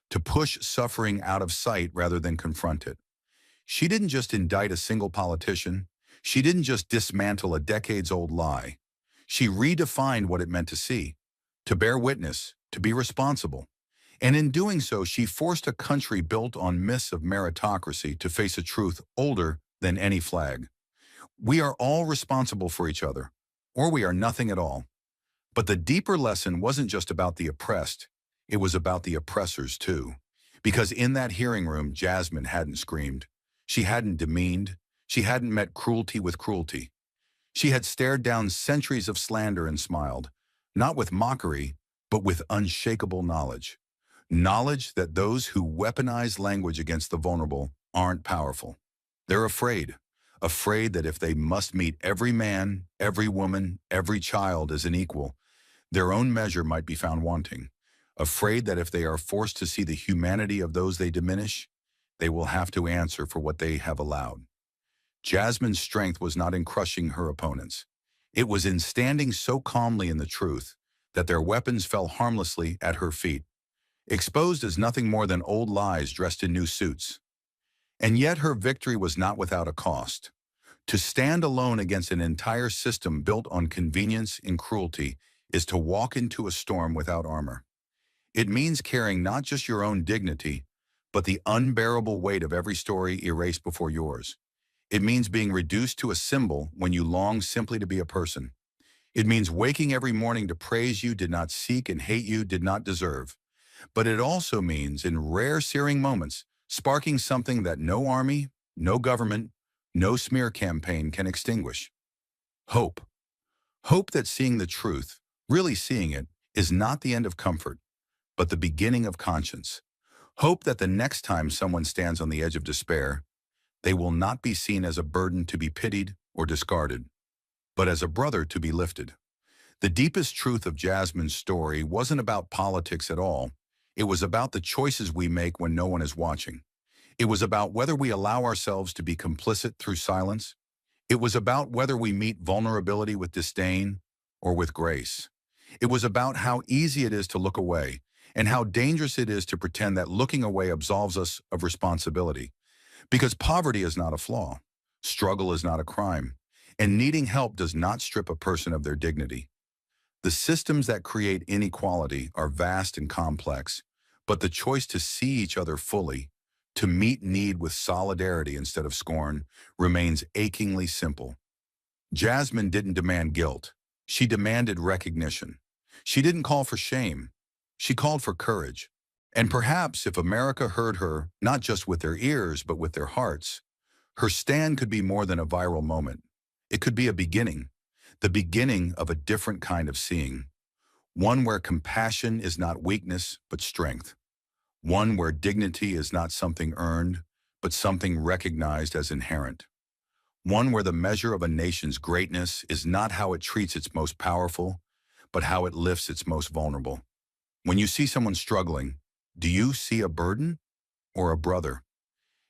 [SPEAKER 1] to push suffering out of sight rather than confront it. She didn't just indict a single politician. She didn't just dismantle a decades-old lie. She redefined what it meant to see, to bear witness, to be responsible. And in doing so, she forced a country built on myths of meritocracy to face a truth older than any flag. We are all responsible for each other, or we are nothing at all. But the deeper lesson wasn't just about the oppressed, it was about the oppressors too. Because in that hearing room, Jasmine hadn't screamed. She hadn't demeaned. She hadn't met cruelty with cruelty. She had stared down centuries of slander and smiled, not with mockery, but with unshakable knowledge. Knowledge that those who weaponize language against the vulnerable aren't powerful. They're afraid. Afraid that if they must meet every man, every woman, every child as an equal, their own measure might be found wanting. Afraid that if they are forced to see the humanity of those they diminish, they will have to answer for what they have allowed. Jasmine's strength was not in crushing her opponents. It was in standing so calmly in the truth that their weapons fell harmlessly at her feet, exposed as nothing more than old lies dressed in new suits. And yet her victory was not without a cost. To stand alone against an entire system built on convenience and cruelty is to walk into a storm without armor. It means carrying not just your own dignity, but the unbearable weight of every story erased before yours. It means being reduced to a symbol when you long simply to be a person. It means waking every morning to praise you did not seek and hate you did not deserve. But it also means, in rare searing moments, sparking something that no army, no government, no smear campaign can extinguish. Hope. Hope that seeing the truth, really seeing it, is not the end of comfort, but the beginning of conscience. Hope that the next time someone stands on the edge of despair, they will not be seen as a burden to be pitied or discarded, but as a brother to be lifted. The deepest truth of Jasmine's story wasn't about politics at all. It was about the choices we make when no one is watching. It was about whether we allow ourselves to be complicit through silence. It was about whether we meet vulnerability with disdain or with grace. It was about how easy it is to look away and how dangerous it is to pretend that looking away absolves us of responsibility. Because poverty is not a flaw, struggle is not a crime, and needing help does not strip a person of their dignity. The systems that create inequality are vast and complex, but the choice to see each other fully, to meet need with solidarity instead of scorn, remains achingly simple. Jasmine didn't demand guilt. She demanded recognition. She didn't call for shame. She called for courage. And perhaps if America heard her, not just with their ears, but with their hearts, her stand could be more than a viral moment. It could be a beginning, the beginning of a different kind of seeing, one where compassion is not weakness, but strength, one where dignity is not something earned, but something recognized as inherent. One where the measure of a nation's greatness is not how it treats its most powerful, but how it lifts its most vulnerable. When you see someone struggling, do you see a burden or a brother?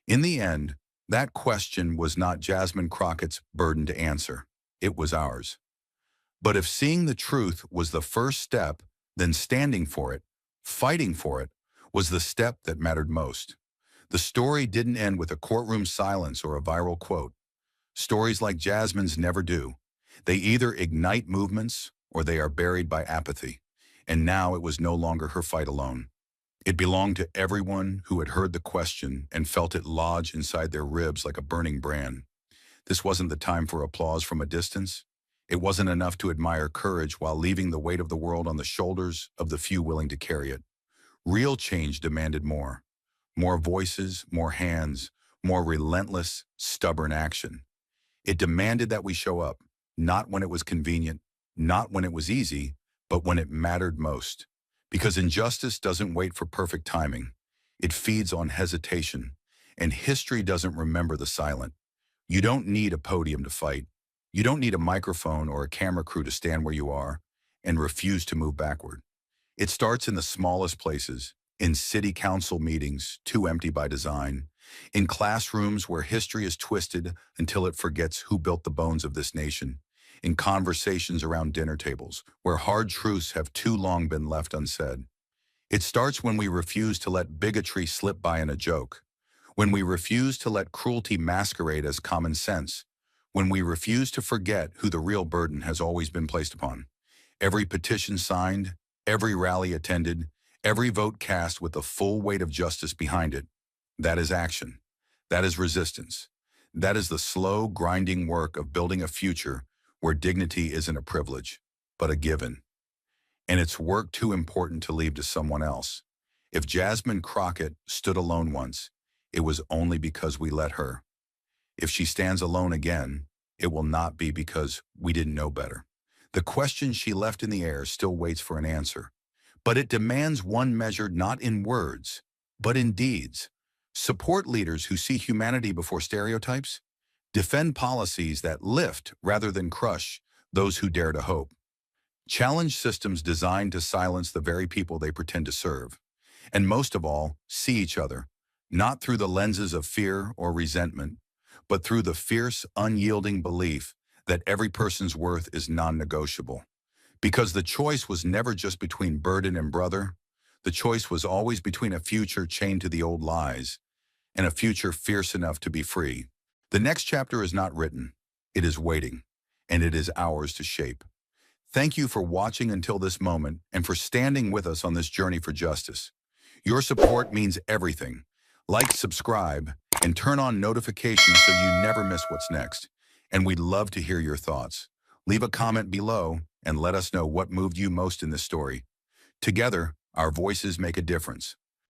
[SPEAKER 1] In the end, that question was not Jasmine Crockett's burden to answer. It was ours. But if seeing the truth was the first step, then standing for it, fighting for it, was the step that mattered most. The story didn't end with a courtroom silence or a viral quote. Stories like Jasmine's never do. They either ignite movements or they are buried by apathy. And now it was no longer her fight alone. It belonged to everyone who had heard the question and felt it lodge inside their ribs like a burning brand. This wasn't the time for applause from a distance. It wasn't enough to admire courage while leaving the weight of the world on the shoulders of the few willing to carry it. Real change demanded more. More voices, more hands, more relentless, stubborn action. It demanded that we show up, not when it was convenient, not when it was easy, but when it mattered most. Because injustice doesn't wait for perfect timing. It feeds on hesitation, and history doesn't remember the silent. You don't need a podium to fight. You don't need a microphone or a camera crew to stand where you are and refuse to move backward. It starts in the smallest places, in city council meetings, too empty by design, in classrooms where history is twisted until it forgets who built the bones of this nation, in conversations around dinner tables where hard truths have too long been left unsaid. It starts when we refuse to let bigotry slip by in a joke, when we refuse to let cruelty masquerade as common sense, when we refuse to forget who the real burden has always been placed upon. Every petition signed, every rally attended, every vote cast with the full weight of justice behind it. That is action. That is resistance. That is the slow, grinding work of building a future where dignity isn't a privilege, but a given. And it's work too important to leave to someone else. If Jasmine Crockett stood alone once, it was only because we let her. If she stands alone again, it will not be because we didn't know better. The question she left in the air still waits for an answer, but it demands one measured not in words, but in deeds. Support leaders who see humanity before stereotypes. Defend policies that lift rather than crush those who dare to hope. Challenge systems designed to silence the very people they pretend to serve. And most of all, see each other, not through the lenses of fear or resentment, but through the fierce, unyielding belief that every person's worth is non-negotiable. Because the choice was never just between burden and brother. The choice was always between a future chained to the old lies and a future fierce enough to be free. The next chapter is not written. It is waiting, and it is ours to shape. Thank you for watching until this moment and for standing with us on this journey for justice. Your support means everything. Like, subscribe, and turn on notifications so you never miss what's next. And we'd love to hear your thoughts. Leave a comment below and let us know what moved you most in this story. Together, our voices make a difference.